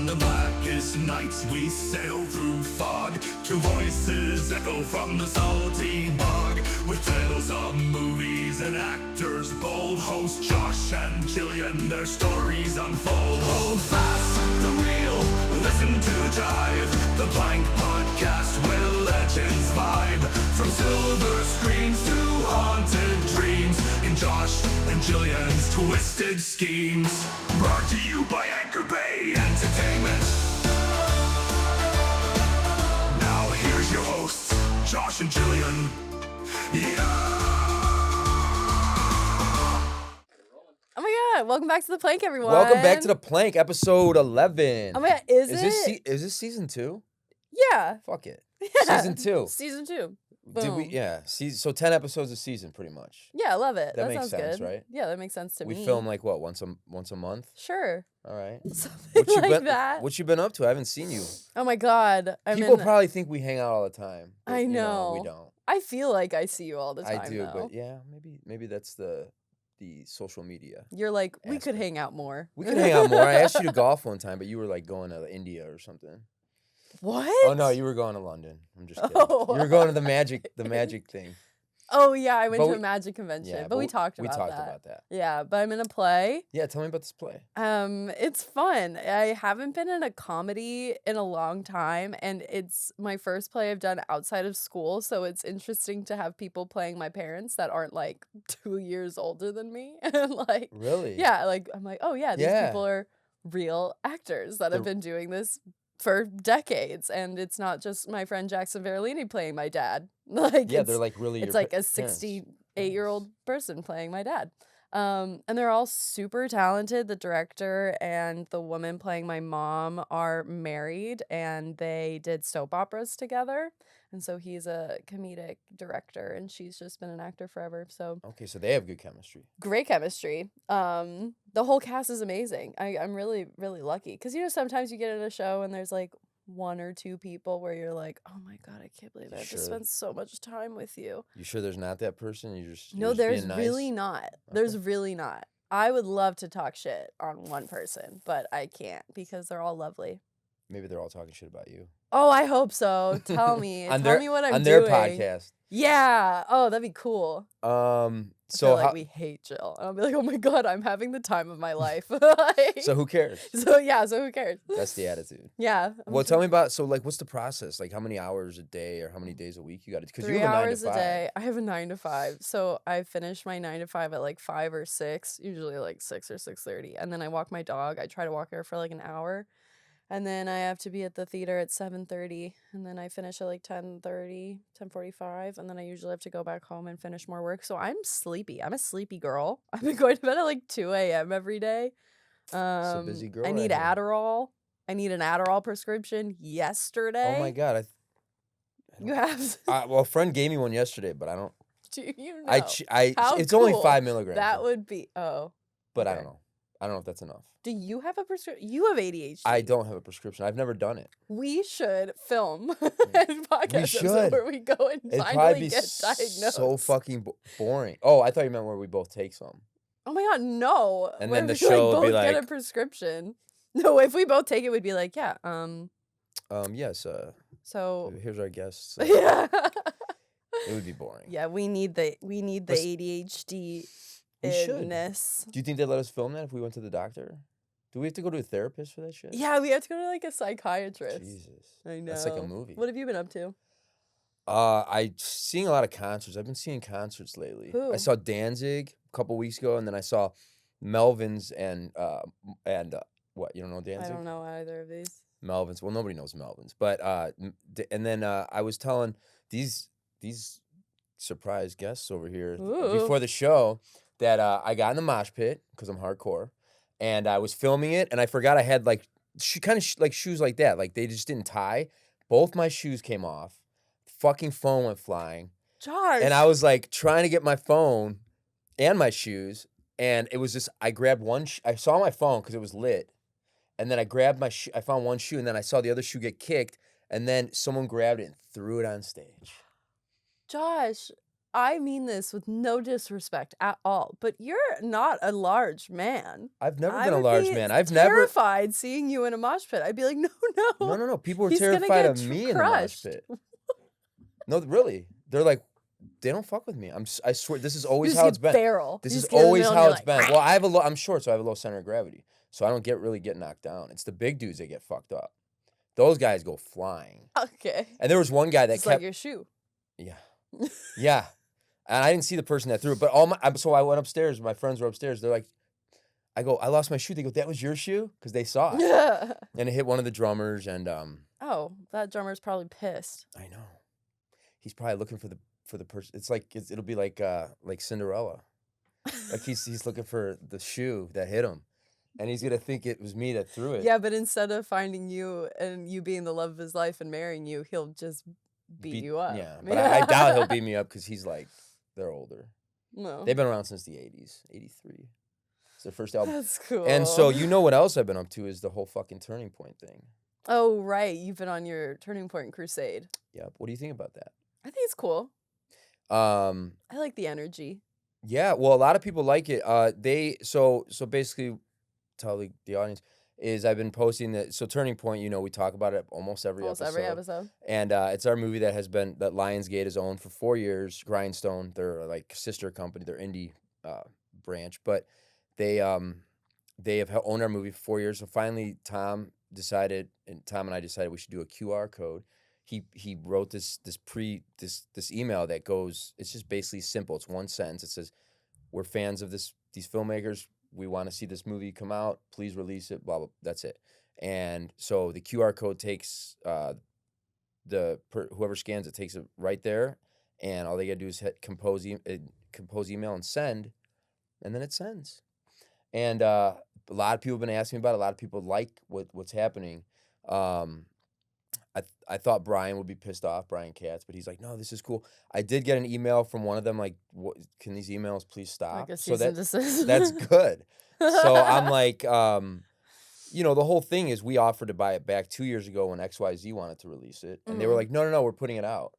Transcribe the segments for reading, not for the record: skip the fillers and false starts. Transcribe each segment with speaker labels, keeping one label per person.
Speaker 1: On the blackest nights we sail through fog, to voices echo from the salty bog. With tales of movies and actors bold, host Josh and Jillian, their stories unfold. Hold fast the wheel, listen to Jive, the Blank Podcast where legends vibe. From silver screens to haunted dreams, in Josh and Jillian's twisted schemes. Brought to you by Anchor Bay Entertainment. Now here's your hosts, Josh and Jillian. Yeah!
Speaker 2: Oh my god, welcome back to The Plank, everyone.
Speaker 3: Welcome back to The Plank, episode 11.
Speaker 2: Oh my god, is
Speaker 3: it? Is this season 2?
Speaker 2: Yeah.
Speaker 3: Fuck it.
Speaker 2: Yeah.
Speaker 3: Season 2.
Speaker 2: Season 2.
Speaker 3: Did
Speaker 2: Boom.
Speaker 3: we? Yeah. So 10 episodes a season, pretty much.
Speaker 2: Yeah, I love it.
Speaker 3: That
Speaker 2: That
Speaker 3: makes
Speaker 2: sounds
Speaker 3: sense,
Speaker 2: good.
Speaker 3: right?
Speaker 2: Yeah, that makes sense to me.
Speaker 3: We film like what, once a month?
Speaker 2: Sure.
Speaker 3: All right.
Speaker 2: Something like that.
Speaker 3: What you been up to? I haven't seen you.
Speaker 2: Oh my god.
Speaker 3: People probably think we hang out all the time. But,
Speaker 2: I
Speaker 3: you
Speaker 2: know.
Speaker 3: we don't.
Speaker 2: I feel like I see you all the time.
Speaker 3: I do,
Speaker 2: though.
Speaker 3: but yeah, maybe that's the social media.
Speaker 2: You're like, we could
Speaker 3: aspect.
Speaker 2: hang out more.
Speaker 3: We could hang out more. I asked you to golf one time, but you were like going to India or something.
Speaker 2: What?
Speaker 3: Oh no, you were going to London. I'm just kidding.
Speaker 2: Oh.
Speaker 3: You were going to the magic thing.
Speaker 2: Oh yeah, I went
Speaker 3: But
Speaker 2: to
Speaker 3: we-
Speaker 2: a magic convention,
Speaker 3: Yeah,
Speaker 2: but we talked about
Speaker 3: that.
Speaker 2: Yeah, but I'm in a play.
Speaker 3: Yeah, tell me about this play.
Speaker 2: It's fun. I haven't been in a comedy in a long time, and it's my first play I've done outside of school, so it's interesting to have people playing my parents that aren't like 2 years older than me. And like,
Speaker 3: Really?
Speaker 2: yeah, like I'm like, oh yeah, these
Speaker 3: Yeah.
Speaker 2: people are real actors that have
Speaker 3: They're-
Speaker 2: been doing this for decades, and it's not just my friend Jackson Verlini playing my dad. Like,
Speaker 3: Yeah,
Speaker 2: it's,
Speaker 3: they're like really.
Speaker 2: it's
Speaker 3: your
Speaker 2: like a
Speaker 3: parents.
Speaker 2: 68-year-old person playing my dad. And they're all super talented. The director and the woman playing my mom are married, and they did soap operas together. And so he's a comedic director, and she's just been an actor forever. So
Speaker 3: Okay, so they have good chemistry.
Speaker 2: great chemistry. The whole cast is amazing. I'm really, really lucky. Because, you know, sometimes you get in a show and there's like 1 or 2 people where you're like, oh my God, I can't believe I have to
Speaker 3: Sure.
Speaker 2: spend so much time with you.
Speaker 3: You sure there's not that person? You're
Speaker 2: No,
Speaker 3: just
Speaker 2: there's
Speaker 3: being nice?
Speaker 2: really not. There's really not. I would love to talk shit on one person, but I can't because they're all lovely.
Speaker 3: Maybe they're all talking shit about you.
Speaker 2: Oh, I hope so. Tell me.
Speaker 3: On
Speaker 2: Tell
Speaker 3: their-
Speaker 2: me what I'm
Speaker 3: on
Speaker 2: doing.
Speaker 3: their podcast.
Speaker 2: Yeah. Oh, that'd be cool.
Speaker 3: So
Speaker 2: They're like,
Speaker 3: how,
Speaker 2: we hate Jill. And I'll be like, oh my God, I'm having the time of my life. Like,
Speaker 3: so who cares?
Speaker 2: so who cares?
Speaker 3: That's the attitude.
Speaker 2: Yeah.
Speaker 3: Well, tell me about what's the process? Like how many hours a day or how many days a week you got to? Because
Speaker 2: 3
Speaker 3: you have a 9 to
Speaker 2: hours
Speaker 3: 5.
Speaker 2: a day. I have a 9 to 5. So I finish my 9 to 5 at like 5 or 6, usually like 6 or 6:30. And then I walk my dog. I try to walk her for like an hour. And then I have to be at the theater at 7:30. And then I finish at like 10:30, 10:45. And then I usually have to go back home and finish more work. So I'm sleepy. I'm a sleepy girl. I've been going to bed at like 2 a.m. every day.
Speaker 3: a busy girl
Speaker 2: I need
Speaker 3: right here.
Speaker 2: Adderall. I need an Adderall prescription yesterday.
Speaker 3: Oh my God.
Speaker 2: You have.
Speaker 3: Well, a friend gave me one yesterday, but I don't.
Speaker 2: Do you know? How
Speaker 3: It's only
Speaker 2: cool
Speaker 3: 5 milligrams.
Speaker 2: That
Speaker 3: though,
Speaker 2: would be. Oh.
Speaker 3: but I
Speaker 2: okay.
Speaker 3: don't know. I don't know if that's enough.
Speaker 2: Do you have a prescription? You have ADHD.
Speaker 3: I don't have a prescription. I've never done it.
Speaker 2: We should film a podcast episode
Speaker 3: should.
Speaker 2: where we go and
Speaker 3: It'd probably
Speaker 2: finally
Speaker 3: be
Speaker 2: get diagnosed.
Speaker 3: so fucking boring. Oh, I thought you meant where we both take some.
Speaker 2: Oh my God, no.
Speaker 3: And
Speaker 2: Where
Speaker 3: then the
Speaker 2: we,
Speaker 3: show would
Speaker 2: both
Speaker 3: be
Speaker 2: get a
Speaker 3: like-
Speaker 2: prescription. No, if we both take it, we'd be like, yeah.
Speaker 3: Yes.
Speaker 2: So
Speaker 3: Here's our guest.
Speaker 2: yeah.
Speaker 3: It would be boring.
Speaker 2: Yeah, we need the
Speaker 3: But
Speaker 2: ADHD
Speaker 3: We should.
Speaker 2: -ness.
Speaker 3: Do you think they'd let us film that if we went to the doctor? Do we have to go to a therapist for that shit?
Speaker 2: Yeah, we have to go to like a psychiatrist.
Speaker 3: Jesus.
Speaker 2: I know.
Speaker 3: That's like a movie.
Speaker 2: What have you been up to?
Speaker 3: I seeing a lot of concerts. I've been seeing concerts lately.
Speaker 2: Who?
Speaker 3: I saw Danzig a couple weeks ago, and then I saw Melvins and what? You don't know Danzig?
Speaker 2: I don't know either of these.
Speaker 3: Melvins. Well, nobody knows Melvins, but and then I was telling these surprise guests over here
Speaker 2: Ooh.
Speaker 3: before the show that I got in the mosh pit because I'm hardcore, and I was filming it, and I forgot I had like like shoes like that, like they just didn't tie. Both my shoes came off. Fucking phone went flying,
Speaker 2: Josh.
Speaker 3: and I was like trying to get my phone and my shoes, and it was just I grabbed one. I saw my phone because it was lit. And then I grabbed my shoe. I found one shoe, and then I saw the other shoe get kicked, and then someone grabbed it and threw it on stage.
Speaker 2: Josh, I mean this with no disrespect at all, but you're not a large man.
Speaker 3: I've never
Speaker 2: I
Speaker 3: been a
Speaker 2: would
Speaker 3: large
Speaker 2: be
Speaker 3: man. I've never.
Speaker 2: terrified seeing you in a mosh pit. I'd be like, no.
Speaker 3: No. People were
Speaker 2: He's gonna
Speaker 3: terrified
Speaker 2: get
Speaker 3: of me in the mosh
Speaker 2: crushed.
Speaker 3: pit. No, really. They're like, they don't fuck with me. I swear, this is always
Speaker 2: You
Speaker 3: how
Speaker 2: just
Speaker 3: it's been.
Speaker 2: get barrel.
Speaker 3: This
Speaker 2: You
Speaker 3: is
Speaker 2: just get in the
Speaker 3: always
Speaker 2: middle
Speaker 3: how
Speaker 2: and
Speaker 3: it's
Speaker 2: you're
Speaker 3: been.
Speaker 2: like,
Speaker 3: Well, I'm short, so I have a low center of gravity, so I don't really get knocked down. It's the big dudes that get fucked up. Those guys go flying.
Speaker 2: okay.
Speaker 3: And there was one guy that
Speaker 2: It's
Speaker 3: kept.
Speaker 2: like your shoe.
Speaker 3: Yeah. Yeah. And I didn't see the person that threw it, but so I went upstairs. My friends were upstairs. They're like, I go, I lost my shoe. They go, that was your shoe? Because they saw it. And it hit one of the drummers, and
Speaker 2: Oh, that drummer's probably pissed.
Speaker 3: I know. He's probably looking for the person. It's like it'll be like Cinderella. Like he's looking for the shoe that hit him, and he's gonna think it was me that threw it.
Speaker 2: Yeah, but instead of finding you and you being the love of his life and marrying you, he'll just beat you up.
Speaker 3: Yeah, but I doubt he'll beat me up because he's like, they're older.
Speaker 2: No.
Speaker 3: They've been around since the 80s, 83. It's their first album.
Speaker 2: That's cool.
Speaker 3: And so you know what else I've been up to is the whole fucking Turning Point thing.
Speaker 2: Oh, right. You've been on your Turning Point crusade.
Speaker 3: Yep. What do you think about that?
Speaker 2: I think it's cool. I like the energy.
Speaker 3: Yeah, well, a lot of people like it. So basically, tell the audience is I've been posting that. So Turning Point, you know, we talk about it almost every episode. And it's our movie that Lionsgate has owned for 4 years. Grindstone, they're like sister company, they're indie branch, but they have owned our movie for 4 years. So finally, Tom and I decided we should do a QR code. He wrote this email that goes, it's just basically simple. It's one sentence. It says, we're fans of these filmmakers. We want to see this movie come out. Please release it. Blah, blah. That's it. And so the QR code takes whoever scans it takes it right there, and all they gotta do is hit compose email and send, and then it sends. And a lot of people have been asking me about it. A lot of people like what's happening. I thought Brian would be pissed off, Brian Katz, but he's like, no, this is cool. I did get an email from one of them like, can these emails please stop?
Speaker 2: Like a
Speaker 3: So
Speaker 2: cease and desist.
Speaker 3: that's good. So I'm like, you know, the whole thing is we offered to buy it back 2 years ago when XYZ wanted to release it. And they were like, no, we're putting it out.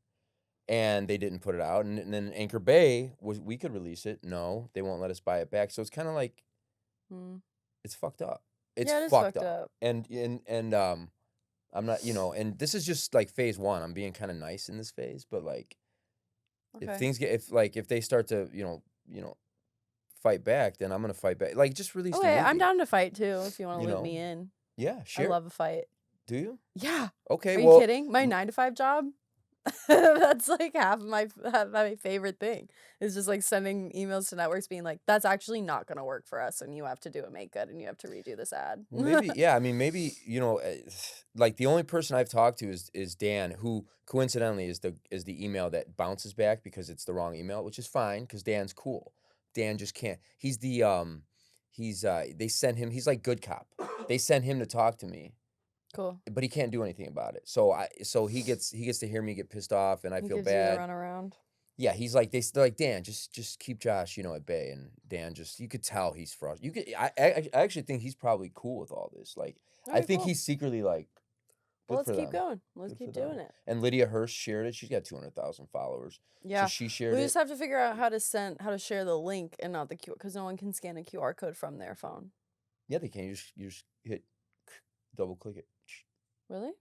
Speaker 3: And they didn't put it out. And then Anchor Bay, we could release it. No, they won't let us buy it back. So it's kind of like, it's fucked up. It's
Speaker 2: Yeah, it is
Speaker 3: fucked
Speaker 2: fucked
Speaker 3: up.
Speaker 2: up.
Speaker 3: And I'm not, you know, and this is just like phase one. I'm being kind of nice in this phase, but like,
Speaker 2: Okay.
Speaker 3: if they start to, you know, fight back, then I'm gonna fight back. Like, just release the
Speaker 2: Okay,
Speaker 3: movie.
Speaker 2: I'm down to fight too if you want to
Speaker 3: You
Speaker 2: loop
Speaker 3: know,
Speaker 2: me in.
Speaker 3: Yeah, sure.
Speaker 2: I love a fight.
Speaker 3: Do you?
Speaker 2: Yeah.
Speaker 3: Okay.
Speaker 2: Are
Speaker 3: well,
Speaker 2: you kidding? My 9-to-5 job? That's like half of my favorite thing. Is just like sending emails to networks being like, that's actually not gonna work for us, and you have to do a make good, and you have to redo this ad.
Speaker 3: maybe, yeah. I mean, maybe, you know, like the only person I've talked to is Dan, who coincidentally is the email that bounces back because it's the wrong email, which is fine because Dan's cool. Dan just can't. He's they send him. He's like good cop. They send him to talk to me.
Speaker 2: Cool.
Speaker 3: But he can't do anything about it. So he gets to hear me get pissed off, and I
Speaker 2: He
Speaker 3: feel
Speaker 2: gives you the
Speaker 3: bad.
Speaker 2: run around.
Speaker 3: Yeah, he's like they're like, Dan, just keep Josh, you know, at bay. And Dan you could tell he's frustrated. I actually think he's probably cool with all this. Like, I
Speaker 2: Alright,
Speaker 3: think
Speaker 2: cool.
Speaker 3: he's secretly like,
Speaker 2: Well,
Speaker 3: good
Speaker 2: let's
Speaker 3: for
Speaker 2: keep
Speaker 3: them.
Speaker 2: going. Let's
Speaker 3: Good
Speaker 2: keep
Speaker 3: for them.
Speaker 2: doing it.
Speaker 3: And Lydia Hirsch shared it. She's got 200,000 followers.
Speaker 2: Yeah.
Speaker 3: So she shared
Speaker 2: We
Speaker 3: it.
Speaker 2: just have to figure out how to share the link and not the QR, because no one can scan a QR code from their phone.
Speaker 3: Yeah, they can. You just hit double click it.
Speaker 2: Really?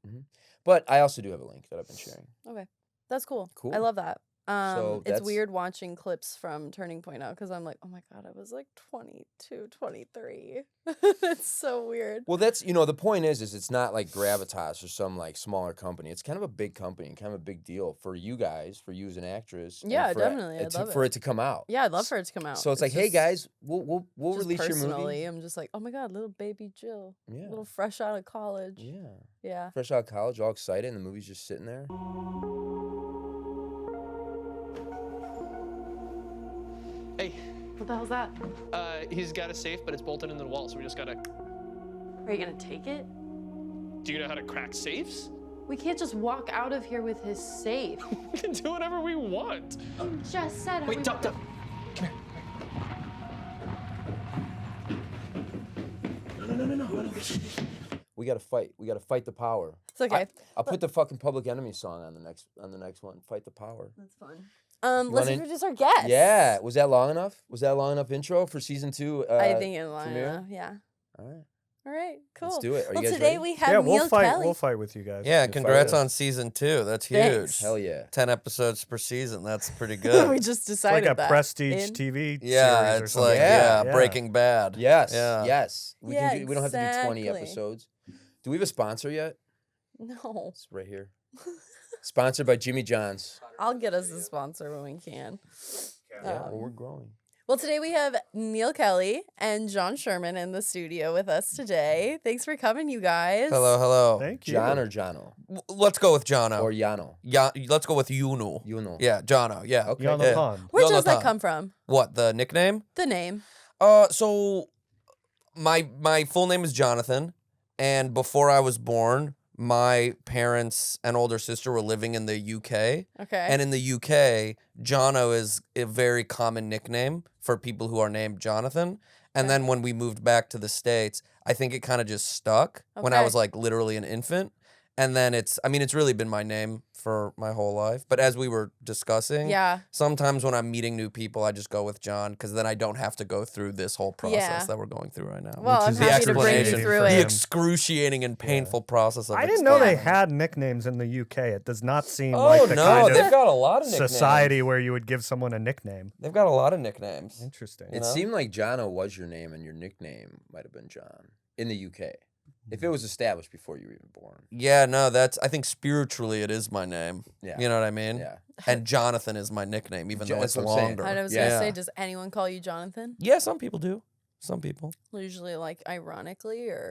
Speaker 3: But I also do have a link that I've been sharing.
Speaker 2: Okay. That's cool.
Speaker 3: Cool.
Speaker 2: I love that.
Speaker 3: So
Speaker 2: It's
Speaker 3: that's-
Speaker 2: weird watching clips from Turning Point now because I'm like, oh my God, I was like 22, 23. It's so weird.
Speaker 3: Well, that's, you know, the point is it's not like Gravitas or some like smaller company. It's kind of a big company and kind of a big deal for you guys, for you as an actress. and
Speaker 2: Yeah,
Speaker 3: for
Speaker 2: definitely. I'd love
Speaker 3: for
Speaker 2: it.
Speaker 3: it to come out.
Speaker 2: Yeah, I'd love for it to come out.
Speaker 3: So it's like, hey
Speaker 2: just-
Speaker 3: guys, we'll
Speaker 2: just
Speaker 3: release your movie.
Speaker 2: personally, I'm just like, oh my God, little baby Jill.
Speaker 3: Yeah.
Speaker 2: Little fresh out of college.
Speaker 3: Yeah.
Speaker 2: Yeah.
Speaker 3: Fresh out of college, all excited, and the movie's just sitting there.
Speaker 4: Hey,
Speaker 5: What the hell's that?
Speaker 4: he's got a safe, but it's bolted into the wall, so we just gotta...
Speaker 5: Are you gonna take it?
Speaker 4: Do you know how to crack safes?
Speaker 5: We can't just walk out of here with his safe.
Speaker 4: We can do whatever we want.
Speaker 5: You just said.
Speaker 4: Wait, duck. Come here. No.
Speaker 3: We gotta fight. We gotta fight the power.
Speaker 2: It's okay.
Speaker 3: I'll put the fucking Public Enemy song on the next one. Fight the power.
Speaker 2: That's fun. Let's
Speaker 3: wanna-
Speaker 2: introduce our guest.
Speaker 3: Yeah. Was that long enough? Was that a long enough intro for season 2?
Speaker 2: I think it's long
Speaker 3: premiere?
Speaker 2: enough. Yeah.
Speaker 3: All right.
Speaker 2: All right. Cool.
Speaker 3: Let's do it. Are you
Speaker 2: Well,
Speaker 3: guys
Speaker 2: today
Speaker 3: ready?
Speaker 2: we have
Speaker 6: Yeah,
Speaker 2: Neal
Speaker 6: we'll fight.
Speaker 2: Kelly.
Speaker 6: We'll fight with you guys.
Speaker 7: Yeah,
Speaker 3: Good
Speaker 7: congrats
Speaker 3: fight.
Speaker 7: on season 2. That's
Speaker 2: Thanks.
Speaker 7: huge.
Speaker 3: Hell yeah.
Speaker 7: 10 episodes per season. That's pretty good.
Speaker 2: we just
Speaker 6: It's
Speaker 2: decided
Speaker 6: like a
Speaker 2: that.
Speaker 6: prestige
Speaker 2: in-
Speaker 6: TV
Speaker 7: yeah,
Speaker 6: series or
Speaker 7: it's
Speaker 6: something.
Speaker 7: like
Speaker 3: Yeah.
Speaker 7: Breaking Bad.
Speaker 3: Yes.
Speaker 7: Yeah.
Speaker 3: Yes. We
Speaker 2: Yeah,
Speaker 3: we don't have to do 20
Speaker 2: exactly.
Speaker 3: episodes. Do we have a sponsor yet?
Speaker 2: No.
Speaker 3: It's right here. Sponsored by Jimmy John's.
Speaker 2: I'll get us a sponsor when we can.
Speaker 3: Yeah, well, we're growing.
Speaker 2: Well, today we have Neal Kelly and John Sherman in the studio with us today. Thanks for coming, you guys.
Speaker 7: Hello, hello.
Speaker 6: Thank you.
Speaker 3: John or Jono?
Speaker 7: Let's go with Jono.
Speaker 3: Or Yano?
Speaker 7: Yeah, let's go with Yuno.
Speaker 3: You know.
Speaker 7: Yeah, Jono. Yeah.
Speaker 3: Okay.
Speaker 6: You on the
Speaker 7: Yeah.
Speaker 6: pond.
Speaker 2: Where
Speaker 7: Jonathan.
Speaker 2: does that come from?
Speaker 7: What, the nickname?
Speaker 2: The name.
Speaker 7: So my full name is Jonathan, and before I was born, my parents and older sister were living in the UK.
Speaker 2: Okay.
Speaker 7: And in the UK, Jono is a very common nickname for people who are named Jonathan. And
Speaker 2: Okay.
Speaker 7: then when we moved back to the States, I think it kind of just stuck when I
Speaker 2: Okay.
Speaker 7: was like literally an infant. And then it's really been my name for my whole life. But as we were discussing,
Speaker 2: yeah.
Speaker 7: sometimes when I'm meeting new people, I just go with John because then I don't have to go through this whole process
Speaker 2: Yeah.
Speaker 7: that we're going through right now.
Speaker 2: Well, I'm
Speaker 6: is
Speaker 2: happy to bring you
Speaker 7: explanation
Speaker 2: through
Speaker 6: for
Speaker 7: the
Speaker 6: him.
Speaker 2: it.
Speaker 7: excruciating and painful process of
Speaker 6: I didn't know they
Speaker 7: explaining.
Speaker 6: had nicknames in the UK. It does not seem
Speaker 7: Oh
Speaker 6: like the
Speaker 7: no,
Speaker 6: kind
Speaker 7: they've
Speaker 6: of
Speaker 7: got a lot of nicknames.
Speaker 6: society where you would give someone a nickname.
Speaker 7: They've got a lot of nicknames.
Speaker 6: Interesting.
Speaker 3: It
Speaker 7: know?
Speaker 3: seemed like Jono was your name and your nickname might have been John in the UK. If it was established before you were even born.
Speaker 7: Yeah, no, I think spiritually it is my name.
Speaker 3: Yeah.
Speaker 7: You know what I mean?
Speaker 3: Yeah.
Speaker 7: And Jonathan is my nickname, even though
Speaker 3: That's
Speaker 7: it's
Speaker 3: what I'm saying.
Speaker 7: longer.
Speaker 2: I was
Speaker 3: Yeah.
Speaker 2: gonna say, does anyone call you Jonathan?
Speaker 7: Yeah, some people do. Some people.
Speaker 2: Usually, like ironically, or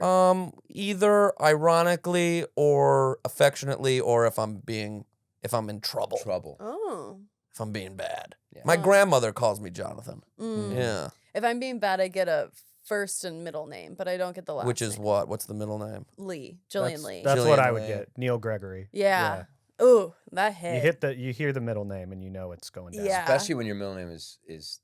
Speaker 7: Either ironically or affectionately, or if I'm in trouble.
Speaker 3: Trouble.
Speaker 2: oh.
Speaker 7: If I'm being bad.
Speaker 3: Yeah.
Speaker 7: My
Speaker 2: Oh.
Speaker 7: grandmother calls me Jonathan.
Speaker 2: Mm.
Speaker 7: Yeah.
Speaker 2: If I'm being bad, I get a first and middle name, but I don't get the last.
Speaker 7: Which is
Speaker 2: name.
Speaker 7: what? What's the middle name?
Speaker 2: Lee, Jillian Lee.
Speaker 6: That's what
Speaker 7: Jillian
Speaker 6: I would
Speaker 7: Lee.
Speaker 6: get. Neil Gregory.
Speaker 2: yeah. Ooh, that hit.
Speaker 6: You hear the middle name and you know it's going down.
Speaker 2: Yeah.
Speaker 3: Especially when your middle name is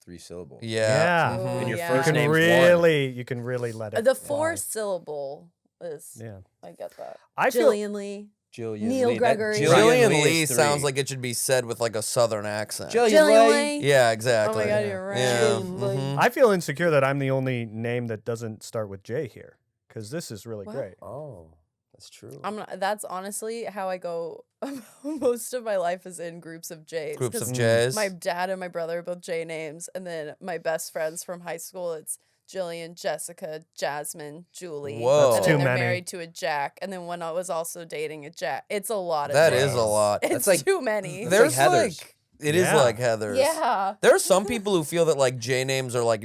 Speaker 3: 3 syllables.
Speaker 7: Yeah.
Speaker 6: Yeah.
Speaker 2: Ooh,
Speaker 3: And your
Speaker 2: yeah.
Speaker 6: You
Speaker 3: first
Speaker 6: can
Speaker 3: name's one.
Speaker 6: really let it.
Speaker 2: The 4
Speaker 6: fly.
Speaker 2: syllable is.
Speaker 6: Yeah.
Speaker 2: I get that.
Speaker 6: I feel
Speaker 2: Jillian Lee.
Speaker 3: Jillian
Speaker 2: Neil
Speaker 3: Lee.
Speaker 2: Gregory.
Speaker 7: Jillian
Speaker 3: is
Speaker 7: Lee
Speaker 3: 3.
Speaker 7: sounds like it should be said with like a southern accent.
Speaker 2: Jillian Lee.
Speaker 7: Yeah, exactly.
Speaker 2: Oh my god, you're right.
Speaker 7: Yeah.
Speaker 2: Jillian Lee.
Speaker 7: Mhm.
Speaker 6: I feel insecure that I'm the only name that doesn't start with J here, because this is really
Speaker 2: What?
Speaker 6: great.
Speaker 3: Oh, that's true.
Speaker 2: I'm not, that's honestly how I go. Most of my life is in groups of J's.
Speaker 7: Groups
Speaker 2: 'cause
Speaker 7: of J's.
Speaker 2: My dad and my brother are both J names, and then my best friends from high school, it's Jillian, Jessica, Jasmine, Julie.
Speaker 7: Whoa.
Speaker 2: And
Speaker 7: That's
Speaker 2: then
Speaker 6: too
Speaker 2: they're
Speaker 6: many.
Speaker 2: married to a Jack, and then one I was also dating a Jack. It's a lot of
Speaker 7: That
Speaker 2: J's.
Speaker 7: is a lot.
Speaker 2: It's
Speaker 3: That's like-
Speaker 2: too many.
Speaker 3: It's
Speaker 7: There's
Speaker 3: like Heather's.
Speaker 7: it is
Speaker 6: Yeah.
Speaker 7: like Heather's.
Speaker 2: Yeah.
Speaker 7: There are some people who feel that like J names are like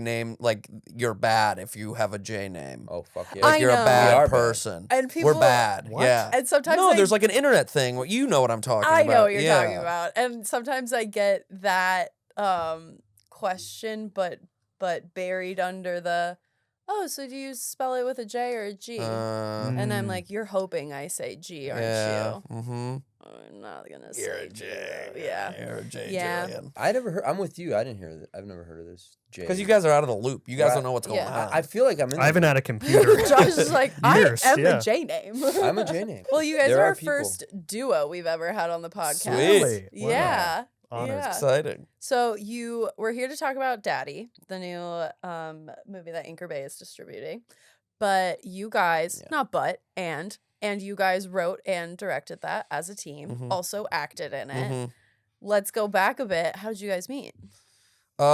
Speaker 7: you're bad if you have a J name.
Speaker 3: Oh, fuck yeah.
Speaker 2: I
Speaker 7: Like you're a
Speaker 2: know.
Speaker 3: We
Speaker 7: bad
Speaker 3: are bad.
Speaker 7: person.
Speaker 2: And
Speaker 7: We're
Speaker 2: people-
Speaker 7: bad.
Speaker 6: What?
Speaker 7: Yeah.
Speaker 2: And sometimes
Speaker 7: No,
Speaker 2: I-
Speaker 7: there's like an internet thing. You know what I'm talking about.
Speaker 2: I know what you're
Speaker 7: Yeah.
Speaker 2: talking about. And sometimes I get that question, but buried under the, oh, so do you spell it with a J or a G? And I'm
Speaker 6: Mm.
Speaker 2: like, you're hoping I say G, aren't
Speaker 7: yeah.
Speaker 2: you?
Speaker 7: Mm-hmm.
Speaker 2: I'm not gonna
Speaker 7: You're
Speaker 2: say
Speaker 7: a
Speaker 2: G.
Speaker 7: J.
Speaker 2: though. Yeah.
Speaker 7: You're a J.
Speaker 2: Yeah.
Speaker 7: Jillian.
Speaker 3: I never heard. I'm with you. I didn't hear that. I've never heard of this. Jay.
Speaker 7: Because you guys are out of the loop. You guys
Speaker 3: Right.
Speaker 7: don't know what's going
Speaker 2: Yeah.
Speaker 7: on.
Speaker 3: I feel like I'm in.
Speaker 6: I haven't had a computer.
Speaker 2: Josh is like,
Speaker 6: Years,
Speaker 2: I am
Speaker 6: yeah.
Speaker 2: a J name.
Speaker 3: I'm a J name.
Speaker 2: Well, you guys
Speaker 3: There
Speaker 2: are
Speaker 3: are
Speaker 2: our
Speaker 3: people.
Speaker 2: first duo we've ever had on the podcast.
Speaker 7: Sweet.
Speaker 6: Really? Wow.
Speaker 2: Yeah.
Speaker 6: Honored.
Speaker 2: Yeah.
Speaker 7: Exciting.
Speaker 2: So we're here to talk about Daddy, the new movie that Anchor Bay is distributing. But you guys, and you guys wrote and directed that as a team,
Speaker 7: Mhm.
Speaker 2: also acted in it.
Speaker 7: Mhm.
Speaker 2: Let's go back a bit. How did you guys meet?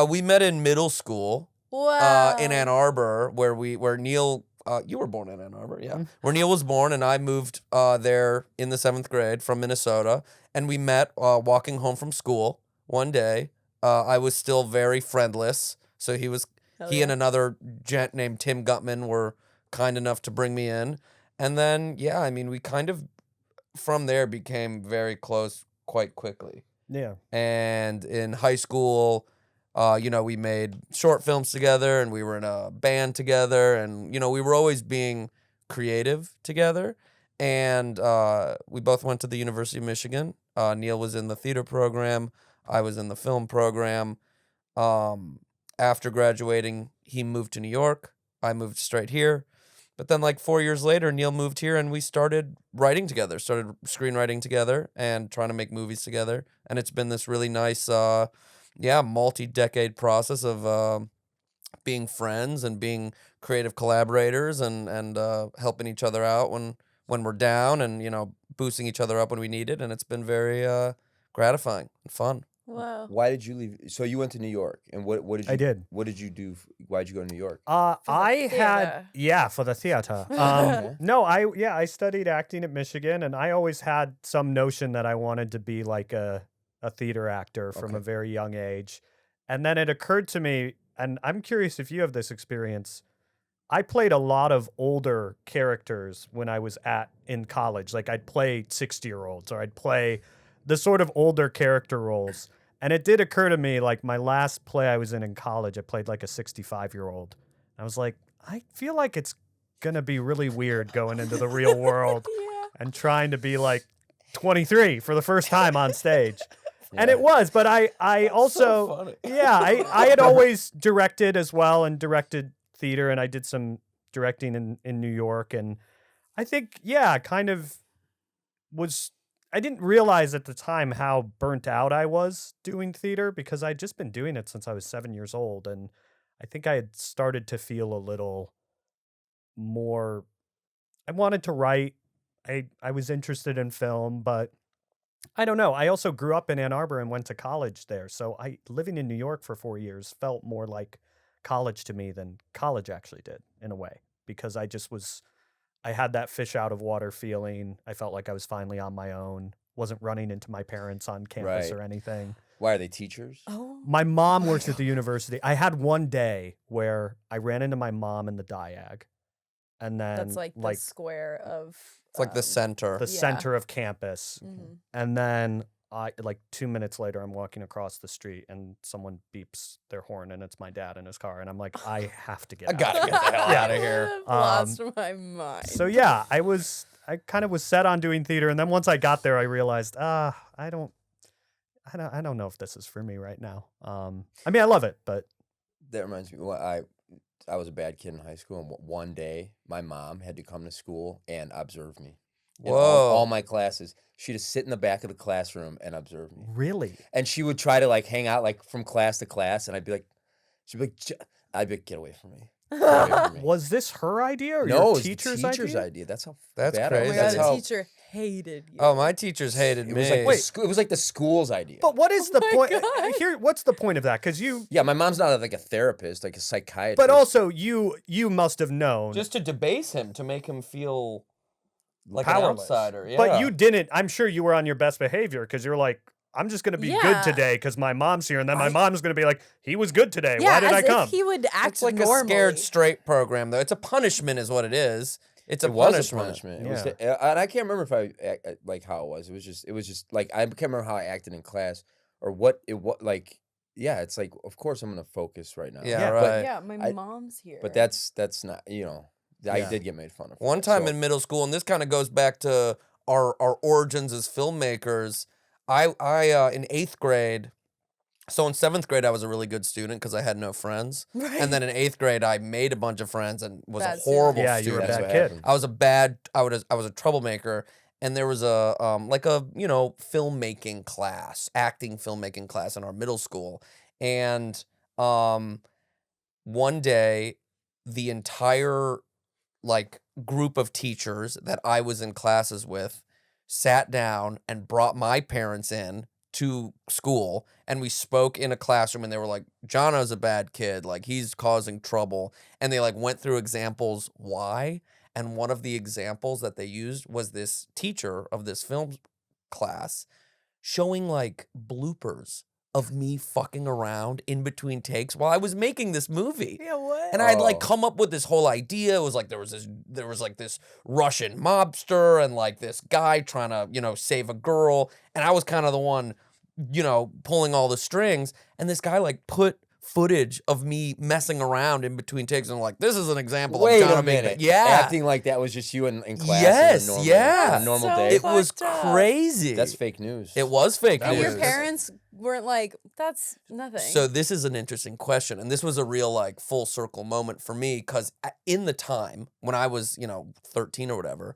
Speaker 7: We met in middle school.
Speaker 2: Wow.
Speaker 7: In Ann Arbor, where Neil, you were born in Ann Arbor, yeah, where Neil was born, and I moved there in the 7th grade from Minnesota, and we met walking home from school one day. I was still very friendless, so he
Speaker 2: Hell
Speaker 7: and
Speaker 2: yeah.
Speaker 7: another gent named Tim Gutman were kind enough to bring me in, and then we kind of from there became very close quite quickly.
Speaker 6: Yeah.
Speaker 7: And in high school, we made short films together, and we were in a band together, and we were always being creative together. And we both went to the University of Michigan. Neil was in the theater program. I was in the film program. After graduating, he moved to New York. I moved straight here. But then like 4 years later, Neal moved here and we started writing together, started screenwriting together and trying to make movies together. And it's been this really nice, multi-decade process of being friends and being creative collaborators and helping each other out when we're down and, you know, boosting each other up when we need it. And it's been very gratifying and fun.
Speaker 2: Wow.
Speaker 3: Why did you leave? So you went to New York, and what did you?
Speaker 6: I did.
Speaker 3: What did you do? Why did you go to New York?
Speaker 6: I had
Speaker 2: theater.
Speaker 6: for the theater. No, I studied acting at Michigan, and I always had some notion that I wanted to be like a theater actor from a very young age. And then it occurred to me, and I'm curious if you have this experience. I played a lot of older characters when I was in college. Like I'd play 60-year-olds, or I'd play the sort of older character roles. And it did occur to me, like my last play I was in college, I played like a 65-year-old. I was like, I feel like it's going to be really weird going into the real world and trying to be like 23 for the first time on stage. And it was, but I also,
Speaker 7: funny.
Speaker 6: I had always directed as well and directed theater, and I did some directing in New York. And I think, kind of I didn't realize at the time how burnt out I was doing theater because I'd just been doing it since I was 7 years old. And I think I had started to feel a little more, I wanted to write. I was interested in film, but I don't know. I also grew up in Ann Arbor and went to college there. So living in New York for 4 years felt more like college to me than college actually did in a way, because I had that fish out of water feeling. I felt like I was finally on my own, wasn't running into my parents on campus or anything.
Speaker 3: Why are they teachers?
Speaker 2: Oh.
Speaker 6: My mom works at the university. I had one day where I ran into my mom in the diag, and then
Speaker 2: That's like the square of.
Speaker 7: It's like the center.
Speaker 6: the
Speaker 2: Yeah.
Speaker 6: center of campus.
Speaker 2: Mhm.
Speaker 6: And then like 2 minutes later, I'm walking across the street and someone beeps their horn, and it's my dad in his car. And I'm like, I have to get
Speaker 7: I
Speaker 6: out.
Speaker 7: gotta get the hell out of here.
Speaker 2: I've lost my mind.
Speaker 6: So yeah, I kind of was set on doing theater, and then once I got there, I realized, I don't know if this is for me right now. I mean, I love it, but
Speaker 3: That reminds me. I was a bad kid in high school, and one day my mom had to come to school and observe me. In all my classes, she'd just sit in the back of the classroom and observe me.
Speaker 6: really,
Speaker 3: And she would try to like hang out like from class to class, and I'd be like, I'd be like, get away from me. Get away from me.
Speaker 6: was this her idea or
Speaker 3: No,
Speaker 6: your
Speaker 3: it was the
Speaker 6: teacher's
Speaker 3: teacher's
Speaker 6: idea?
Speaker 3: idea. That's how
Speaker 7: That's
Speaker 3: bad
Speaker 7: crazy.
Speaker 3: I
Speaker 2: Oh
Speaker 3: was.
Speaker 2: my
Speaker 3: That's
Speaker 2: god,
Speaker 3: how
Speaker 2: the teacher hated you.
Speaker 7: Oh, my teachers hated
Speaker 3: it
Speaker 7: me.
Speaker 3: was like it was like the school's idea.
Speaker 6: But what is the
Speaker 2: my
Speaker 6: point
Speaker 2: God.
Speaker 6: here? What's the point of that? Because
Speaker 3: Yeah, my mom's not like a therapist, like a psychiatrist.
Speaker 6: but also you must have known.
Speaker 7: Just to debase him, to make him feel like
Speaker 6: Powerless.
Speaker 7: an outsider. Yeah.
Speaker 6: But you didn't. I'm sure you were on your best behavior because you're like, I'm just going to be good
Speaker 2: Yeah.
Speaker 6: today because my mom's here. And then my mom's going to be like, he was good today.
Speaker 2: Yeah,
Speaker 6: Why did
Speaker 2: as
Speaker 6: I come?
Speaker 2: if he would act
Speaker 7: it's like
Speaker 2: normally.
Speaker 7: a scared straight program, though. It's a punishment, is what it is. It's a
Speaker 3: it was
Speaker 7: punishment.
Speaker 3: a punishment. It was
Speaker 6: Yeah.
Speaker 3: and I can't remember if like how it was. It was just like I can't remember how I acted in class or what like. Yeah, it's like of course I'm gonna focus right now.
Speaker 7: Yeah,
Speaker 6: Yeah,
Speaker 7: right.
Speaker 2: Yeah, my
Speaker 3: I-
Speaker 2: mom's here.
Speaker 3: But that's not I
Speaker 6: Yeah.
Speaker 3: did get made fun of. for
Speaker 7: One
Speaker 3: that,
Speaker 7: time
Speaker 3: so-
Speaker 7: in middle school, and this kind of goes back to our origins as filmmakers. I in 8th grade. So in 7th grade, I was a really good student because I had no friends.
Speaker 2: Right.
Speaker 7: And then in 8th grade, I made a bunch of friends and was
Speaker 2: Bad
Speaker 7: a
Speaker 2: student.
Speaker 7: horrible
Speaker 6: Yeah, you were a
Speaker 7: student.
Speaker 3: That's
Speaker 6: bad
Speaker 3: what
Speaker 6: kid.
Speaker 3: happened.
Speaker 7: I was a troublemaker, and there was a filmmaking class, acting filmmaking class in our middle school, and one day the entire like group of teachers that I was in classes with sat down and brought my parents in to school, and we spoke in a classroom, and they were like, Jono's a bad kid, like he's causing trouble, and they like went through examples why. And one of the examples that they used was this teacher of this film class showing like bloopers of me fucking around in between takes while I was making this movie.
Speaker 2: Yeah, what?
Speaker 7: And I'd like
Speaker 3: Oh.
Speaker 7: come up with this whole idea. It was like there was like this Russian mobster and like this guy trying to, save a girl. And I was kind of the one, pulling all the strings. And this guy like put footage of me messing around in between takes, and I'm like, this is an example
Speaker 3: Wait
Speaker 7: of
Speaker 3: a
Speaker 7: Jono being
Speaker 3: minute.
Speaker 7: yeah,
Speaker 3: Acting like that was just you in class.
Speaker 7: Yes,
Speaker 3: on a normal,
Speaker 7: yeah.
Speaker 3: on a normal
Speaker 2: So
Speaker 3: day.
Speaker 7: it was
Speaker 2: fucked up.
Speaker 7: crazy.
Speaker 3: That's fake news.
Speaker 7: It was fake
Speaker 6: That
Speaker 2: And
Speaker 7: news.
Speaker 2: your parents weren't like, that's nothing.
Speaker 7: So this is an interesting question, and this was a real like full circle moment for me because in the time when I was 13 or whatever,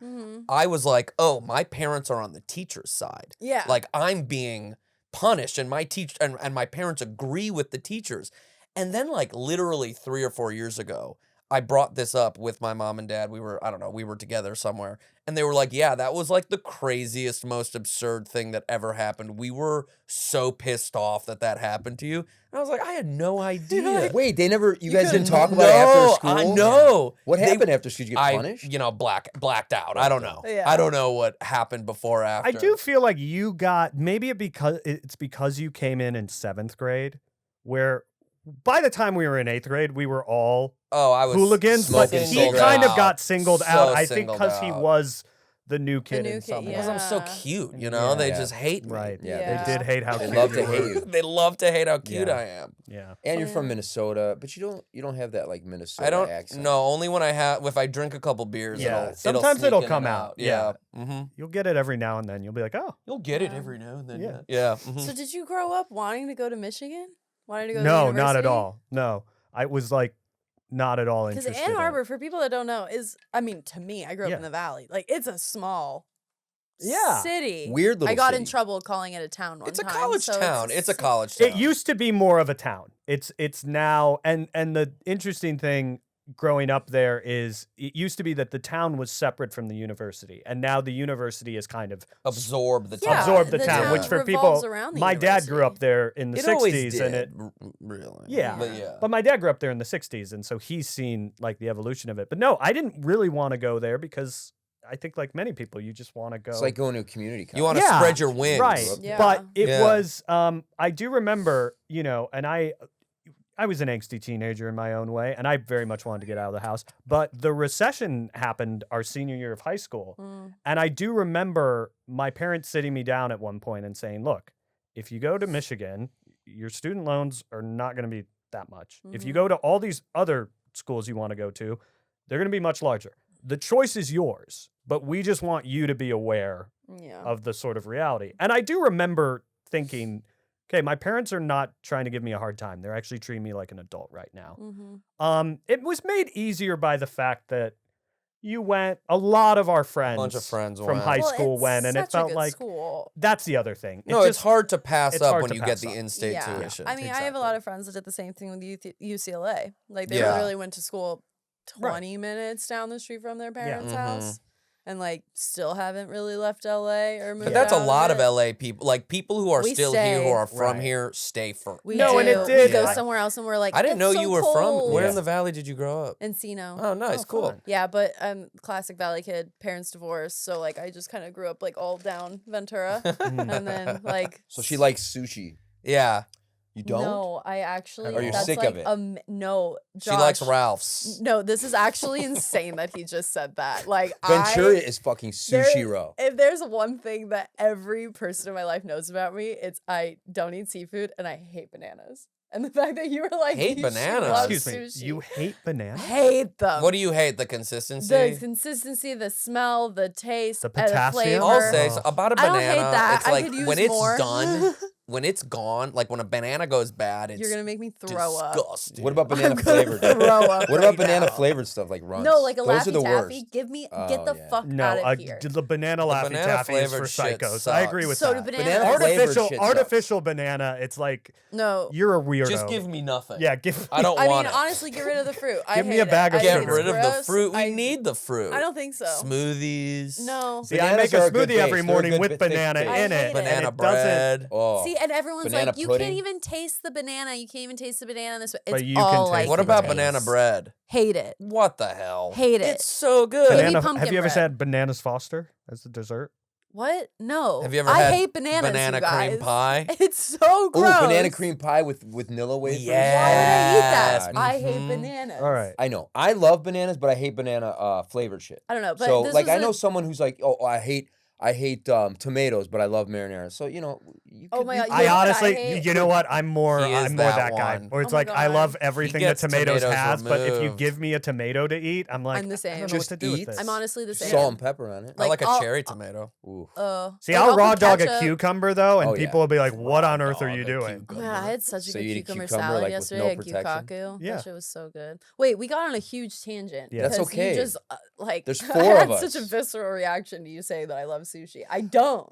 Speaker 7: I was like, oh, my parents are on the teacher's side.
Speaker 2: Yeah.
Speaker 7: Like I'm being punished, and my and my parents agree with the teachers. And then like literally 3 or 4 years ago, I brought this up with my mom and dad. We were together somewhere, and they were like, yeah, that was like the craziest, most absurd thing that ever happened. We were so pissed off that happened to you. And I was like, I had no idea.
Speaker 3: Wait, they never. You guys didn't
Speaker 7: couldn't-
Speaker 3: talk about it after school.
Speaker 7: I know.
Speaker 3: What
Speaker 7: They-
Speaker 3: happened after school? Did you get punished?
Speaker 7: Blacked out. I don't know.
Speaker 2: Yeah.
Speaker 7: I don't know what happened before or after.
Speaker 6: I do feel like you got maybe it's because you came in 7th grade, where by the time we were in 8th grade, we were all
Speaker 7: Oh, I was
Speaker 6: hooligans, but
Speaker 3: smoking
Speaker 6: he
Speaker 3: cigarettes.
Speaker 6: kind of got singled out.
Speaker 7: So
Speaker 6: I think
Speaker 7: singled
Speaker 6: because he
Speaker 7: out.
Speaker 6: was the new kid
Speaker 2: new
Speaker 6: in
Speaker 2: kid,
Speaker 6: some way.
Speaker 7: Because I'm so
Speaker 2: Yeah.
Speaker 7: cute,
Speaker 6: Yeah.
Speaker 7: They
Speaker 3: Yeah.
Speaker 7: just hate me.
Speaker 6: Right.
Speaker 2: Yeah.
Speaker 6: They did hate how
Speaker 3: They
Speaker 6: cute
Speaker 3: love
Speaker 6: you
Speaker 3: to hate
Speaker 6: were.
Speaker 3: you.
Speaker 7: They love to hate how cute
Speaker 6: Yeah.
Speaker 7: I am.
Speaker 6: Yeah.
Speaker 3: And you're from
Speaker 2: Yeah.
Speaker 3: Minnesota, but you don't have that like Minnesota
Speaker 7: I don't
Speaker 3: accent.
Speaker 7: no, only when if I drink a couple beers,
Speaker 6: Yeah.
Speaker 7: it'll
Speaker 6: Sometimes
Speaker 7: sneak
Speaker 6: it'll
Speaker 7: in and
Speaker 6: come out.
Speaker 7: Yeah. Mm-hmm.
Speaker 6: You'll get it every now and then. You'll be like, oh,
Speaker 7: You'll get it
Speaker 2: Yeah.
Speaker 7: every now and then.
Speaker 6: Yeah.
Speaker 7: Yeah. Mhm.
Speaker 2: So did you grow up wanting to go to Michigan? Wanting to go to
Speaker 6: no,
Speaker 2: university?
Speaker 6: not at all. No, I was like not at all
Speaker 2: Because
Speaker 6: interested.
Speaker 2: Ann
Speaker 6: in it.
Speaker 2: Arbor, for people that don't know, to me, I grew up
Speaker 6: Yeah.
Speaker 2: in the Valley. Like, it's a small
Speaker 6: Yeah.
Speaker 2: city.
Speaker 3: Weird little
Speaker 2: I got in
Speaker 3: city.
Speaker 2: trouble calling it a town one
Speaker 7: It's a
Speaker 2: time.
Speaker 7: college
Speaker 2: so
Speaker 7: town. It's a college town.
Speaker 6: It used to be more of a town. It's now, and the interesting thing growing up there is it used to be that the town was separate from the university, and now the university is kind of
Speaker 7: absorb the
Speaker 2: Yeah,
Speaker 7: town.
Speaker 6: absorbed the
Speaker 2: the
Speaker 6: town,
Speaker 2: town
Speaker 6: which for
Speaker 2: revolves
Speaker 6: people,
Speaker 2: around the
Speaker 6: my dad grew up
Speaker 2: university.
Speaker 6: there in the
Speaker 7: It always
Speaker 6: 60s,
Speaker 7: did,
Speaker 6: and it
Speaker 7: really.
Speaker 6: Yeah.
Speaker 7: But yeah.
Speaker 6: but my dad grew up there in the 60s, and so he's seen like the evolution of it. But no, I didn't really want to go there because I think like many people, you just want to go.
Speaker 3: It's like going to a community college.
Speaker 7: You want to
Speaker 6: Yeah,
Speaker 7: spread your wings.
Speaker 6: right?
Speaker 2: Yeah.
Speaker 6: But it
Speaker 7: Yeah.
Speaker 6: was I do remember, and I was an angsty teenager in my own way, and I very much wanted to get out of the house. But the recession happened our senior year of high school.
Speaker 2: Mm.
Speaker 6: And I do remember my parents sitting me down at one point and saying, look, if you go to Michigan, your student loans are not going to be that much. If you
Speaker 2: Mhm.
Speaker 6: go to all these other schools you want to go to, they're going to be much larger. The choice is yours, but we just want you to be aware
Speaker 2: Yeah.
Speaker 6: of the sort of reality. And I do remember thinking, okay, my parents are not trying to give me a hard time. They're actually treating me like an adult right now.
Speaker 2: Mm-hmm.
Speaker 6: It was made easier by the fact that you went, a lot of our friends,
Speaker 7: bunch of friends
Speaker 6: from
Speaker 7: went.
Speaker 6: high
Speaker 2: Well,
Speaker 6: school
Speaker 2: it's
Speaker 6: went, and it
Speaker 2: such a
Speaker 6: felt
Speaker 2: good
Speaker 6: like
Speaker 2: school.
Speaker 6: that's the other thing.
Speaker 7: No, it's hard to pass
Speaker 6: it's
Speaker 7: up
Speaker 6: hard
Speaker 7: when
Speaker 6: to
Speaker 7: you get
Speaker 6: pass
Speaker 7: the
Speaker 6: up.
Speaker 7: in-state
Speaker 2: Yeah.
Speaker 7: tuition.
Speaker 2: I mean, I have a
Speaker 6: Exactly.
Speaker 2: lot of friends that did the same thing with UCLA. Like, they
Speaker 7: Yeah.
Speaker 2: literally went to school
Speaker 6: Right.
Speaker 2: 20 minutes down the street from their parents'
Speaker 7: Mhm.
Speaker 2: house and, like, still haven't really left LA or moved
Speaker 7: But that's a
Speaker 2: out
Speaker 7: lot of
Speaker 2: it.
Speaker 7: LA people. Like people who are
Speaker 2: We
Speaker 7: still here, who
Speaker 2: stay.
Speaker 7: are from
Speaker 6: Right.
Speaker 7: here, stay for.
Speaker 2: We
Speaker 6: No, and
Speaker 2: do.
Speaker 6: it did-
Speaker 2: We go
Speaker 6: I-
Speaker 2: somewhere else and we're like,
Speaker 7: I didn't know
Speaker 2: "It's
Speaker 7: you
Speaker 2: so
Speaker 7: were from. Where
Speaker 2: cold."
Speaker 7: in the valley did you grow up?
Speaker 2: Encino.
Speaker 7: Oh, nice, cool.
Speaker 6: fun.
Speaker 2: Yeah, but classic Valley kid, parents divorced, so like I just kind of grew up like all down Ventura, and then like.
Speaker 3: So she likes sushi.
Speaker 7: Yeah,
Speaker 3: You don't?
Speaker 2: No, I actually.
Speaker 6: Are you
Speaker 2: that's
Speaker 3: sick
Speaker 2: like
Speaker 3: of it?
Speaker 2: No,
Speaker 7: she likes
Speaker 2: Josh,
Speaker 7: Ralph's.
Speaker 2: No, this is actually insane that he just said that. Like
Speaker 3: Ventura
Speaker 2: I,
Speaker 3: is fucking
Speaker 2: there-
Speaker 3: sushi row.
Speaker 2: If there's one thing that every person in my life knows about me, it's I don't eat seafood and I hate bananas. And the fact that you were like,
Speaker 7: Hate
Speaker 2: you should
Speaker 7: bananas?
Speaker 2: love
Speaker 6: Excuse me,
Speaker 2: sushi.
Speaker 6: you hate bananas?
Speaker 2: hate them.
Speaker 7: What do you hate? The consistency.
Speaker 2: The consistency, the smell, the taste,
Speaker 6: The
Speaker 2: and the
Speaker 6: potassium?
Speaker 2: flavor.
Speaker 7: I'll say
Speaker 6: Oh.
Speaker 7: so, about a
Speaker 2: I don't
Speaker 7: banana.
Speaker 2: hate that.
Speaker 7: It's
Speaker 2: I
Speaker 7: like
Speaker 2: could use
Speaker 7: when it's
Speaker 2: more.
Speaker 7: done, when it's gone, like when a banana goes bad, it's
Speaker 2: You're gonna make me throw up.
Speaker 7: disgusting.
Speaker 3: What about
Speaker 2: I'm
Speaker 3: banana
Speaker 2: gonna
Speaker 3: flavored?
Speaker 2: throw up
Speaker 3: What
Speaker 2: right
Speaker 3: about banana
Speaker 2: now.
Speaker 3: flavored stuff like runs?
Speaker 2: No, like a
Speaker 3: Those are
Speaker 2: Laffy
Speaker 3: the
Speaker 2: Taffy.
Speaker 3: worst.
Speaker 2: Give me,
Speaker 3: Oh,
Speaker 2: get the
Speaker 3: yeah.
Speaker 2: fuck
Speaker 6: No,
Speaker 2: out of here.
Speaker 6: the banana Laffy
Speaker 7: banana
Speaker 6: Taffy is for
Speaker 7: flavored shit
Speaker 6: psychos. I agree with
Speaker 2: So
Speaker 6: that.
Speaker 2: do
Speaker 3: Banana
Speaker 2: bananas.
Speaker 3: flavored
Speaker 6: Artificial,
Speaker 3: shit sucks.
Speaker 6: artificial banana. It's like
Speaker 2: No.
Speaker 6: you're a weirdo.
Speaker 7: Just give me nothing.
Speaker 6: Yeah, give.
Speaker 7: I don't
Speaker 2: I mean,
Speaker 7: want it.
Speaker 2: honestly, get rid of the fruit. I
Speaker 6: Give me
Speaker 2: hate
Speaker 6: a bag
Speaker 2: it.
Speaker 6: of
Speaker 2: I
Speaker 7: Get
Speaker 2: think
Speaker 6: sugar.
Speaker 2: it's
Speaker 7: rid of the
Speaker 2: gross.
Speaker 7: fruit. We
Speaker 2: I-
Speaker 7: need the fruit.
Speaker 2: I don't think so.
Speaker 7: Smoothies.
Speaker 2: No.
Speaker 6: See, I
Speaker 3: Bananas
Speaker 6: make a
Speaker 3: are a good
Speaker 6: smoothie
Speaker 3: base.
Speaker 6: every
Speaker 3: They're a
Speaker 6: morning
Speaker 3: good
Speaker 6: with
Speaker 3: thick base.
Speaker 6: banana
Speaker 2: I
Speaker 6: in
Speaker 2: hate
Speaker 6: it.
Speaker 2: it.
Speaker 6: and
Speaker 7: Banana
Speaker 6: it doesn't-
Speaker 7: bread.
Speaker 3: Oh.
Speaker 2: See, and everyone's
Speaker 3: Banana
Speaker 2: like, you
Speaker 3: pudding?
Speaker 2: can't even taste the banana. You can't even taste the banana in this way.
Speaker 6: But
Speaker 2: It's
Speaker 6: you can
Speaker 2: all
Speaker 6: taste
Speaker 2: I
Speaker 6: it.
Speaker 7: What
Speaker 2: can
Speaker 7: about
Speaker 2: taste.
Speaker 7: banana bread?
Speaker 2: Hate it.
Speaker 7: What the hell?
Speaker 2: Hate it.
Speaker 7: It's so good.
Speaker 2: Banana-
Speaker 6: Banana,
Speaker 2: pumpkin
Speaker 6: have you ever
Speaker 2: bread.
Speaker 6: had bananas Foster as the dessert?
Speaker 2: What? No.
Speaker 7: Have you ever
Speaker 2: I
Speaker 7: had
Speaker 2: hate bananas,
Speaker 7: banana
Speaker 2: you guys.
Speaker 7: cream pie?
Speaker 2: It's so
Speaker 3: Ooh,
Speaker 2: gross.
Speaker 3: banana cream pie with Nilla wafers.
Speaker 2: Why would I eat that?
Speaker 7: Yes.
Speaker 2: I hate
Speaker 7: Mhm.
Speaker 2: bananas.
Speaker 6: All right.
Speaker 3: I know. I love bananas, but I hate banana flavored shit.
Speaker 2: I don't know, but
Speaker 3: So
Speaker 2: this
Speaker 3: like
Speaker 2: was
Speaker 3: I know someone who's like, oh, I hate I hate tomatoes, but I love marinara. So you know, you
Speaker 2: Oh
Speaker 3: could,
Speaker 2: my
Speaker 3: you
Speaker 2: God,
Speaker 3: could-
Speaker 6: I
Speaker 2: you know what I
Speaker 6: honestly,
Speaker 2: hate?
Speaker 6: you know what? I'm more
Speaker 7: He is
Speaker 6: that
Speaker 7: that
Speaker 6: guy.
Speaker 7: one.
Speaker 6: Or it's
Speaker 2: Oh my
Speaker 6: like I love
Speaker 2: God.
Speaker 6: everything
Speaker 7: gets
Speaker 6: that tomatoes
Speaker 7: tomatoes
Speaker 6: has, but if you
Speaker 7: removed.
Speaker 6: give me a tomato to eat, I'm like,
Speaker 2: I'm the
Speaker 6: I
Speaker 2: same.
Speaker 6: don't know
Speaker 3: Just
Speaker 6: what to do
Speaker 3: eat?
Speaker 6: with this.
Speaker 2: I'm honestly the same.
Speaker 3: salt and pepper on it.
Speaker 7: I like a
Speaker 2: I'll-
Speaker 7: cherry tomato.
Speaker 3: Ooh.
Speaker 6: See,
Speaker 2: like,
Speaker 6: I'll
Speaker 2: I'll
Speaker 6: raw
Speaker 2: put
Speaker 6: dog a
Speaker 2: ketchup-
Speaker 6: cucumber though, and
Speaker 3: Oh, yeah.
Speaker 6: people will be like, "What
Speaker 7: Raw
Speaker 6: on earth are
Speaker 7: dog
Speaker 6: you
Speaker 7: a
Speaker 6: doing?"
Speaker 2: Oh man, I had such a
Speaker 3: So
Speaker 2: good
Speaker 3: you eat a
Speaker 2: cucumber
Speaker 3: cucumber,
Speaker 2: salad
Speaker 3: like, with
Speaker 2: yesterday
Speaker 3: no
Speaker 2: at
Speaker 3: protection?
Speaker 2: Kyukaku.
Speaker 6: Yeah.
Speaker 2: That shit was so good. Wait, we got on a huge tangent.
Speaker 6: Yeah. That's
Speaker 2: because
Speaker 3: okay.
Speaker 2: You just like
Speaker 3: There's
Speaker 2: I
Speaker 3: 4
Speaker 2: had
Speaker 3: of
Speaker 2: such a
Speaker 3: us.
Speaker 2: visceral reaction to you saying that I love sushi. I don't.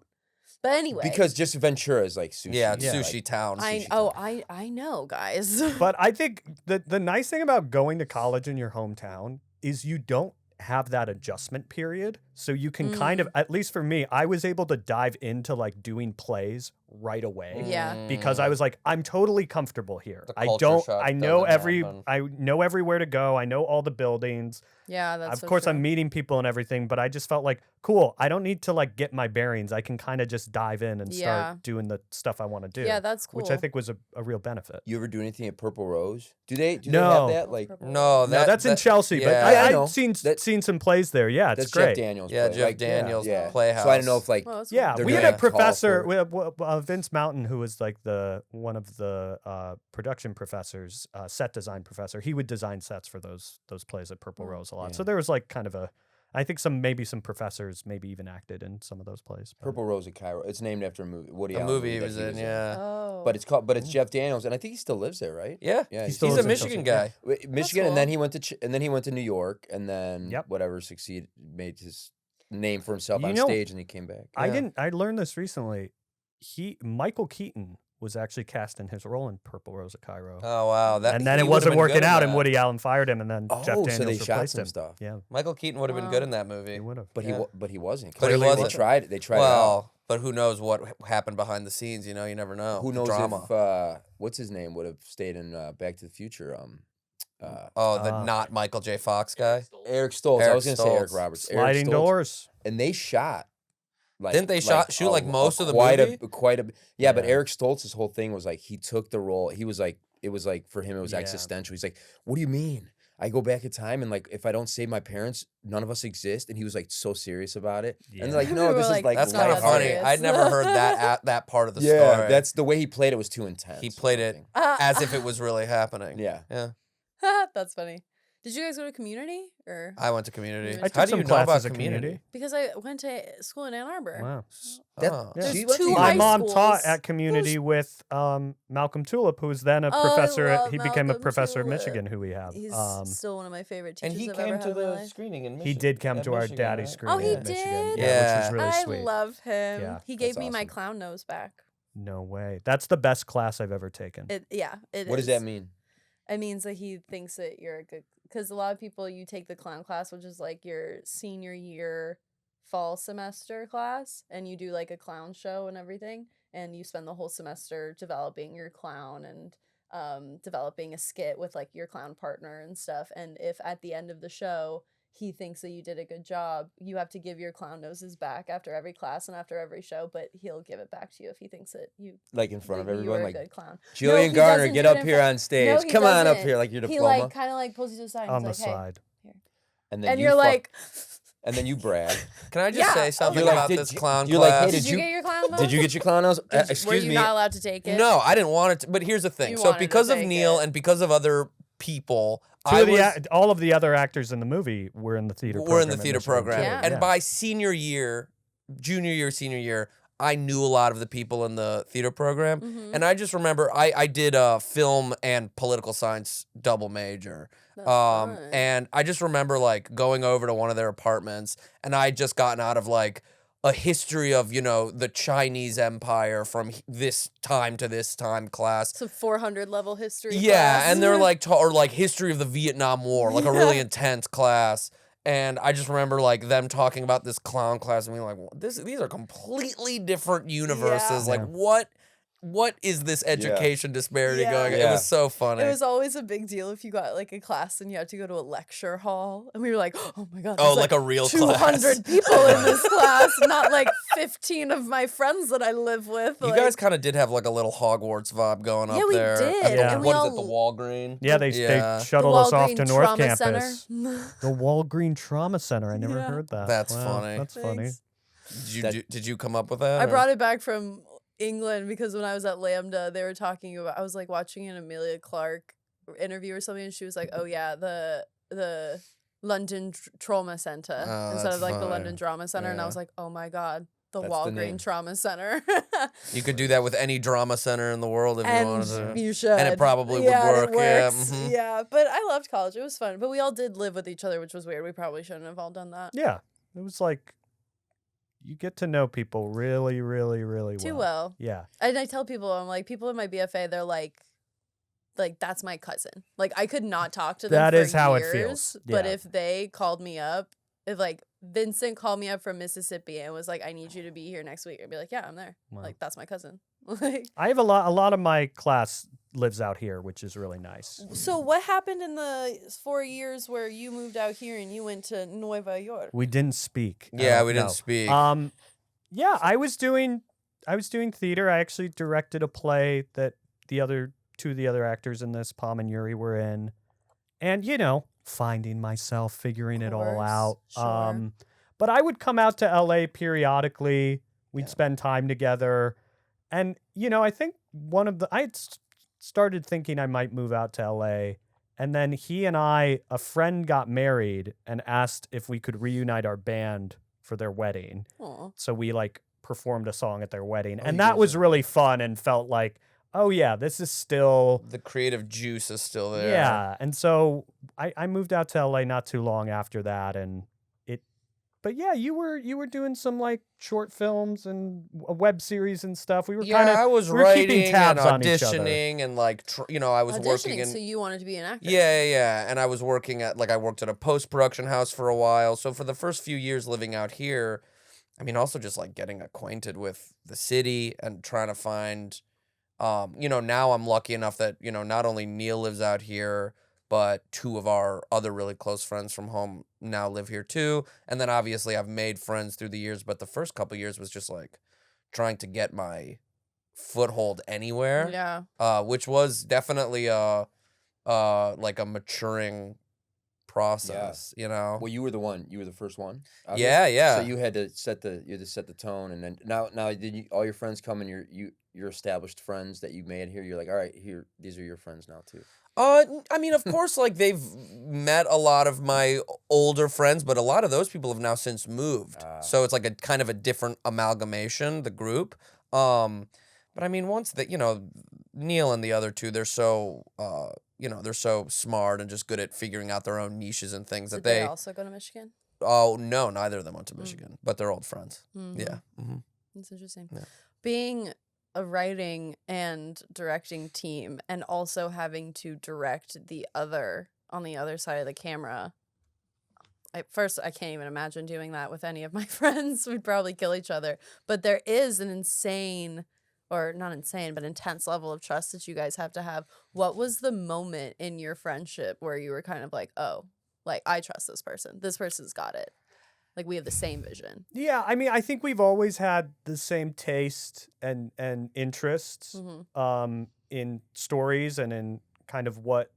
Speaker 2: But anyway,
Speaker 3: Because just Ventura is like sushi.
Speaker 7: Yeah, it's
Speaker 6: Yeah.
Speaker 7: sushi town.
Speaker 2: I know, guys.
Speaker 6: But I think the nice thing about going to college in your hometown is you don't have that adjustment period. So you can kind of, at least for me, I was able to dive into like doing plays right away.
Speaker 2: Yeah.
Speaker 6: Because I was like, I'm totally comfortable here.
Speaker 7: The
Speaker 6: I
Speaker 7: culture
Speaker 6: don't
Speaker 7: shock
Speaker 6: I know
Speaker 7: doesn't happen.
Speaker 6: I know everywhere to go. I know all the buildings.
Speaker 2: Yeah, that's
Speaker 6: Of
Speaker 2: so
Speaker 6: course
Speaker 2: true.
Speaker 6: I'm meeting people and everything, but I just felt like, cool, I don't need to like get my bearings. I can kind of just dive in and
Speaker 2: Yeah.
Speaker 6: start doing the stuff I want to do.
Speaker 2: Yeah, that's cool.
Speaker 6: Which I think was a real benefit.
Speaker 3: You ever do anything at Purple Rose? Do they
Speaker 6: No.
Speaker 3: have that? Like
Speaker 7: No,
Speaker 6: No, that's in Chelsea, but
Speaker 7: yeah.
Speaker 3: I
Speaker 6: I've
Speaker 3: know.
Speaker 6: seen
Speaker 3: That-
Speaker 6: seen some plays there. Yeah, it's
Speaker 3: that's
Speaker 6: great.
Speaker 3: Jeff Daniels.
Speaker 7: Yeah,
Speaker 3: play.
Speaker 7: Jeff
Speaker 3: Like,
Speaker 7: Daniels
Speaker 3: yeah.
Speaker 7: Playhouse.
Speaker 3: So I don't know if like
Speaker 2: Well, that's
Speaker 6: Yeah,
Speaker 2: cool.
Speaker 6: we
Speaker 3: They're
Speaker 6: had a
Speaker 3: doing a call
Speaker 6: professor,
Speaker 3: for
Speaker 6: Vince Mountain, who was like one of the production professors, set design professor. He would design sets for those plays at Purple Rose a lot. So there was like kind of I think maybe some professors maybe even acted in some of those plays. but-
Speaker 3: Purple Rose of Cairo. It's named after a movie. Woody
Speaker 7: A
Speaker 3: Allen
Speaker 7: movie he
Speaker 3: that
Speaker 7: was in, yeah.
Speaker 2: Oh.
Speaker 3: But it's Jeff Daniels, and I think he still lives there, right?
Speaker 7: Yeah.
Speaker 3: Yeah,
Speaker 6: He still
Speaker 7: He's
Speaker 6: lives
Speaker 7: a
Speaker 6: in
Speaker 7: Michigan
Speaker 6: Chelsea,
Speaker 7: guy.
Speaker 3: Michigan, and
Speaker 2: cool.
Speaker 3: then he went to New York, and then
Speaker 6: Yep.
Speaker 3: whatever made his name for himself
Speaker 6: You
Speaker 3: on
Speaker 6: know,
Speaker 3: stage, and he came back.
Speaker 6: I learned this recently. Michael Keaton was actually cast in his role in Purple Rose of Cairo.
Speaker 7: Oh wow,
Speaker 6: and then
Speaker 7: he
Speaker 6: it
Speaker 7: would've
Speaker 6: wasn't
Speaker 7: been
Speaker 6: working
Speaker 7: good in
Speaker 6: out, and
Speaker 7: that.
Speaker 6: Woody Allen fired him, and then Jeff
Speaker 3: Oh,
Speaker 6: Daniels
Speaker 3: so they shot
Speaker 6: replaced
Speaker 3: some
Speaker 6: him.
Speaker 3: stuff.
Speaker 6: Yeah,
Speaker 7: Michael Keaton would have been
Speaker 2: Wow.
Speaker 7: good in that movie.
Speaker 6: he would have.
Speaker 3: But
Speaker 7: Yeah.
Speaker 3: he wasn't.
Speaker 7: But he
Speaker 3: Clearly
Speaker 7: wasn't.
Speaker 3: They tried it out.
Speaker 7: Well, but who knows what happened behind the scenes? You know, you never know.
Speaker 3: Who knows
Speaker 7: Drama.
Speaker 3: if what's his name would have stayed in Back to the Future?
Speaker 7: The not Michael J. Fox guy.
Speaker 3: Eric Stoltz. I
Speaker 7: Eric
Speaker 3: was gonna say Eric
Speaker 7: Stoltz.
Speaker 3: Roberts. Eric
Speaker 6: Sliding
Speaker 3: Stoltz.
Speaker 6: doors.
Speaker 3: And they shot. Like,
Speaker 7: Didn't they shoot like most of the
Speaker 3: quite
Speaker 7: movie?
Speaker 3: Yeah, but
Speaker 6: Yeah.
Speaker 3: Eric Stoltz's whole thing was like he took the role. He was like it was like for him it was
Speaker 6: Yeah.
Speaker 3: existential. He's like, "What do you mean? I go back in time and like if I don't save my parents, none of us exist." And he was like so serious about it. And
Speaker 6: Yeah.
Speaker 3: they're like,
Speaker 2: We
Speaker 3: "No,
Speaker 2: were
Speaker 3: this is
Speaker 2: like,
Speaker 3: like
Speaker 7: That's
Speaker 2: not
Speaker 7: kind of
Speaker 2: that
Speaker 7: funny.
Speaker 2: serious.
Speaker 7: I'd never heard that part of the
Speaker 3: yeah,
Speaker 7: story.
Speaker 3: that's the way he played it was too intense.
Speaker 7: He
Speaker 3: or
Speaker 7: played it
Speaker 3: something.
Speaker 7: as if it was really happening.
Speaker 3: Yeah.
Speaker 7: Yeah.
Speaker 2: That's funny. Did you guys go to community or?
Speaker 7: I went to community.
Speaker 2: I
Speaker 6: I took
Speaker 7: How do
Speaker 6: some
Speaker 7: you know about
Speaker 6: classes at
Speaker 7: community?
Speaker 2: Because I went to school in Ann Arbor.
Speaker 6: Wow.
Speaker 3: That-
Speaker 7: Oh.
Speaker 6: Yeah.
Speaker 2: There's
Speaker 3: She went to
Speaker 2: two
Speaker 6: My
Speaker 2: high
Speaker 6: mom taught
Speaker 2: schools.
Speaker 6: at community with Malcolm Tulip, who was then a
Speaker 2: Oh, I
Speaker 6: professor.
Speaker 2: love
Speaker 6: He became a
Speaker 2: Malcolm
Speaker 6: professor at
Speaker 2: Tulip.
Speaker 6: Michigan, who we have.
Speaker 2: He's still one of my favorite teachers
Speaker 7: And he
Speaker 2: I've
Speaker 7: came
Speaker 2: ever
Speaker 7: to
Speaker 2: had in my
Speaker 7: the
Speaker 2: life.
Speaker 7: screening in Michigan.
Speaker 6: He did come
Speaker 7: at
Speaker 6: to our
Speaker 7: Michigan,
Speaker 6: daddy
Speaker 7: right?
Speaker 6: screening
Speaker 2: Oh, he
Speaker 6: at Michigan.
Speaker 2: did?
Speaker 6: Yeah, which
Speaker 7: Yeah.
Speaker 6: was really
Speaker 2: I
Speaker 6: sweet.
Speaker 2: love him.
Speaker 6: Yeah,
Speaker 2: He gave
Speaker 3: that's
Speaker 2: me my
Speaker 3: awesome.
Speaker 2: clown nose back.
Speaker 6: No way. That's the best class I've ever taken.
Speaker 2: It
Speaker 3: What does that mean?
Speaker 2: It means that he thinks that you're a good. Because a lot of people, you take the clown class, which is like your senior year fall semester class, and you do like a clown show and everything, and you spend the whole semester developing your clown and developing a skit with like your clown partner and stuff. And if at the end of the show he thinks that you did a good job, you have to give your clown noses back after every class and after every show, but he'll give it back to you if he thinks that you
Speaker 3: Like in front of
Speaker 2: that you
Speaker 3: everyone,
Speaker 2: were
Speaker 3: like
Speaker 2: a good clown.
Speaker 3: Julian
Speaker 2: he
Speaker 3: Garner,
Speaker 2: doesn't
Speaker 3: get
Speaker 2: do it
Speaker 3: up
Speaker 2: in
Speaker 3: here
Speaker 2: front-
Speaker 3: on stage.
Speaker 2: No, he
Speaker 3: Come on up
Speaker 2: doesn't.
Speaker 3: here, like your
Speaker 2: He
Speaker 3: diploma.
Speaker 2: like kind of like pulls you to the side.
Speaker 6: On
Speaker 2: And
Speaker 6: the
Speaker 2: he's like,
Speaker 6: side.
Speaker 3: and
Speaker 2: Hey. And
Speaker 3: you
Speaker 2: you're
Speaker 3: fuck-
Speaker 2: like,
Speaker 3: and then you brag.
Speaker 7: Can I just
Speaker 2: Yeah.
Speaker 7: say something
Speaker 3: You're like,
Speaker 7: about
Speaker 3: did
Speaker 7: this
Speaker 3: you-
Speaker 7: clown
Speaker 3: you're like,
Speaker 7: class?
Speaker 3: hey,
Speaker 2: did
Speaker 3: did
Speaker 2: you
Speaker 3: you-
Speaker 2: get your clown nose?
Speaker 3: Did you get your clown nose?
Speaker 2: Were
Speaker 3: Excuse
Speaker 2: you
Speaker 3: me.
Speaker 2: not allowed to take it?
Speaker 7: No, I didn't want it. But here's the thing.
Speaker 2: You
Speaker 7: So
Speaker 2: wanted to
Speaker 7: because of
Speaker 2: take
Speaker 7: Neil
Speaker 2: it.
Speaker 7: and because of other people,
Speaker 6: All of the other actors in the movie were in the theater program.
Speaker 7: we're in the
Speaker 6: at
Speaker 7: theater
Speaker 6: Michigan,
Speaker 7: program.
Speaker 6: too.
Speaker 2: Yeah.
Speaker 7: And
Speaker 6: Yeah.
Speaker 7: by senior year, junior year, senior year, I knew a lot of the people in the theater program.
Speaker 2: Mhm.
Speaker 7: And I just remember I did a film and political science double major.
Speaker 2: That's fun.
Speaker 7: And I just remember like going over to one of their apartments and I had just gotten out of like a history of, you know, the Chinese Empire from this time to this time class.
Speaker 2: It's a 400 level history.
Speaker 7: Yeah,
Speaker 2: class.
Speaker 7: and they're like, or like history of the Vietnam War, like a really intense class. And I just remember like them talking about this clown class and being like, well, these are completely different universes.
Speaker 2: Yeah.
Speaker 7: Like, what is this education disparity
Speaker 2: Yeah.
Speaker 7: going on? It
Speaker 3: Yeah.
Speaker 7: was so funny.
Speaker 2: It was always a big deal if you got like a class and you had to go to a lecture hall. And we were like, oh my God.
Speaker 7: Oh,
Speaker 2: there's,
Speaker 7: like a real
Speaker 2: 200
Speaker 7: class.
Speaker 2: people in this class, not like 15 of my friends that I live with.
Speaker 7: You
Speaker 2: like,
Speaker 7: guys kind of did have like a little Hogwarts vibe going up
Speaker 2: Yeah, we
Speaker 7: there.
Speaker 2: did,
Speaker 7: At the-
Speaker 6: and
Speaker 2: we
Speaker 7: what is
Speaker 2: all-
Speaker 7: it, the Walgreen?
Speaker 6: Yeah, they
Speaker 7: Yeah.
Speaker 6: shuttled us off
Speaker 2: Walgreen
Speaker 6: to North
Speaker 2: Trauma
Speaker 6: Campus.
Speaker 2: Center.
Speaker 6: The Walgreen Trauma Center. I never
Speaker 2: Yeah.
Speaker 6: heard that.
Speaker 7: That's
Speaker 6: Wow,
Speaker 7: funny.
Speaker 6: That's funny.
Speaker 2: Thanks.
Speaker 7: Did you come up with that?
Speaker 2: I
Speaker 7: or-
Speaker 2: brought it back from England because when I was at Lambda, they were talking about. I was like watching an Amelia Clark interview or something, and she was like, "Oh yeah, the London Trauma Center
Speaker 7: Oh,
Speaker 2: instead of
Speaker 7: that's
Speaker 2: like the
Speaker 7: fine.
Speaker 2: London Drama Center," and I
Speaker 7: Yeah.
Speaker 2: was like, "Oh my god, the
Speaker 3: That's the name.
Speaker 2: Walgreen Trauma Center."
Speaker 7: You could do that with any drama center in the world if you wanted to.
Speaker 2: And you should.
Speaker 7: And it probably would
Speaker 2: Yeah,
Speaker 7: work.
Speaker 2: It
Speaker 7: Yeah,
Speaker 2: works.
Speaker 7: mhm.
Speaker 2: Yeah, but I loved college. It was fun. But we all did live with each other, which was weird. We probably shouldn't have all done that.
Speaker 6: Yeah, it was like you get to know people really, really, really
Speaker 2: Too
Speaker 6: well.
Speaker 2: well.
Speaker 6: Yeah.
Speaker 2: And I tell people, I'm like, people in my BFA, they're like that's my cousin. Like I could not talk to them.
Speaker 6: That
Speaker 2: for
Speaker 6: is how it
Speaker 2: years,
Speaker 6: feels.
Speaker 2: But
Speaker 6: Yeah.
Speaker 2: if they called me up, if like Vincent called me up from Mississippi and was like, "I need you to be here next week," I'd be like, "Yeah, I'm there."
Speaker 6: Wow.
Speaker 2: Like that's my cousin. Like.
Speaker 6: I have a lot of my class lives out here, which is really nice.
Speaker 2: So what happened in the 4 years where you moved out here and you went to Nueva York?
Speaker 6: We didn't speak. I
Speaker 7: Yeah,
Speaker 6: don't
Speaker 7: we didn't
Speaker 6: know.
Speaker 7: speak.
Speaker 6: Yeah, I was doing theater. I actually directed a play that two of the other actors in this, Palm and Yuri, were in. And, finding myself, figuring it all
Speaker 2: Course,
Speaker 6: out.
Speaker 2: sure.
Speaker 6: But I would come out to LA periodically. We'd
Speaker 2: Yeah.
Speaker 6: spend time together. And, I think I had started thinking I might move out to LA. And then a friend got married and asked if we could reunite our band for their wedding.
Speaker 2: Aw.
Speaker 6: So we performed a song at their wedding.
Speaker 3: Oh,
Speaker 6: And
Speaker 3: you
Speaker 6: that
Speaker 3: guys
Speaker 6: was
Speaker 3: are-
Speaker 6: really fun and felt like, oh yeah, this is still,
Speaker 7: The creative juice is still there.
Speaker 6: yeah. And so I moved out to LA not too long after that. And but yeah, you were doing some short films and a web series and stuff. We were
Speaker 7: Yeah, I was
Speaker 6: we were keeping
Speaker 7: writing and
Speaker 6: tabs on each other.
Speaker 7: auditioning and I was working
Speaker 2: Auditioning,
Speaker 7: in
Speaker 2: so you wanted to be an actor.
Speaker 7: yeah, and I was working at I worked at a post-production house for a while. So for the first few years living out here, I mean also just getting acquainted with the city and trying to find now I'm lucky enough that, not only Neil lives out here, but two of our other really close friends from home now live here too. And then obviously I've made friends through the years, but the first couple years was just trying to get my foothold anywhere.
Speaker 2: Yeah.
Speaker 7: Which was definitely a maturing process,
Speaker 3: Well, you were the first one.
Speaker 7: Yeah, yeah.
Speaker 3: So you had to set the tone, and then now did you all your friends come and your established friends that you made here? You're like, all right, here, these are your friends now too.
Speaker 7: I mean, of course, they've met a lot of my older friends, but a lot of those people have now since moved. So it's a kind of a different amalgamation, the group. But I mean, once that, Neil and the other two, they're so, they're so smart and just good at figuring out their own niches and things
Speaker 2: Did
Speaker 7: that
Speaker 2: they also go to Michigan?
Speaker 7: Oh, no, neither of them went to Michigan, but they're old friends.
Speaker 2: Mhm.
Speaker 7: Yeah. Mm-hmm.
Speaker 2: That's interesting.
Speaker 7: Yeah.
Speaker 2: Being a writing and directing team and also having to direct on the other side of the camera. I can't even imagine doing that with any of my friends. We'd probably kill each other. But there is an insane, or not insane, but intense level of trust that you guys have to have. What was the moment in your friendship where you were kind of like, oh, I trust this person. This person's got it. We have the same vision.
Speaker 6: Yeah, I mean, I think we've always had the same taste and interests
Speaker 2: Mm-hmm.
Speaker 6: in stories and in kind of what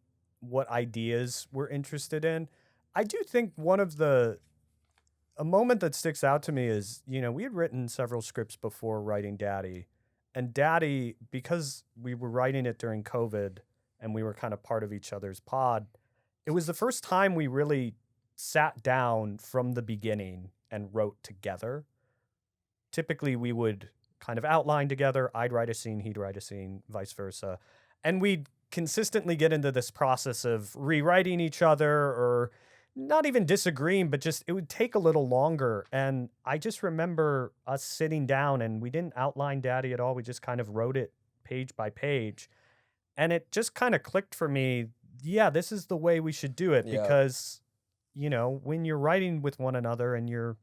Speaker 6: ideas we're interested in. I do think a moment that sticks out to me is, we had written several scripts before writing Daddy, and Daddy, because we were writing it during COVID and we were kind of part of each other's pod, it was the first time we really sat down from the beginning and wrote together. Typically, we would kind of outline together. I'd write a scene, he'd write a scene, vice versa. And we'd consistently get into this process of rewriting each other, or not even disagreeing, but just it would take a little longer. And I just remember us sitting down and we didn't outline Daddy at all. We just kind of wrote it page by page. And it just kind of clicked for me. Yeah, this is the way we should do it.
Speaker 3: Yeah.
Speaker 6: Because when you're writing with one another and you're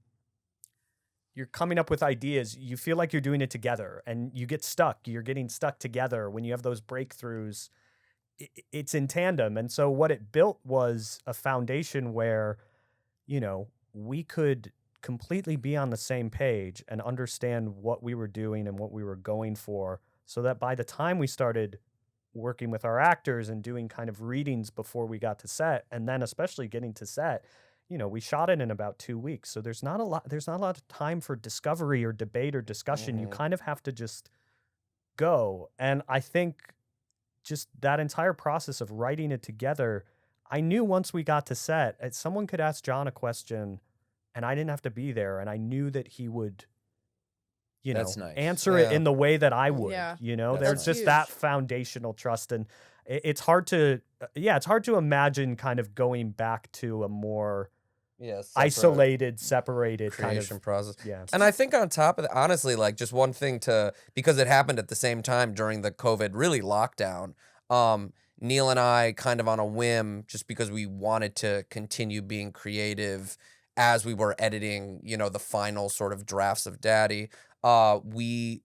Speaker 6: coming up with ideas, you feel like you're doing it together and you get stuck. You're getting stuck together. When you have those breakthroughs, it's in tandem. And so what it built was a foundation where, we could completely be on the same page and understand what we were doing and what we were going for, so that by the time we started working with our actors and doing kind of readings before we got to set, and then especially getting to set, we shot it in about 2 weeks. So there's not a lot of time for discovery or debate or discussion. You kind of have to just go. And I think just that entire process of writing it together, I knew once we got to set, someone could ask John a question and I didn't have to be there. And I knew that he would,
Speaker 3: That's nice.
Speaker 6: answer it in the way that I would.
Speaker 2: Yeah.
Speaker 6: There's
Speaker 2: That's
Speaker 6: just
Speaker 2: huge.
Speaker 6: that foundational trust. And it's hard to, it's hard to imagine kind of going back to a more isolated, separated
Speaker 7: creation
Speaker 6: kind of
Speaker 7: process.
Speaker 6: Yeah.
Speaker 7: And I think on top of that, honestly, like just one thing because it happened at the same time during the COVID really lockdown. Neil and I kind of on a whim, just because we wanted to continue being creative as we were editing, the final sort of drafts of Daddy, we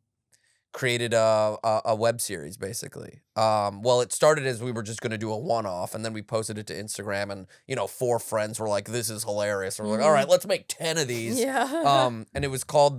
Speaker 7: created a web series basically. Well, it started as we were just going to do a one-off, and then we posted it to Instagram, and 4 friends were like, "This is hilarious." And we're like, "All right, let's make 10 of these."
Speaker 2: Yeah.
Speaker 7: And it was called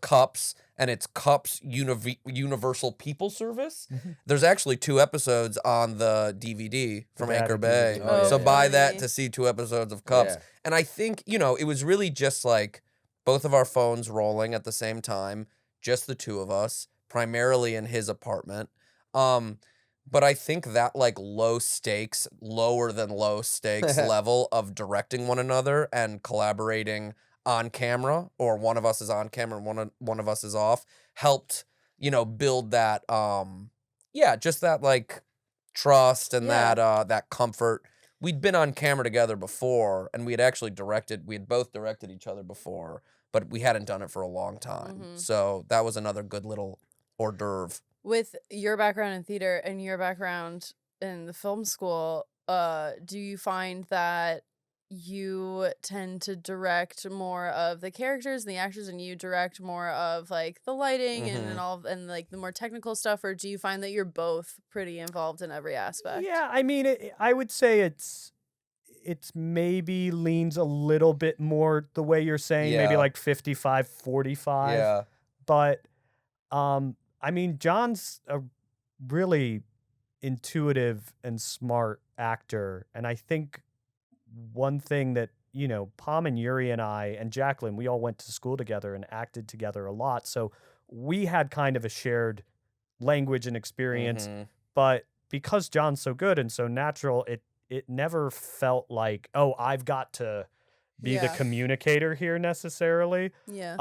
Speaker 7: Cups, and it's Cups Universal People Service. There's actually 2 episodes on the DVD from
Speaker 6: Daddy
Speaker 7: Anchor Bay.
Speaker 6: DVD.
Speaker 3: Oh,
Speaker 7: So
Speaker 3: yeah.
Speaker 7: buy that
Speaker 2: Funny.
Speaker 7: to see 2 episodes of Cups.
Speaker 3: Yeah.
Speaker 7: And I think, it was really just like both of our phones rolling at the same time, just the 2 of us, primarily in his apartment. But I think that like lower than low stakes level of directing one another and collaborating on camera, or one of us is on camera and one of us is off, helped, build that, just that like trust and
Speaker 2: Yeah.
Speaker 7: that comfort. We'd been on camera together before, and we had both directed each other before, but we hadn't done it for a long time. So that was another good little hors d'oeuvre.
Speaker 2: With your background in theater and your background in the film school, do you find that you tend to direct more of the characters and the actors, and you direct more of like the lighting and all and like the more technical stuff, or do you find that you're both pretty involved in every aspect?
Speaker 6: Yeah, I mean, I would say it's maybe leans a little bit more the way you're saying, maybe
Speaker 7: Yeah.
Speaker 6: like 55-45.
Speaker 7: Yeah.
Speaker 6: But I mean, John's a really intuitive and smart actor, and I think one thing that Pom and Yuri and I and Jacqueline, we all went to school together and acted together a lot, so we had kind of a shared language and experience. But because John's so good and so natural, it never felt like, oh, I've got to be the
Speaker 2: Yeah.
Speaker 6: communicator here necessarily.
Speaker 2: Yeah.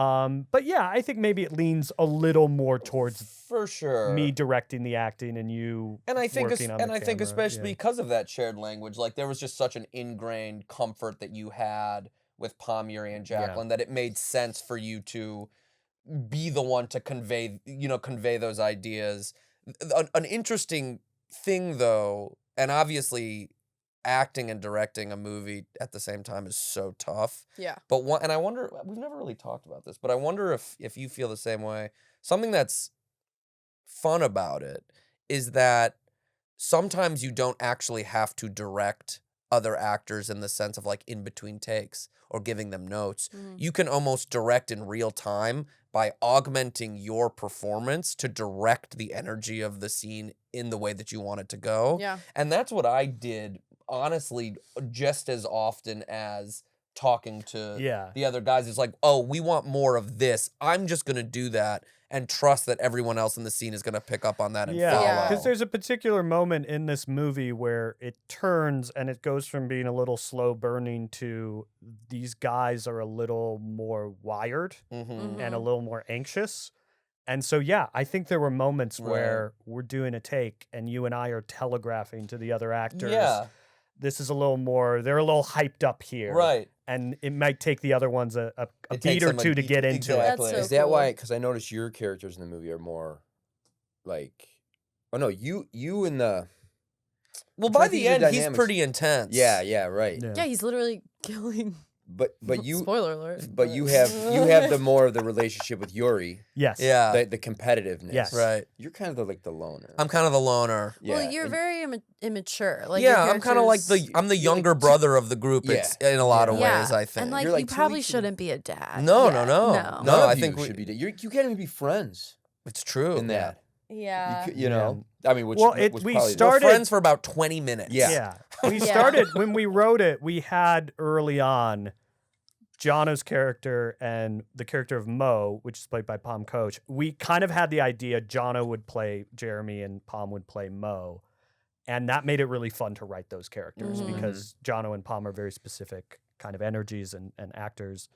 Speaker 6: But yeah, I think maybe it leans a little more towards
Speaker 7: For sure.
Speaker 6: me directing the acting and you
Speaker 7: And I think,
Speaker 6: working on the camera.
Speaker 7: especially
Speaker 6: Yeah.
Speaker 7: because of that shared language, like there was just such an ingrained comfort that you had with Pom, Yuri, and Jacqueline that it made sense for you to be the one to convey those ideas. An interesting thing, though, and obviously acting and directing a movie at the same time is so tough.
Speaker 2: Yeah.
Speaker 7: But and I wonder, we've never really talked about this, but I wonder if you feel the same way. Something that's fun about it is that sometimes you don't actually have to direct other actors in the sense of like in between takes or giving them notes. You can almost direct in real time by augmenting your performance to direct the energy of the scene in the way that you want it to go.
Speaker 2: Yeah.
Speaker 7: And that's what I did, honestly, just as often as talking to the other guys. It's like, oh, we want more of this. I'm just going to do that and trust that everyone else in the scene is going to pick up on that and follow.
Speaker 2: Yeah.
Speaker 6: Because there's a particular moment in this movie where it turns and it goes from being a little slow burning to these guys are a little more wired
Speaker 7: Mm-hmm.
Speaker 6: and a little more anxious. And so, yeah, I think there were moments
Speaker 7: Right.
Speaker 6: where we're doing a take and you and I are telegraphing to the other actors.
Speaker 7: Yeah.
Speaker 6: This is a little more, they're a little hyped up here.
Speaker 7: Right.
Speaker 6: And it might take the other ones a
Speaker 7: It
Speaker 6: beat
Speaker 7: takes
Speaker 6: or
Speaker 7: them a
Speaker 6: two to
Speaker 7: beat-
Speaker 6: get into it.
Speaker 7: exactly.
Speaker 2: That's so
Speaker 3: Is that
Speaker 2: cool.
Speaker 3: why? Because I noticed your characters in the movie are more like, oh no, you in the
Speaker 7: Well,
Speaker 3: I'm
Speaker 7: by
Speaker 3: trying to
Speaker 7: the
Speaker 3: think of
Speaker 7: end,
Speaker 3: the
Speaker 7: he's
Speaker 3: dynamics.
Speaker 7: pretty intense.
Speaker 3: yeah, right.
Speaker 6: Yeah.
Speaker 2: Yeah, he's literally killing.
Speaker 3: But you
Speaker 2: Spoiler alert.
Speaker 3: but you have the more of the relationship with Yuri,
Speaker 6: Yes.
Speaker 7: Yeah.
Speaker 3: the competitiveness.
Speaker 6: Yes.
Speaker 7: Right.
Speaker 3: You're kind of like the loner.
Speaker 7: I'm kind of the loner.
Speaker 3: yeah.
Speaker 2: Well, you're
Speaker 3: and-
Speaker 2: very immature. Like your
Speaker 7: Yeah, I'm kind of like
Speaker 2: characters-
Speaker 7: I'm the
Speaker 3: you're like
Speaker 7: younger brother of the group.
Speaker 3: Yeah.
Speaker 7: It's in a lot of
Speaker 2: Yeah,
Speaker 7: ways, I think.
Speaker 2: And like,
Speaker 3: You're
Speaker 2: you
Speaker 3: like 2
Speaker 2: probably
Speaker 3: weeks in-
Speaker 2: shouldn't be a dad.
Speaker 7: No,
Speaker 2: yet.
Speaker 7: no, no.
Speaker 2: No.
Speaker 7: No,
Speaker 3: None
Speaker 7: I
Speaker 3: of
Speaker 7: think
Speaker 3: you
Speaker 7: we-
Speaker 3: should be. You can't even be friends
Speaker 7: it's true.
Speaker 3: in that.
Speaker 2: Yeah.
Speaker 3: You know, I mean, which
Speaker 6: Well,
Speaker 3: was
Speaker 6: we
Speaker 3: probably
Speaker 7: We're
Speaker 6: started-
Speaker 7: friends for about 20 minutes.
Speaker 3: Yeah.
Speaker 6: We started when we wrote it. We had early on Jono's character and the character of Mo, which is played by Pom Coach. We kind of had the idea Jono would play Jeremy and Pom would play Mo, and that made it really fun to write those characters because Jono and Pom are very specific kind of energies and actors.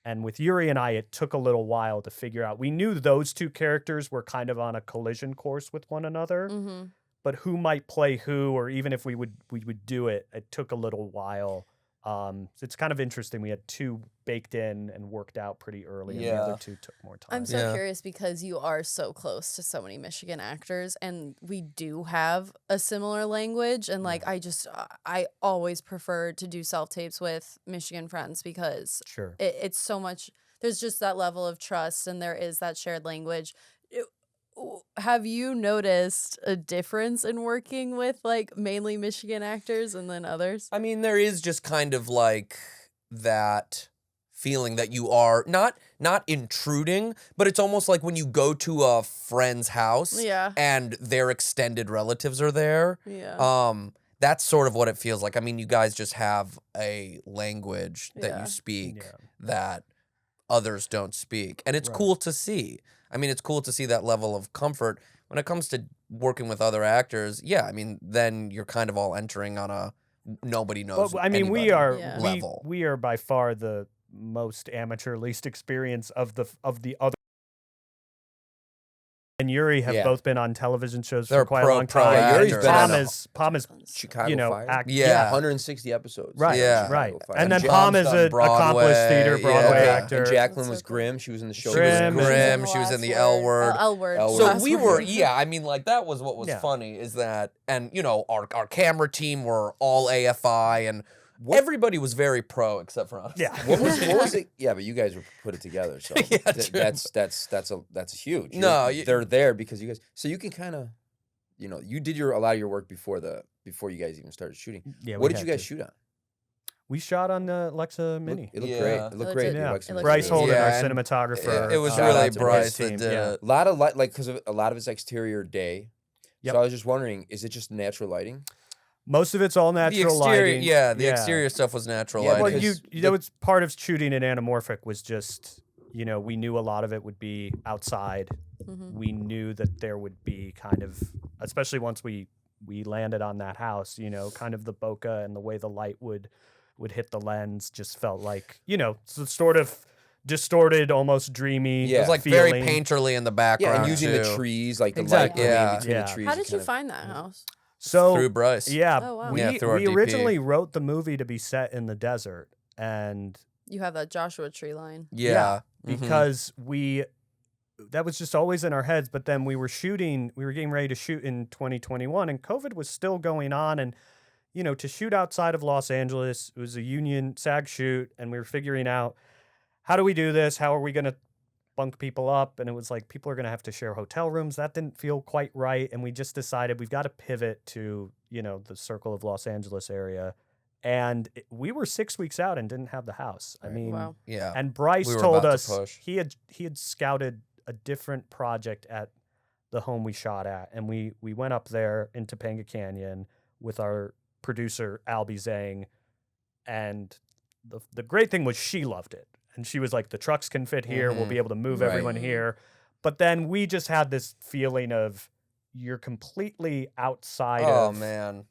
Speaker 6: And with Yuri and I, it took a little while to figure out. We knew those two characters were kind of on a collision course with one another, but who might play who, or even if we would do it, it took a little while. So it's kind of interesting. We had two baked in and worked out pretty early, and the other two took more time.
Speaker 2: I'm so curious because you are so close to so many Michigan actors, and we do have a similar language. And like, I always prefer to do self tapes with Michigan friends because it's so much. There's just that level of trust, and there is that shared language. Have you noticed a difference in working with like mainly Michigan actors and then others?
Speaker 7: I mean, there is just kind of like that feeling that you are not intruding, but it's almost like when you go to a friend's house and their extended relatives are there. That's sort of what it feels like. I mean, you guys just have a language that you speak that others don't speak, and it's cool to see. I mean, it's cool to see that level of comfort. When it comes to working with other actors, I mean, then you're kind of all entering on a nobody knows.
Speaker 6: Well, I mean, we are
Speaker 7: level.
Speaker 6: we are by far the most amateur, least experience of the other. And Yuri have both been on television shows for quite a long time.
Speaker 3: Yeah, Yuri's been
Speaker 6: Pom is
Speaker 3: Chicago Fire.
Speaker 6: 160
Speaker 3: episodes.
Speaker 6: Right,
Speaker 7: Yeah.
Speaker 6: right.
Speaker 3: Fire.
Speaker 6: And then
Speaker 7: John's
Speaker 6: Pom is
Speaker 7: done
Speaker 6: an accomplished theater Broadway actor.
Speaker 3: And Jacqueline
Speaker 2: That's
Speaker 3: was
Speaker 2: so cool.
Speaker 3: Grimm. She was in the show.
Speaker 7: She was
Speaker 6: Grimm.
Speaker 7: Grimm. She was in the L Word.
Speaker 2: L Word.
Speaker 3: L Word.
Speaker 7: So
Speaker 2: Last
Speaker 7: we
Speaker 2: word.
Speaker 7: were, I mean, like that was what was funny is that, and you know, our camera team were all AFI, and everybody was very pro except for us.
Speaker 6: Yeah.
Speaker 3: What was it? Yeah, but you guys were put it together, so that's huge.
Speaker 7: No,
Speaker 3: they're there because you guys. So you can kind of, you did a lot of your work before you guys even started shooting.
Speaker 6: Yeah,
Speaker 3: What did you guys shoot on?
Speaker 6: We shot on the Lexa Mini.
Speaker 3: It looked great. It looked great.
Speaker 6: Yeah.
Speaker 3: Alexa Mini.
Speaker 6: Bryce Holden, our
Speaker 7: and
Speaker 6: cinematographer.
Speaker 7: It was
Speaker 6: shout
Speaker 7: really
Speaker 6: out to
Speaker 7: Bryce
Speaker 6: his
Speaker 7: that
Speaker 6: team.
Speaker 7: did it.
Speaker 3: A lot of light, like because a lot of it's exterior day.
Speaker 6: Yep.
Speaker 3: So I was just wondering, is it just natural lighting?
Speaker 6: Most of it's all
Speaker 7: The
Speaker 6: natural
Speaker 7: exterior,
Speaker 6: lighting.
Speaker 7: the exterior stuff was natural
Speaker 3: Yeah,
Speaker 7: lighting.
Speaker 6: Well,
Speaker 3: because
Speaker 6: that was part of shooting in Anamorphic was just, we knew a lot of it would be outside. We knew that there would be kind of, especially once we landed on that house, kind of the bokeh and the way the light would hit the lens just felt like, sort of distorted, almost dreamy.
Speaker 3: Yeah.
Speaker 7: It was like
Speaker 6: feeling.
Speaker 7: very painterly in the background.
Speaker 3: Yeah, and using
Speaker 7: too.
Speaker 3: the trees, like the
Speaker 6: Exactly.
Speaker 3: light
Speaker 7: Yeah.
Speaker 3: between
Speaker 6: Yeah.
Speaker 3: the trees.
Speaker 2: How
Speaker 3: it
Speaker 2: did
Speaker 3: kind
Speaker 2: you
Speaker 3: of-
Speaker 2: find that house?
Speaker 6: So
Speaker 7: through Bryce.
Speaker 6: Yeah,
Speaker 2: Oh, wow.
Speaker 6: we,
Speaker 7: Yeah, through our
Speaker 6: we
Speaker 7: DP.
Speaker 6: originally wrote the movie to be set in the desert, and
Speaker 2: You have that Joshua tree line.
Speaker 7: Yeah.
Speaker 6: because that was just always in our heads. But then we were getting ready to shoot in 2021, and COVID was still going on, and to shoot outside of Los Angeles, it was a union SAG shoot, and we were figuring out how do we do this? How are we going to bunk people up? And it was like people are going to have to share hotel rooms. That didn't feel quite right, and we just decided we've got to pivot to the circle of Los Angeles area. And we were 6 weeks out and didn't have the house. I mean,
Speaker 2: Wow.
Speaker 7: Yeah.
Speaker 6: and Bryce
Speaker 7: We were
Speaker 6: told
Speaker 7: about to
Speaker 6: us
Speaker 7: push.
Speaker 6: he had scouted a different project at the home we shot at, and we went up there in Topanga Canyon with our producer Albie Zhang, and the great thing was she loved it, and she was like, the trucks can fit here, we'll be able to move
Speaker 3: Right.
Speaker 6: everyone here. But then we just had this feeling of you're completely outside
Speaker 7: Oh
Speaker 6: of
Speaker 7: man.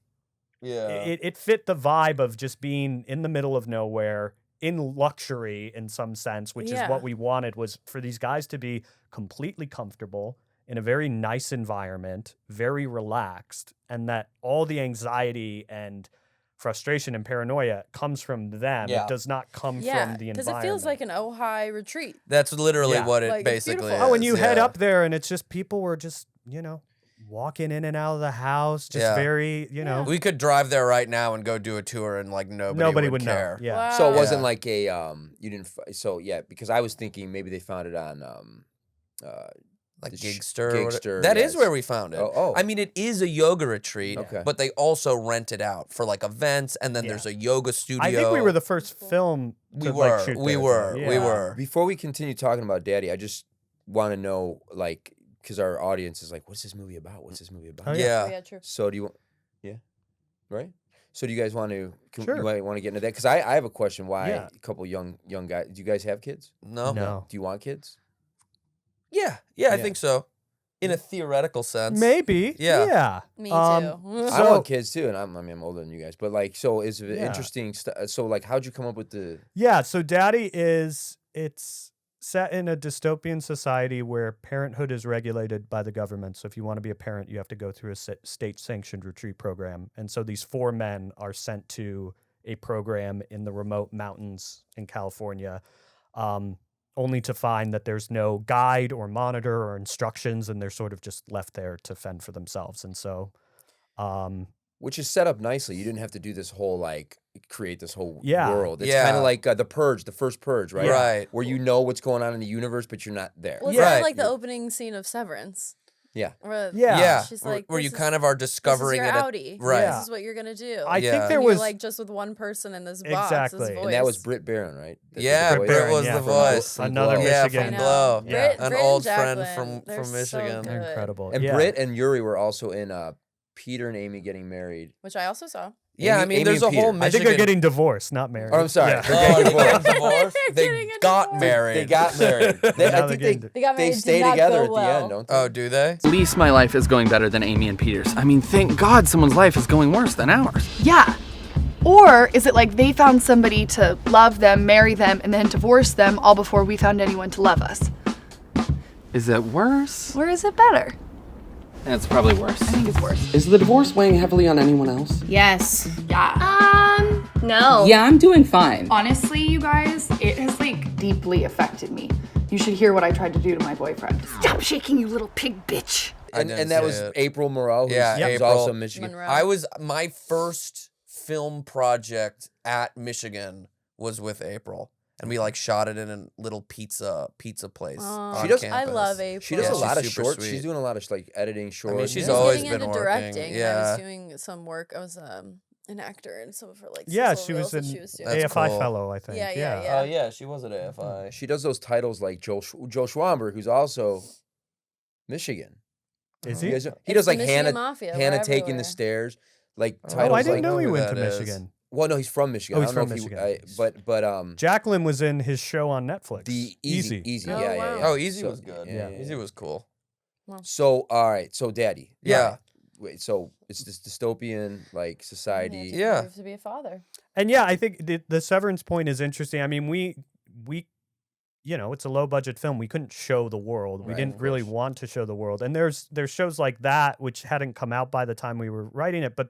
Speaker 7: Yeah.
Speaker 6: it fit the vibe of just being in the middle of nowhere in luxury in some sense, which is
Speaker 2: Yeah.
Speaker 6: what we wanted, was for these guys to be completely comfortable in a very nice environment, very relaxed, and that all the anxiety and frustration and paranoia comes from them.
Speaker 7: Yeah.
Speaker 6: It does not come
Speaker 2: Yeah,
Speaker 6: from the
Speaker 2: because
Speaker 6: environment.
Speaker 2: it feels like an Ojai retreat.
Speaker 7: That's literally
Speaker 6: Yeah.
Speaker 7: what it
Speaker 2: Like, it's
Speaker 7: basically
Speaker 2: beautiful.
Speaker 7: is.
Speaker 6: oh, and you head
Speaker 7: yeah.
Speaker 6: up there and it's just people were just, walking in and out of the house, just
Speaker 7: Yeah.
Speaker 6: very,
Speaker 7: We could drive there right now and go do a tour, and like nobody would care.
Speaker 6: know. Yeah.
Speaker 2: Wow.
Speaker 3: So it wasn't
Speaker 7: Yeah.
Speaker 3: like a you didn't. So yeah, because I was thinking maybe they found it on
Speaker 7: Like
Speaker 3: the
Speaker 7: Gigster. or whatever.
Speaker 3: Gigster,
Speaker 7: That is
Speaker 3: yes.
Speaker 7: where we found it.
Speaker 3: Oh.
Speaker 7: I mean, it is a yoga retreat,
Speaker 3: Okay.
Speaker 7: but they also rent it out for like events, and then
Speaker 6: Yeah.
Speaker 7: there's a yoga studio.
Speaker 6: I think we were the first film
Speaker 7: We
Speaker 6: to
Speaker 7: were.
Speaker 6: shoot
Speaker 7: We
Speaker 6: there,
Speaker 7: were.
Speaker 6: though.
Speaker 7: We
Speaker 6: Yeah.
Speaker 7: were.
Speaker 3: Before we continue talking about Daddy, I just want to know, like, because our audience is like, what's this movie about? What's this movie about?
Speaker 6: Oh,
Speaker 7: Yeah.
Speaker 2: Oh, yeah, true.
Speaker 3: So do you want? Yeah, right. So do you guys want to?
Speaker 6: Sure.
Speaker 3: You might want to get into that because I have a question. Why
Speaker 6: Yeah.
Speaker 3: a couple young guys? Do you guys have kids?
Speaker 7: No.
Speaker 6: No.
Speaker 3: Do you want kids?
Speaker 7: Yeah. Yeah, I think so. In a theoretical sense.
Speaker 6: Maybe.
Speaker 7: Yeah.
Speaker 6: Yeah.
Speaker 2: Me
Speaker 3: I
Speaker 2: too.
Speaker 3: want kids too, and I'm older than you guys. But like, so is it
Speaker 6: Yeah.
Speaker 3: interesting? So like, how'd you come up with the?
Speaker 6: Yeah, so Daddy it's set in a dystopian society where parenthood is regulated by the government. So if you want to be a parent, you have to go through a state-sanctioned retreat program. And so these 4 men are sent to a program in the remote mountains in California, only to find that there's no guide or monitor or instructions, and they're sort of just left there to fend for themselves. And so
Speaker 3: Which is set up nicely. You didn't have to do this whole like create this whole
Speaker 6: Yeah.
Speaker 3: world. It's
Speaker 7: Yeah.
Speaker 3: kind of like the Purge, the first Purge, right?
Speaker 7: Right.
Speaker 3: Where you know what's going on in the universe, but you're not there.
Speaker 2: Was
Speaker 7: Yeah.
Speaker 2: that
Speaker 7: Right.
Speaker 2: like the opening scene of Severance?
Speaker 3: Yeah.
Speaker 2: Where
Speaker 6: Yeah.
Speaker 7: Yeah.
Speaker 2: she's
Speaker 7: where-
Speaker 2: like,
Speaker 7: where
Speaker 2: "This
Speaker 7: you
Speaker 2: is-
Speaker 7: kind of are
Speaker 2: this is
Speaker 7: discovering
Speaker 2: your
Speaker 7: it.
Speaker 2: Audi.
Speaker 7: Right.
Speaker 6: Yeah.
Speaker 2: This is what you're gonna do.
Speaker 6: I
Speaker 7: Yeah.
Speaker 6: think there
Speaker 2: and you're
Speaker 6: was
Speaker 2: like just with one person in this box.
Speaker 6: Exactly.
Speaker 2: This
Speaker 6: And
Speaker 2: voice.
Speaker 3: And that was Britt Barron, right? The
Speaker 7: Yeah,
Speaker 3: voice?
Speaker 7: Britt was
Speaker 6: yeah,
Speaker 7: the
Speaker 6: from
Speaker 7: voice.
Speaker 6: another
Speaker 3: Glow.
Speaker 7: Yeah,
Speaker 6: Michigan.
Speaker 7: from
Speaker 2: I
Speaker 7: Glow.
Speaker 2: know.
Speaker 6: Yeah.
Speaker 2: Britt
Speaker 7: An
Speaker 2: and
Speaker 7: old friend
Speaker 2: Jacqueline, they're
Speaker 7: from
Speaker 2: so
Speaker 7: Michigan.
Speaker 2: good.
Speaker 6: Incredible.
Speaker 3: And
Speaker 6: yeah.
Speaker 3: Britt and Yuri were also in Peter and Amy Getting Married.
Speaker 2: Which I also saw.
Speaker 7: Yeah,
Speaker 3: Amy-
Speaker 7: I mean,
Speaker 3: Amy
Speaker 7: there's
Speaker 3: and
Speaker 7: a whole
Speaker 3: Peter.
Speaker 6: I
Speaker 7: Michigan.
Speaker 6: think they're getting divorced, not married.
Speaker 3: Oh, I'm sorry.
Speaker 6: Yeah.
Speaker 3: They're getting divorced.
Speaker 7: divorced.
Speaker 2: They're
Speaker 7: They
Speaker 2: getting a
Speaker 7: got
Speaker 2: divorce.
Speaker 7: married.
Speaker 3: They got married.
Speaker 6: Now
Speaker 3: I
Speaker 6: they're
Speaker 3: think
Speaker 6: getting
Speaker 2: They got married.
Speaker 3: they
Speaker 2: did
Speaker 3: stay
Speaker 2: not
Speaker 3: together
Speaker 2: go
Speaker 3: at the
Speaker 2: well.
Speaker 3: end, don't they?
Speaker 7: Oh, do they?
Speaker 8: At least my life is going better than Amy and Peter's. I mean, thank God someone's life is going worse than ours.
Speaker 9: Yeah. Or is it like they found somebody to love them, marry them, and then divorce them all before we found anyone to love us?
Speaker 8: Is it worse?
Speaker 9: Or is it better?
Speaker 8: It's probably worse.
Speaker 9: I think it's worse.
Speaker 10: Is the divorce weighing heavily on anyone else?
Speaker 11: Yes.
Speaker 9: Yeah. No.
Speaker 11: Yeah, I'm doing fine.
Speaker 9: Honestly, you guys, it has like deeply affected me. You should hear what I tried to do to my boyfriend.
Speaker 11: Stop shaking, you little pig bitch.
Speaker 3: And that was April Moreau, who's,
Speaker 7: Yeah,
Speaker 3: who's
Speaker 7: April.
Speaker 3: also Michigan.
Speaker 2: Monroe.
Speaker 7: I was my first film project at Michigan was with April, and we like shot it in a little pizza place. on
Speaker 3: She does-
Speaker 2: I
Speaker 7: campus.
Speaker 2: love April.
Speaker 3: She does
Speaker 7: Yeah,
Speaker 3: a lot of
Speaker 7: she's super
Speaker 3: shorts.
Speaker 7: sweet.
Speaker 3: She's doing a lot of like editing shorts.
Speaker 7: she's
Speaker 2: I was
Speaker 7: always
Speaker 2: getting
Speaker 7: been
Speaker 2: into
Speaker 7: working,
Speaker 2: directing. I
Speaker 7: yeah.
Speaker 2: was doing some work. I was an actor in some of her like
Speaker 6: Yeah,
Speaker 2: sizzle
Speaker 6: she was
Speaker 2: reels that
Speaker 6: in
Speaker 2: she was doing.
Speaker 7: That's
Speaker 6: AFI
Speaker 7: cool.
Speaker 6: fellow, I think.
Speaker 2: Yeah, yeah.
Speaker 7: Oh yeah, she was at AFI.
Speaker 3: She does those titles like Joe Schwamberg, who's also Michigan.
Speaker 6: Is
Speaker 3: You
Speaker 6: he?
Speaker 3: guys know- he
Speaker 2: It's
Speaker 3: does
Speaker 2: the
Speaker 3: like
Speaker 2: Michigan
Speaker 3: Hannah
Speaker 2: Mafia, we're
Speaker 3: Hannah taking
Speaker 2: everywhere.
Speaker 3: the stairs, like
Speaker 7: Oh,
Speaker 3: titles
Speaker 6: Oh, I didn't
Speaker 3: like.
Speaker 6: know he
Speaker 7: who
Speaker 6: went to
Speaker 7: that is.
Speaker 6: Michigan.
Speaker 3: Well, no, he's from Michigan.
Speaker 6: Oh,
Speaker 3: I
Speaker 6: he's
Speaker 3: don't know
Speaker 6: from
Speaker 3: if
Speaker 6: Michigan.
Speaker 3: but
Speaker 6: Jacqueline was in his show on Netflix.
Speaker 3: the Easy.
Speaker 2: Oh,
Speaker 3: yeah,
Speaker 2: wow.
Speaker 3: yeah.
Speaker 7: Oh, Easy
Speaker 3: So-
Speaker 7: was good.
Speaker 3: yeah,
Speaker 7: Easy was cool.
Speaker 3: So all right, so Daddy.
Speaker 7: Yeah.
Speaker 3: Wait, so it's this dystopian like society.
Speaker 7: Yeah.
Speaker 2: You have to be a father.
Speaker 6: And yeah, I think the severance point is interesting. I mean, we it's a low budget film. We couldn't show the world. We
Speaker 3: Right,
Speaker 6: didn't
Speaker 3: of
Speaker 6: really
Speaker 3: course.
Speaker 6: want to show the world. And there's shows like that which hadn't come out by the time we were writing it, but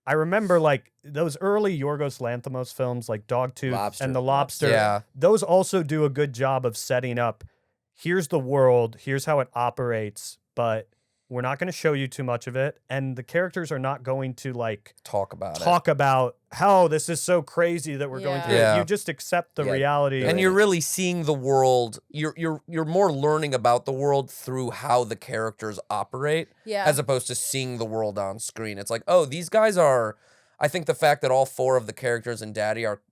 Speaker 6: I remember like those early Yorgos Lanthimos films like Dogtooth
Speaker 3: Lobster.
Speaker 6: and The Lobster.
Speaker 7: Yeah.
Speaker 6: Those also do a good job of setting up, here's the world, here's how it operates, but we're not going to show you too much of it, and the characters are not going to like
Speaker 7: Talk about it.
Speaker 6: talk about how this is so crazy that we're going through
Speaker 7: Yeah.
Speaker 6: it. You just accept the
Speaker 3: Yeah.
Speaker 6: reality.
Speaker 7: And you're really seeing the world. You're more learning about the world through how the characters operate,
Speaker 2: Yeah.
Speaker 7: as opposed to seeing the world on screen. It's like, oh, these guys are. I think the fact that all 4 of the characters in Daddy are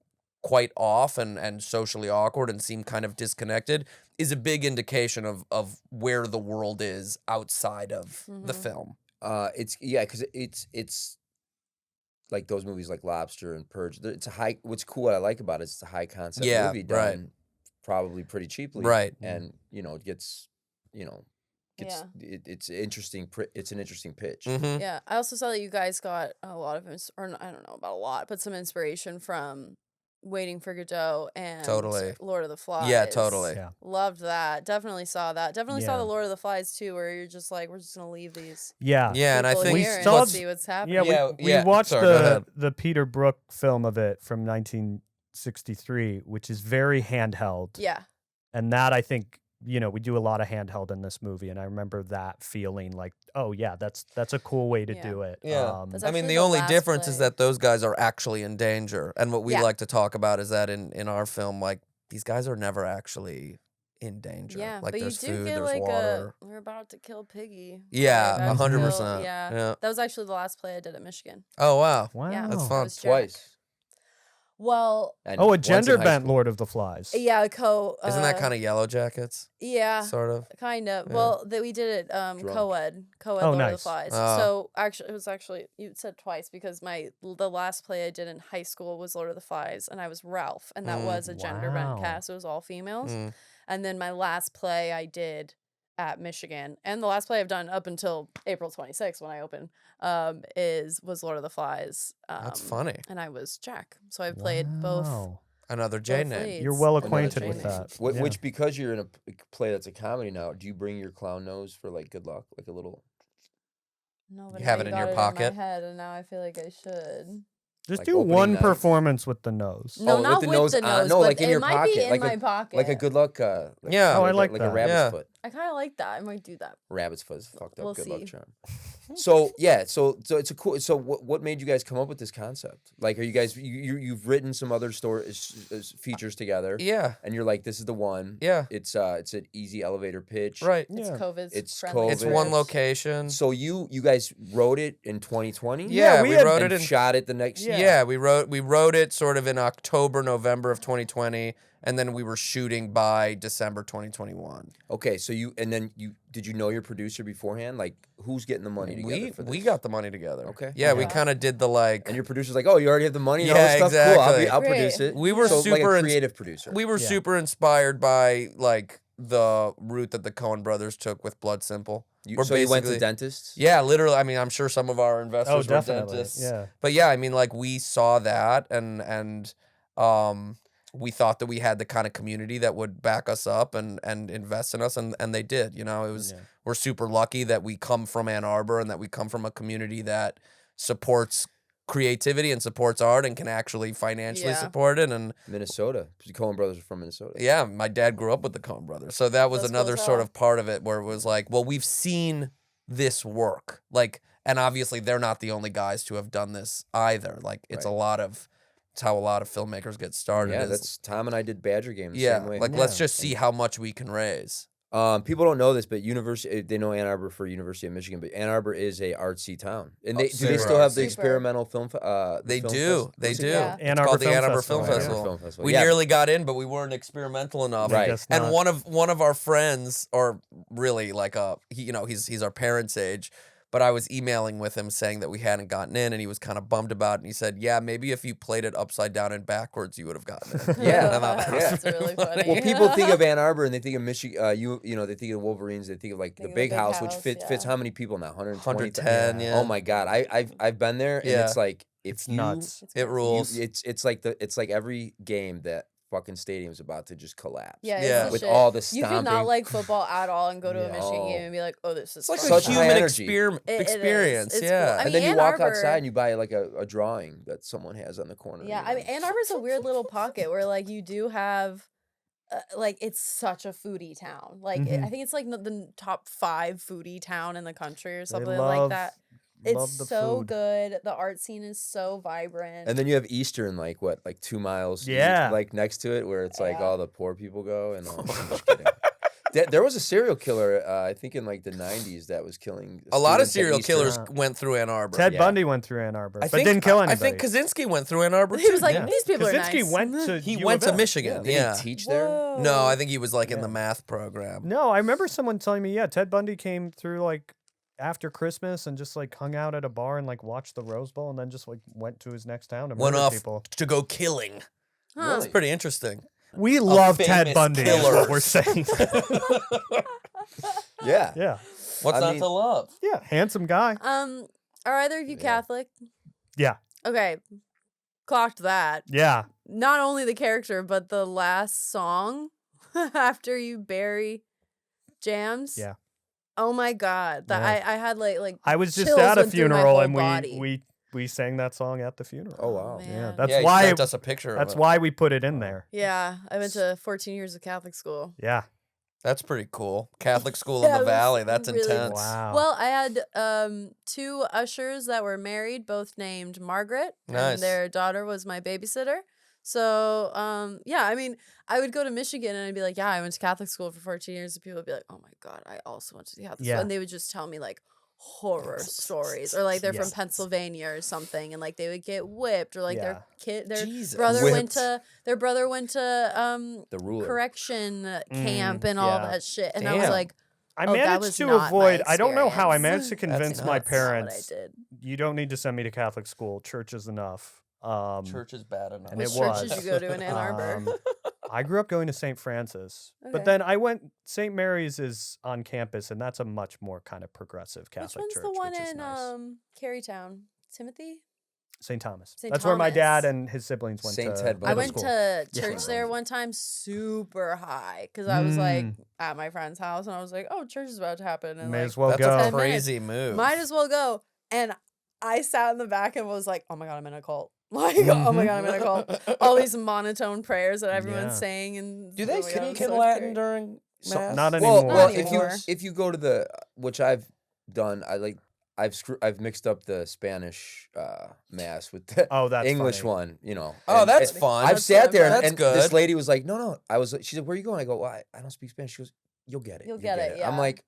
Speaker 7: quite off and socially awkward and seem kind of disconnected is a big indication of where the world is outside of the film.
Speaker 3: It's because it's like those movies like Lobster and Purge. It's a high. What's cool, what I like about it is it's a high concept
Speaker 7: Yeah,
Speaker 3: movie
Speaker 7: right.
Speaker 3: done probably pretty cheaply,
Speaker 7: Right.
Speaker 3: And it gets it's interesting. It's an interesting pitch.
Speaker 7: Mm-hmm.
Speaker 2: Yeah, I also saw that you guys got a lot of, I don't know about a lot, but some inspiration from Waiting for Godot and
Speaker 7: Totally.
Speaker 2: Lord of the Flies.
Speaker 7: Yeah, totally.
Speaker 6: Yeah.
Speaker 2: Loved that. Definitely saw that. Definitely saw
Speaker 6: Yeah.
Speaker 2: the Lord of the Flies too, where you're just like, we're just gonna leave these
Speaker 6: Yeah.
Speaker 7: Yeah, and I
Speaker 2: people
Speaker 7: think
Speaker 2: here and
Speaker 6: saw-
Speaker 2: see what's happening.
Speaker 6: Yeah, we watched
Speaker 7: Sorry, go ahead.
Speaker 6: the Peter Brook film of it from 1963, which is very handheld.
Speaker 2: Yeah.
Speaker 6: And that I think, we do a lot of handheld in this movie, and I remember that feeling like, oh yeah, that's a cool way to
Speaker 2: Yeah.
Speaker 6: do it.
Speaker 7: Yeah.
Speaker 2: That's
Speaker 7: I mean,
Speaker 2: actually
Speaker 7: the
Speaker 2: the
Speaker 7: only
Speaker 2: last
Speaker 7: difference is
Speaker 2: play.
Speaker 7: that those guys are actually in danger. And what we
Speaker 2: Yeah.
Speaker 7: like to talk about is that in our film, like, these guys are never actually in danger.
Speaker 2: Yeah,
Speaker 7: Like,
Speaker 2: but you
Speaker 7: there's
Speaker 2: do
Speaker 7: food,
Speaker 2: get
Speaker 7: there's
Speaker 2: like
Speaker 7: water.
Speaker 2: we're about to kill Piggy.
Speaker 7: Yeah,
Speaker 2: We're about to
Speaker 7: 100%.
Speaker 2: kill- Yeah.
Speaker 7: Yeah.
Speaker 2: That was actually the last play I did at Michigan.
Speaker 7: Oh, wow.
Speaker 6: Wow.
Speaker 2: Yeah,
Speaker 7: That's
Speaker 2: I
Speaker 7: fun.
Speaker 2: was Jack.
Speaker 3: Twice.
Speaker 2: Well,
Speaker 3: And
Speaker 6: Oh, a
Speaker 3: once in
Speaker 6: gender
Speaker 3: high
Speaker 6: bent
Speaker 3: school.
Speaker 6: Lord of the Flies.
Speaker 2: yeah,
Speaker 7: Isn't that kind of Yellow Jackets?
Speaker 2: yeah,
Speaker 7: Sort of.
Speaker 2: kind of.
Speaker 7: Yeah.
Speaker 2: Well, that we did it co-ed
Speaker 6: Oh,
Speaker 2: Lord of the
Speaker 6: nice.
Speaker 2: Flies.
Speaker 7: Oh.
Speaker 2: So actually, it was actually you said twice because the last play I did in high school was Lord of the Flies, and I was Ralph, and that was a gender bent
Speaker 6: Wow.
Speaker 2: cast. It was all females.
Speaker 7: Mm.
Speaker 2: And then my last play I did at Michigan, and the last play I've done up until April 26th when I open, was Lord of the Flies.
Speaker 7: That's funny.
Speaker 2: And I was Jack, so I played both.
Speaker 6: Wow.
Speaker 7: Another J
Speaker 2: both
Speaker 7: name.
Speaker 2: leads.
Speaker 6: You're well
Speaker 3: Another
Speaker 6: acquainted
Speaker 3: J
Speaker 6: with
Speaker 3: name.
Speaker 6: that.
Speaker 3: Wh-
Speaker 6: Yeah.
Speaker 3: Which, because you're in a play that's a comedy now, do you bring your clown nose for like good luck, like a little?
Speaker 2: No, but
Speaker 7: You
Speaker 2: now
Speaker 7: have it in
Speaker 2: got
Speaker 7: your
Speaker 2: In
Speaker 7: pocket?
Speaker 2: my head, and now I feel like I should.
Speaker 6: Just
Speaker 3: like
Speaker 6: do
Speaker 3: opening
Speaker 6: one
Speaker 3: night?
Speaker 6: performance with the nose.
Speaker 2: No,
Speaker 3: with
Speaker 2: not
Speaker 3: the
Speaker 2: with
Speaker 3: nose
Speaker 2: the
Speaker 3: on-
Speaker 2: nose.
Speaker 3: no,
Speaker 2: but
Speaker 3: like in
Speaker 2: it
Speaker 3: your
Speaker 2: might
Speaker 3: pocket,
Speaker 2: be in
Speaker 3: like
Speaker 2: my
Speaker 3: a
Speaker 2: pocket.
Speaker 3: like a good luck.
Speaker 7: Yeah.
Speaker 6: Oh, I like
Speaker 3: a
Speaker 6: that.
Speaker 3: rabbit's
Speaker 7: Yeah.
Speaker 3: foot.
Speaker 2: I kind of like that. I might do that.
Speaker 3: Rabbit's foot is a fucked up
Speaker 2: We'll
Speaker 3: good luck
Speaker 2: see.
Speaker 3: charm. So yeah, so it's a cool. So what made you guys come up with this concept? Like, are you guys you've written some other features together?
Speaker 7: Yeah.
Speaker 3: And you're like, this is the one.
Speaker 7: Yeah.
Speaker 3: It's an easy elevator pitch.
Speaker 7: Right.
Speaker 2: It's
Speaker 6: Yeah.
Speaker 2: COVID.
Speaker 3: It's
Speaker 2: friendly.
Speaker 7: It's
Speaker 3: COVID.
Speaker 7: one
Speaker 3: Yes.
Speaker 7: location.
Speaker 3: So you guys wrote it in 2020.
Speaker 7: Yeah,
Speaker 6: we
Speaker 7: we
Speaker 6: had-
Speaker 7: wrote
Speaker 3: And
Speaker 7: it in
Speaker 3: shot it the next.
Speaker 7: Yeah, we wrote it sort of in October, November of 2020, and then we were shooting by December 2021.
Speaker 3: Okay, so did you know your producer beforehand? Like, who's getting the money together for this?
Speaker 7: We got the money together.
Speaker 3: Okay.
Speaker 7: Yeah, we
Speaker 2: Yeah.
Speaker 7: kind of did the like.
Speaker 3: And your producer's like, oh, you already have the money and all
Speaker 7: Yeah,
Speaker 3: this stuff? Cool,
Speaker 7: exactly.
Speaker 3: I'll
Speaker 2: Great.
Speaker 3: produce it.
Speaker 7: We were
Speaker 3: so, like
Speaker 7: super
Speaker 3: a
Speaker 7: ins-
Speaker 3: creative producer.
Speaker 7: We were
Speaker 6: Yeah.
Speaker 7: super inspired by like the route that the Coen brothers took with Blood Simple. We're
Speaker 3: So you went to
Speaker 7: basically-
Speaker 3: dentists?
Speaker 7: Yeah, literally. I mean, I'm sure some of our investors
Speaker 6: Oh,
Speaker 7: were
Speaker 6: definitely.
Speaker 7: dentists.
Speaker 6: Yeah.
Speaker 7: But yeah, I mean, like we saw that, and we thought that we had the kind of community that would back us up and invest in us, and they did. You know, it was we're super lucky that we come from Ann Arbor and that we come from a community that supports creativity and supports art and can actually financially
Speaker 2: Yeah.
Speaker 7: support it. And
Speaker 3: Minnesota. The Coen brothers are from Minnesota.
Speaker 7: yeah, my dad grew up with the Coen brothers, so that was
Speaker 2: That's
Speaker 7: another
Speaker 2: cool as
Speaker 7: sort
Speaker 2: hell.
Speaker 7: of part of it where it was like, well, we've seen this work, like, and obviously they're not the only guys to have done this either. Like, it's it's how a lot of filmmakers get started.
Speaker 3: Yeah,
Speaker 7: is-
Speaker 3: that's Tom and I did Badger Game the
Speaker 7: yeah,
Speaker 3: same way.
Speaker 7: like let's just see how much we can raise.
Speaker 3: People don't know this, but they know Ann Arbor for University of Michigan, but Ann Arbor is a artsy town. And do they
Speaker 7: super
Speaker 3: still have the
Speaker 2: artsy.
Speaker 3: experimental film?
Speaker 7: They
Speaker 3: film
Speaker 7: do.
Speaker 3: fest-
Speaker 7: They
Speaker 3: what's it
Speaker 7: do.
Speaker 3: called?
Speaker 2: Yeah.
Speaker 6: Ann
Speaker 7: It's
Speaker 6: Arbor
Speaker 7: called the
Speaker 6: Film
Speaker 7: Ann Arbor
Speaker 6: Festival,
Speaker 7: Film
Speaker 6: yeah.
Speaker 7: Festival.
Speaker 3: Film Festival.
Speaker 7: We
Speaker 3: Yeah.
Speaker 7: nearly got in, but we weren't experimental enough.
Speaker 3: Right.
Speaker 6: Guess
Speaker 7: And
Speaker 6: not.
Speaker 7: one of our friends, or really like he's our parents' age, but I was emailing with him saying that we hadn't gotten in, and he was kind of bummed about it. And he said, "Yeah, maybe if you played it upside down and backwards, you would have gotten in."
Speaker 3: Yeah.
Speaker 7: And I thought that was
Speaker 2: That's really funny.
Speaker 3: Well, people think of Ann Arbor and they think of Michigan. You know, they think of Wolverines. They think of like
Speaker 2: Think
Speaker 3: the
Speaker 2: of
Speaker 3: big
Speaker 2: the big
Speaker 3: house, which
Speaker 2: house,
Speaker 3: fits
Speaker 2: yeah.
Speaker 3: how many people now? 120,
Speaker 7: 110, yeah.
Speaker 3: Oh my God, I've been there, and
Speaker 7: Yeah.
Speaker 3: it's like if
Speaker 6: It's
Speaker 3: you,
Speaker 6: nuts.
Speaker 7: It rules.
Speaker 3: it's like every game that fucking stadium's about to just collapse.
Speaker 2: Yeah,
Speaker 7: Yeah.
Speaker 2: it's the
Speaker 3: With
Speaker 2: shit.
Speaker 3: all the
Speaker 2: You could not
Speaker 3: stomping.
Speaker 2: like football at all and go to a
Speaker 6: Yeah.
Speaker 2: Michigan
Speaker 3: Oh.
Speaker 2: game and be like, oh, this is
Speaker 7: It's like
Speaker 2: fucking
Speaker 7: a
Speaker 3: Such high
Speaker 7: human
Speaker 3: energy.
Speaker 2: It is.
Speaker 7: experience.
Speaker 2: It's cool.
Speaker 7: Yeah.
Speaker 2: I
Speaker 3: And then
Speaker 2: mean,
Speaker 3: you
Speaker 2: Ann
Speaker 3: walk
Speaker 2: Arbor-
Speaker 3: outside and you buy like a drawing that someone has on the corner.
Speaker 2: Yeah,
Speaker 3: and
Speaker 2: I
Speaker 3: you're
Speaker 2: mean,
Speaker 3: like,
Speaker 2: Ann Arbor's a weird little pocket where like you do have, like it's such a foodie town. Like
Speaker 6: Mhm.
Speaker 2: I think it's like the top 5 foodie town in the country or
Speaker 6: They
Speaker 2: something
Speaker 6: love,
Speaker 2: like that. It's
Speaker 6: love the
Speaker 2: so
Speaker 6: food.
Speaker 2: good. The art scene is so vibrant.
Speaker 3: And then you have Eastern, like 2 miles,
Speaker 6: Yeah.
Speaker 3: like next to it, where it's like
Speaker 2: Yeah.
Speaker 3: all the poor people go. And I'm just kidding. There was a serial killer, I think in like the 90s, that was killing
Speaker 7: A lot of
Speaker 3: students at
Speaker 7: serial
Speaker 3: Eastern.
Speaker 7: killers went through Ann Arbor.
Speaker 6: Ted
Speaker 3: Yeah.
Speaker 6: Bundy went through Ann Arbor,
Speaker 7: I
Speaker 6: but
Speaker 7: think,
Speaker 6: didn't kill
Speaker 7: I
Speaker 6: anybody.
Speaker 7: think Kaczynski went through Ann Arbor
Speaker 2: he
Speaker 7: too.
Speaker 2: was like,
Speaker 6: Yeah.
Speaker 2: these people are
Speaker 6: Kaczynski
Speaker 2: nice.
Speaker 6: went to
Speaker 7: He
Speaker 6: U
Speaker 7: went
Speaker 6: of
Speaker 7: to
Speaker 6: M.
Speaker 7: Michigan.
Speaker 3: Did
Speaker 7: Yeah.
Speaker 3: he teach there?
Speaker 2: Whoa.
Speaker 7: No, I think he was like in
Speaker 6: Yeah.
Speaker 7: the math program.
Speaker 6: No, I remember someone telling me, yeah, Ted Bundy came through like after Christmas and just like hung out at a bar and like watched the Rose Bowl and then just like went to his next town to
Speaker 7: Went
Speaker 6: murder
Speaker 7: off
Speaker 6: people.
Speaker 7: to go killing.
Speaker 2: Huh.
Speaker 7: That's pretty interesting.
Speaker 6: We love
Speaker 7: famous
Speaker 6: Ted Bundy, is
Speaker 7: killer.
Speaker 6: what we're saying.
Speaker 3: Yeah.
Speaker 6: yeah.
Speaker 7: What's
Speaker 3: I
Speaker 7: not
Speaker 3: mean-
Speaker 7: to love?
Speaker 6: Yeah, handsome guy.
Speaker 2: Are either of you
Speaker 3: Yeah.
Speaker 2: Catholic?
Speaker 6: Yeah.
Speaker 2: Okay, clocked that.
Speaker 6: Yeah.
Speaker 2: Not only the character, but the last song after you bury Jams.
Speaker 6: Yeah.
Speaker 2: Oh my God, that
Speaker 6: Yeah.
Speaker 2: I had like
Speaker 6: I was just
Speaker 2: chills
Speaker 6: at a
Speaker 2: went through my
Speaker 6: funeral
Speaker 2: whole
Speaker 6: and
Speaker 2: body.
Speaker 6: we sang that song at the funeral.
Speaker 3: Oh, wow.
Speaker 6: Yeah,
Speaker 2: Man.
Speaker 6: that's
Speaker 7: Yeah, he
Speaker 6: why
Speaker 7: sent us a picture of
Speaker 6: that's
Speaker 7: it.
Speaker 6: why we put it in there.
Speaker 2: Yeah, I went to 14 years of Catholic school.
Speaker 6: Yeah.
Speaker 7: That's pretty cool. Catholic school
Speaker 2: Yeah,
Speaker 7: in
Speaker 2: it
Speaker 7: the
Speaker 2: was
Speaker 7: valley. That's
Speaker 2: really
Speaker 7: intense.
Speaker 6: Wow.
Speaker 2: Well, I had 2 ushers that were married, both named Margaret,
Speaker 7: Nice.
Speaker 2: and their daughter was my babysitter. So, yeah, I mean, I would go to Michigan and I'd be like, yeah, I went to Catholic school for 14 years. And people would be like, oh my God, I also went to the Catholic
Speaker 6: Yeah.
Speaker 2: school. And they would just tell me like horror stories, or like they're from
Speaker 6: Yes.
Speaker 2: Pennsylvania or something, and like they would get whipped, or like their
Speaker 7: Jesus.
Speaker 2: brother went
Speaker 3: Whipped.
Speaker 2: to
Speaker 3: The ruler.
Speaker 2: correction camp and all
Speaker 6: yeah.
Speaker 2: that shit, and I was
Speaker 7: Damn.
Speaker 2: like,
Speaker 6: I
Speaker 2: oh, that
Speaker 6: managed
Speaker 2: was
Speaker 6: to
Speaker 2: not my
Speaker 6: avoid. I don't know how I
Speaker 2: experience.
Speaker 6: managed to convince my
Speaker 7: nuts.
Speaker 2: Not what I
Speaker 6: parents.
Speaker 2: did.
Speaker 6: You don't need to send me to Catholic school. Church is enough.
Speaker 7: Church is bad enough.
Speaker 6: and
Speaker 2: Which
Speaker 6: it
Speaker 2: church
Speaker 6: was.
Speaker 2: did you go to in Ann Arbor?
Speaker 6: I grew up going to St. Francis,
Speaker 2: Okay.
Speaker 6: but then I went. St. Mary's is on campus, and that's a much more kind of progressive
Speaker 2: Which
Speaker 6: Catholic
Speaker 2: one's
Speaker 6: church.
Speaker 2: the one
Speaker 6: which is
Speaker 2: in
Speaker 6: nice.
Speaker 2: Carytown? Timothy?
Speaker 6: St. Thomas.
Speaker 2: St.
Speaker 6: That's where my dad
Speaker 2: Thomas.
Speaker 6: and his siblings went
Speaker 3: St.
Speaker 6: to.
Speaker 3: Ted
Speaker 2: I
Speaker 3: Middle
Speaker 2: went
Speaker 3: school.
Speaker 2: to
Speaker 3: Yeah.
Speaker 2: church there one time, super high, because I was like at my friend's house, and I was like, "Oh, church is about to happen," and
Speaker 6: May
Speaker 2: like,
Speaker 6: as well
Speaker 7: That's
Speaker 6: go.
Speaker 7: a
Speaker 2: 10 minutes.
Speaker 7: crazy move.
Speaker 2: might as well go. And I sat in the back and was like, "Oh my god, I'm in a cult!" Like, oh my god, I'm in a cult. All these monotone prayers that everyone's
Speaker 6: Yeah.
Speaker 2: saying, and
Speaker 7: Do they
Speaker 2: oh my God,
Speaker 7: speak
Speaker 2: it's
Speaker 7: in
Speaker 2: so
Speaker 7: Latin
Speaker 2: scary.
Speaker 7: during
Speaker 6: So-
Speaker 7: mass?
Speaker 6: not
Speaker 3: Well,
Speaker 6: anymore.
Speaker 3: well,
Speaker 2: Not
Speaker 3: if
Speaker 2: anymore.
Speaker 3: you go to the, which I've done, I've mixed up the Spanish mass with the
Speaker 6: Oh, that's
Speaker 3: English
Speaker 6: funny.
Speaker 3: one, you know.
Speaker 7: Oh,
Speaker 3: and-
Speaker 7: that's
Speaker 3: and
Speaker 7: fun.
Speaker 3: I've
Speaker 2: That's
Speaker 3: sat
Speaker 2: what
Speaker 3: there
Speaker 2: I'm
Speaker 3: and,
Speaker 7: That's
Speaker 3: and this
Speaker 7: good.
Speaker 3: lady was like, no. She said, where are you going? I go, well, I don't speak Spanish. She goes, you'll get it.
Speaker 2: You'll get it,
Speaker 3: I'm
Speaker 2: yeah.
Speaker 3: like,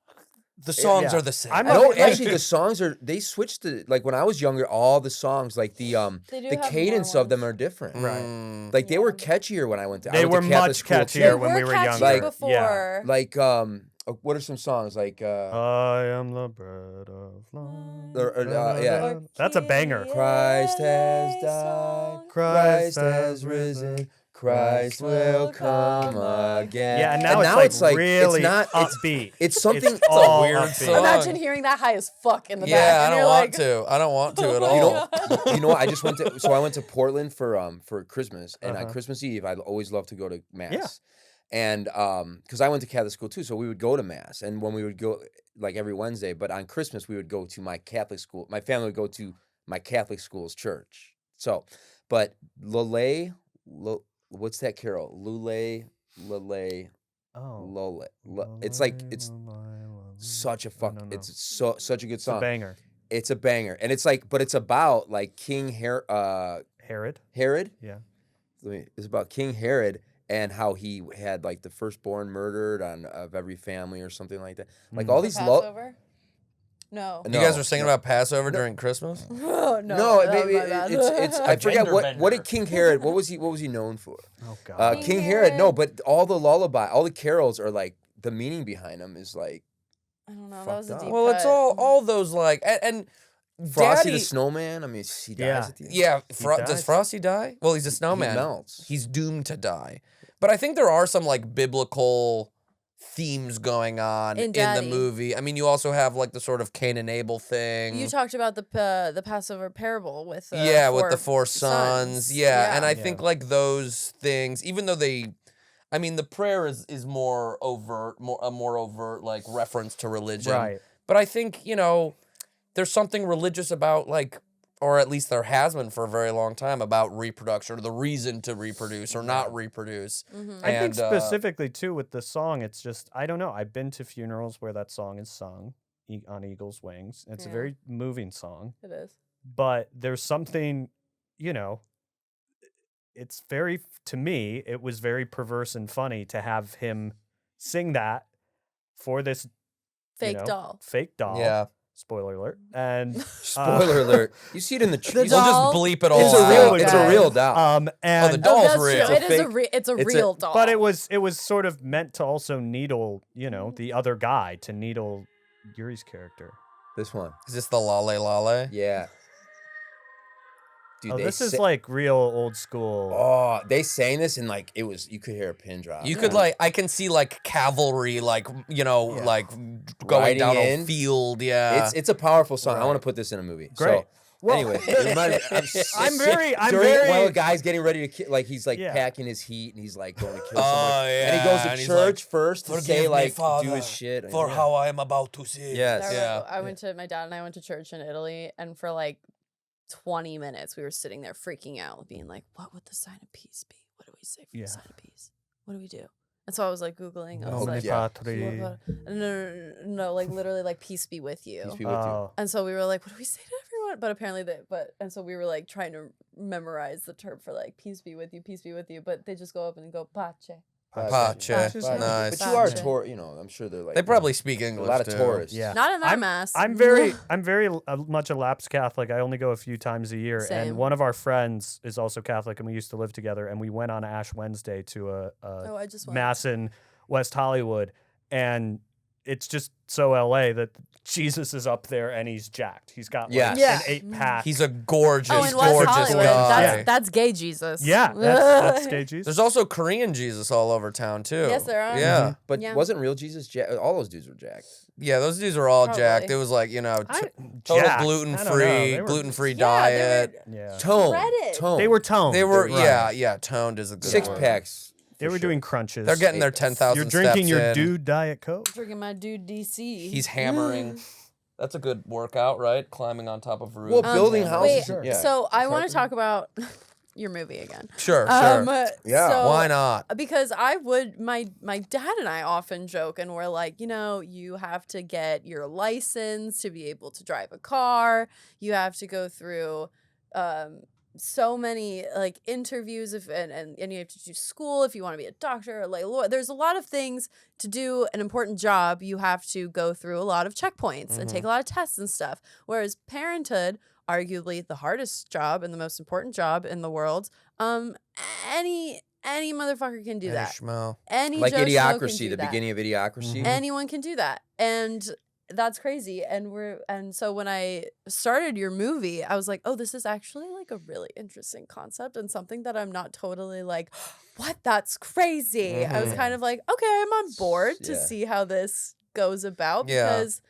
Speaker 7: The songs
Speaker 6: yeah.
Speaker 7: are the same.
Speaker 6: I'm
Speaker 3: no,
Speaker 6: Like-
Speaker 3: actually the songs they switched to, like when I was younger, all the songs, like
Speaker 2: They do
Speaker 3: the
Speaker 2: have
Speaker 3: cadence
Speaker 2: more
Speaker 3: of them
Speaker 2: ones.
Speaker 3: are different.
Speaker 7: Mm.
Speaker 3: Like they were
Speaker 2: Yeah.
Speaker 3: catchier when I went to I
Speaker 6: They
Speaker 3: went to
Speaker 6: were
Speaker 3: Catholic
Speaker 6: much
Speaker 3: school,
Speaker 6: catchier
Speaker 2: They
Speaker 3: too.
Speaker 6: when we were
Speaker 2: catchier
Speaker 6: younger.
Speaker 2: before.
Speaker 6: Yeah.
Speaker 3: Like what are some songs like
Speaker 6: I am the bread of life.
Speaker 3: yeah.
Speaker 6: That's a banger.
Speaker 3: Christ has died, Christ has risen, Christ will come again.
Speaker 6: Yeah, and now it's like really
Speaker 3: it's not
Speaker 6: upbeat.
Speaker 3: it's something
Speaker 6: It's all
Speaker 7: weird
Speaker 6: upbeat.
Speaker 7: song.
Speaker 2: Imagine hearing that high as fuck in the back.
Speaker 7: Yeah, I
Speaker 2: and
Speaker 7: don't
Speaker 2: you're
Speaker 7: want
Speaker 2: like,
Speaker 7: to. I don't want to at
Speaker 2: Oh
Speaker 7: all.
Speaker 2: my
Speaker 3: you know what? I just went to I went to Portland for Christmas, and on
Speaker 6: Uh-huh.
Speaker 3: Christmas Eve I always love to go to mass.
Speaker 6: Yeah.
Speaker 3: And because I went to Catholic school too, so we would go to mass, and when we would go like every Wednesday, but on Christmas we would go to my Catholic school. My family would go to my Catholic school's church. So, but what's that carol? Lule,
Speaker 6: Oh.
Speaker 3: it's like it's such a fuck.
Speaker 6: No.
Speaker 3: It's such a good
Speaker 6: It's a
Speaker 3: song.
Speaker 6: banger.
Speaker 3: It's a banger, and it's like, but it's about like
Speaker 6: Herod.
Speaker 3: Herod.
Speaker 6: Yeah.
Speaker 3: It's about King Herod and how he had like the firstborn murdered of every family or something like that. Like all these
Speaker 2: Passover? No.
Speaker 7: You guys were singing about Passover during Christmas?
Speaker 2: Oh,
Speaker 3: No,
Speaker 2: that was
Speaker 3: maybe
Speaker 2: my bad.
Speaker 3: it's I forget
Speaker 7: gender
Speaker 3: what
Speaker 7: bender.
Speaker 3: did King Herod, what was he known for?
Speaker 6: Oh God.
Speaker 3: King Herod, no, but all the all the carols are like the meaning behind them is like
Speaker 2: I don't know. That was a
Speaker 3: fucked
Speaker 2: deep
Speaker 3: up.
Speaker 7: Well, it's
Speaker 2: cut.
Speaker 7: all those like and
Speaker 3: Frosty
Speaker 7: Daddy,
Speaker 3: the Snowman. I mean, he dies
Speaker 6: Yeah.
Speaker 3: at the end.
Speaker 7: yeah. Does
Speaker 6: dies.
Speaker 7: Frosty die? Well, he's a snowman.
Speaker 3: He melts.
Speaker 7: He's doomed to die. But I think there are some like biblical themes going on
Speaker 2: In
Speaker 7: in the
Speaker 2: Daddy.
Speaker 7: movie. I mean, you also have like the sort of Cain and Abel thing.
Speaker 2: You talked about the Passover parable with
Speaker 7: with the four sons. Yeah. And I
Speaker 6: Yeah.
Speaker 7: think like those things, even though I mean, the prayer is more overt, more overt like reference to religion.
Speaker 6: Right.
Speaker 7: But I think, there's something religious about like, or at least there has been for a very long time, about reproduction or the reason to reproduce or not reproduce.
Speaker 2: Mm-hmm.
Speaker 6: I think
Speaker 7: And,
Speaker 6: specifically too with the song, it's just I don't know. I've been to funerals where that song is sung on Eagle's Wings. It's a
Speaker 2: Yeah.
Speaker 6: very moving song,
Speaker 2: It is.
Speaker 6: but there's something, it's very to me. It was very perverse and funny to have him sing that for this
Speaker 2: Fake doll.
Speaker 6: fake doll.
Speaker 7: Yeah.
Speaker 6: Spoiler alert. And
Speaker 3: Spoiler alert. You see it in the
Speaker 2: The
Speaker 3: tree.
Speaker 7: We'll
Speaker 2: doll-
Speaker 7: just bleep it all
Speaker 3: It's a
Speaker 7: out.
Speaker 3: real.
Speaker 6: guys.
Speaker 3: It's a real doll.
Speaker 6: and
Speaker 7: the doll-
Speaker 2: Oh,
Speaker 7: Doll's
Speaker 2: that's
Speaker 7: real.
Speaker 2: true.
Speaker 7: It's
Speaker 3: a
Speaker 2: It's a
Speaker 3: it's a-
Speaker 2: real doll.
Speaker 6: but it was sort of meant to also needle, the other guy to needle Yuri's character.
Speaker 3: This one.
Speaker 7: Is this the Lale Lale?
Speaker 3: Yeah. Dude,
Speaker 6: Oh,
Speaker 3: they
Speaker 6: this is
Speaker 3: sa-
Speaker 6: like real old school.
Speaker 3: Oh, they sang this and like you could hear a pin drop.
Speaker 7: You could like, I can see like cavalry, like, like going
Speaker 3: Riding
Speaker 7: down
Speaker 3: in.
Speaker 7: a field. Yeah.
Speaker 3: It's a powerful song. I want to put this in a movie.
Speaker 6: Great.
Speaker 3: So,
Speaker 6: Well,
Speaker 3: anyway, it might-
Speaker 6: I'm very-
Speaker 3: while the guy's getting ready to like he's like
Speaker 6: Yeah.
Speaker 3: packing his heat and he's like going to kill
Speaker 7: Oh,
Speaker 3: someone. And he
Speaker 7: yeah,
Speaker 3: goes to
Speaker 7: and he's
Speaker 3: church
Speaker 7: like,
Speaker 3: first to
Speaker 7: "Forgive
Speaker 3: say
Speaker 7: me,
Speaker 3: like do
Speaker 7: Father,
Speaker 3: his shit.
Speaker 7: for
Speaker 3: Yeah.
Speaker 7: how I am about to sin.
Speaker 3: Yes.
Speaker 7: Yeah.
Speaker 2: I went to my dad and I went to church in Italy, and for like 20 minutes we were sitting there freaking out, being like, "What would the sign of peace be? What do we say for
Speaker 6: Yeah.
Speaker 2: the sign of peace? What do we do?" And so I was like Googling. I was
Speaker 6: Omni
Speaker 2: like,
Speaker 3: yeah.
Speaker 6: Patri.
Speaker 2: no, like literally like peace be with you.
Speaker 3: Peace be with you.
Speaker 6: Oh.
Speaker 2: And so we were like, what do we say to everyone? But apparently and so we were like trying to memorize the term for like peace be with you, but they just go up and go pace.
Speaker 7: Pache. Nice.
Speaker 3: But you are
Speaker 2: Pache.
Speaker 3: you know, I'm sure they're like
Speaker 7: They probably speak
Speaker 3: a
Speaker 7: English.
Speaker 3: lot of
Speaker 7: too.
Speaker 3: tourists.
Speaker 6: Yeah.
Speaker 2: Not in that
Speaker 6: I'm,
Speaker 2: mass.
Speaker 6: I'm very much a lapsed Catholic. I only go a few times a year.
Speaker 2: Same.
Speaker 6: And one of our friends is also Catholic, and we used to live together. And we went on Ash Wednesday to a
Speaker 2: I just went.
Speaker 6: mass in West Hollywood, and it's just so LA that Jesus is up there and he's jacked. He's got like
Speaker 3: Yeah.
Speaker 6: an 8-pack.
Speaker 7: He's a gorgeous,
Speaker 2: Oh, in West
Speaker 7: gorgeous
Speaker 2: Hollywood.
Speaker 7: guy.
Speaker 2: That's gay Jesus.
Speaker 6: yeah, that's gay Jesus.
Speaker 7: There's also Korean Jesus all over town too.
Speaker 2: Yes, there are.
Speaker 7: Yeah,
Speaker 3: But
Speaker 2: Yeah.
Speaker 3: wasn't real Jesus jacked? All those dudes were jacked.
Speaker 7: yeah. Those dudes are all jacked.
Speaker 2: Probably.
Speaker 7: It was like, you know,
Speaker 6: Jacked.
Speaker 7: total
Speaker 6: I don't know.
Speaker 7: gluten-free,
Speaker 6: They were-
Speaker 7: gluten-free
Speaker 2: Yeah,
Speaker 7: diet.
Speaker 6: yeah.
Speaker 3: Tone.
Speaker 6: They were toned.
Speaker 7: They were,
Speaker 6: Right.
Speaker 7: yeah. Toned is a good
Speaker 3: six
Speaker 7: word.
Speaker 3: packs.
Speaker 6: They were doing crunches.
Speaker 7: They're getting their 10,000
Speaker 6: You're drinking
Speaker 7: steps
Speaker 6: your
Speaker 7: in.
Speaker 6: dude Diet Coke.
Speaker 2: Drinking my dude DC.
Speaker 7: He's hammering. That's a good workout, right? Climbing on top of roofs.
Speaker 3: Well, building
Speaker 7: hammering.
Speaker 3: houses.
Speaker 2: Wait,
Speaker 3: Yeah.
Speaker 2: so I want to talk about your movie again.
Speaker 7: Sure, sure.
Speaker 3: Yeah.
Speaker 2: So,
Speaker 7: Why not?
Speaker 2: Because my dad and I often joke, and we're like, you know, you have to get your license to be able to drive a car. You have to go through so many like interviews and you have to do school if you want to be a doctor or like lawyer. There's a lot of things to do an important job. You have to go through a lot of checkpoints and take a lot of tests and stuff. Whereas parenthood, arguably the hardest job and the most important job in the world, any motherfucker can do that.
Speaker 7: Schmo.
Speaker 2: Any
Speaker 3: Like
Speaker 2: Joe Schmo can
Speaker 3: Idiocracy,
Speaker 2: do
Speaker 3: the
Speaker 2: that.
Speaker 3: beginning of Idiocracy.
Speaker 2: Anyone can do that. And that's crazy. And so when I started your movie, I was like, oh, this is actually like a really interesting concept and something that I'm not totally like, what? That's crazy. I was kind of like, okay, I'm on board to
Speaker 3: Yeah.
Speaker 2: see how this goes about
Speaker 7: Yeah.
Speaker 2: because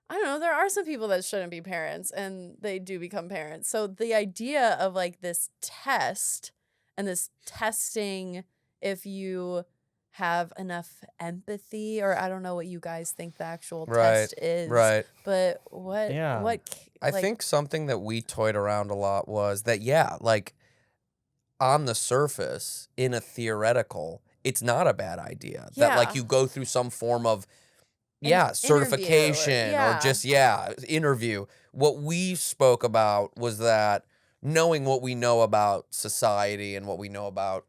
Speaker 2: I don't know, there are some people that shouldn't be parents and they do become parents. So the idea of like this test and this testing if you have enough empathy, or I don't know what you guys think the actual test is.
Speaker 7: Right.
Speaker 2: But what
Speaker 6: Yeah.
Speaker 7: I
Speaker 2: like,
Speaker 7: think something that we toyed around a lot was that, yeah, like on the surface, in a theoretical, it's not a bad idea. That like
Speaker 2: Yeah.
Speaker 7: you go through some form of,
Speaker 2: An
Speaker 7: yeah,
Speaker 2: interview or-
Speaker 7: certification
Speaker 2: yeah.
Speaker 7: or just, yeah, interview. What we spoke about was that knowing what we know about society and what we know about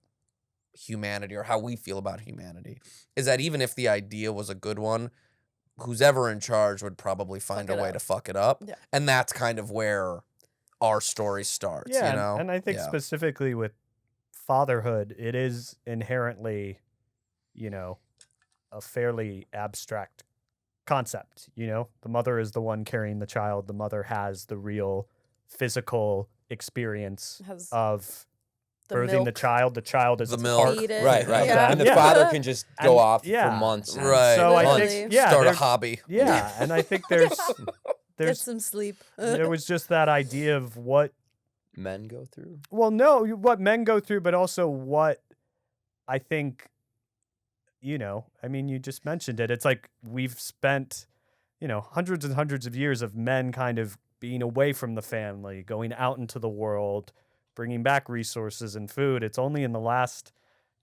Speaker 7: humanity or how we feel about humanity is that even if the idea was a good one, who's ever in charge would probably find
Speaker 2: Fuck
Speaker 7: a
Speaker 2: it
Speaker 7: way
Speaker 2: up.
Speaker 7: to fuck it up.
Speaker 2: Yeah.
Speaker 7: And that's kind of where our story starts,
Speaker 6: Yeah,
Speaker 7: you know?
Speaker 6: and I think
Speaker 7: Yeah.
Speaker 6: specifically with fatherhood, it is inherently, you know, a fairly abstract concept. You know, the mother is the one carrying the child. The mother has the real physical experience
Speaker 2: Has
Speaker 6: of
Speaker 2: the
Speaker 6: birthing the
Speaker 2: milk.
Speaker 6: child. The child is
Speaker 7: The
Speaker 6: a
Speaker 7: milk.
Speaker 6: part-
Speaker 2: Feed it.
Speaker 3: Right, right.
Speaker 2: Yeah.
Speaker 3: And the
Speaker 6: Yeah.
Speaker 3: father can just go
Speaker 6: And-
Speaker 3: off
Speaker 6: yeah.
Speaker 3: for months. and-
Speaker 7: Right.
Speaker 6: So I
Speaker 2: Literally.
Speaker 6: think, yeah,
Speaker 7: Start a
Speaker 6: there's-
Speaker 7: hobby.
Speaker 6: Yeah, and I think there's
Speaker 2: Get
Speaker 6: there's
Speaker 2: some sleep.
Speaker 6: there was just that idea of what
Speaker 3: Men go through.
Speaker 6: Well, no, what men go through, but also what I think, you know, I mean, you just mentioned it. It's like we've spent, you know, hundreds and hundreds of years of men kind of being away from the family, going out into the world, bringing back resources and food. It's only in the last,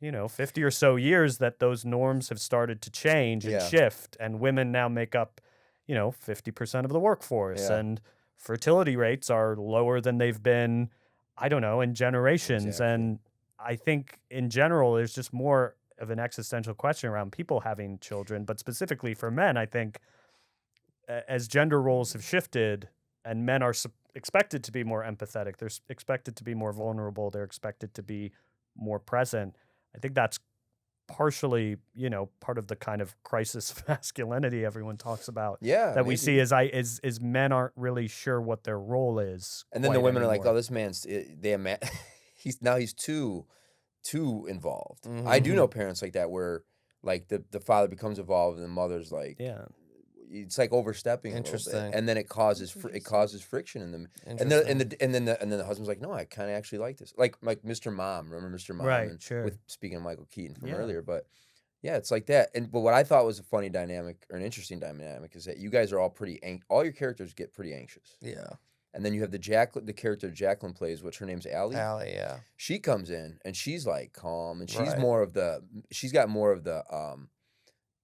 Speaker 6: you know, 50 or so years that those norms have started to change and
Speaker 3: Yeah.
Speaker 6: shift. And women now make up, you know, 50% of the workforce.
Speaker 3: Yeah.
Speaker 6: And fertility rates are lower than they've been, I don't know, in generations.
Speaker 3: Exactly.
Speaker 6: And I think in general, there's just more of an existential question around people having children. But specifically for men, I think as gender roles have shifted and men are expected to be more empathetic, they're expected to be more vulnerable, they're expected to be more present. I think that's partially, you know, part of the kind of crisis of masculinity everyone talks about.
Speaker 3: Yeah.
Speaker 6: That we
Speaker 3: maybe.
Speaker 6: see is men aren't really sure what their role is.
Speaker 3: And then the
Speaker 6: quite
Speaker 3: women are like,
Speaker 6: anymore.
Speaker 3: "Oh, this man's he's too involved."
Speaker 7: Mhm.
Speaker 3: I do know parents like that where like the father becomes involved and the mother's like,
Speaker 6: Yeah.
Speaker 3: it's like overstepping.
Speaker 7: Interesting.
Speaker 3: A little bit. And then it causes friction in them. And then the husband's like, "No, I kind of actually like this." Like Mr. Mom, remember Mr. Mom?
Speaker 6: Right,
Speaker 3: And
Speaker 6: sure.
Speaker 3: With speaking of Michael Keaton from
Speaker 6: Yeah.
Speaker 3: earlier, but yeah, it's like that. But what I thought was a funny dynamic or an interesting dynamic is that you guys are all all your characters get pretty anxious.
Speaker 7: Yeah.
Speaker 3: And then you have the character Jacqueline plays, which her name's Allie.
Speaker 7: Allie, yeah.
Speaker 3: She comes in and she's like calm and she's
Speaker 7: Right.
Speaker 3: she's got more of the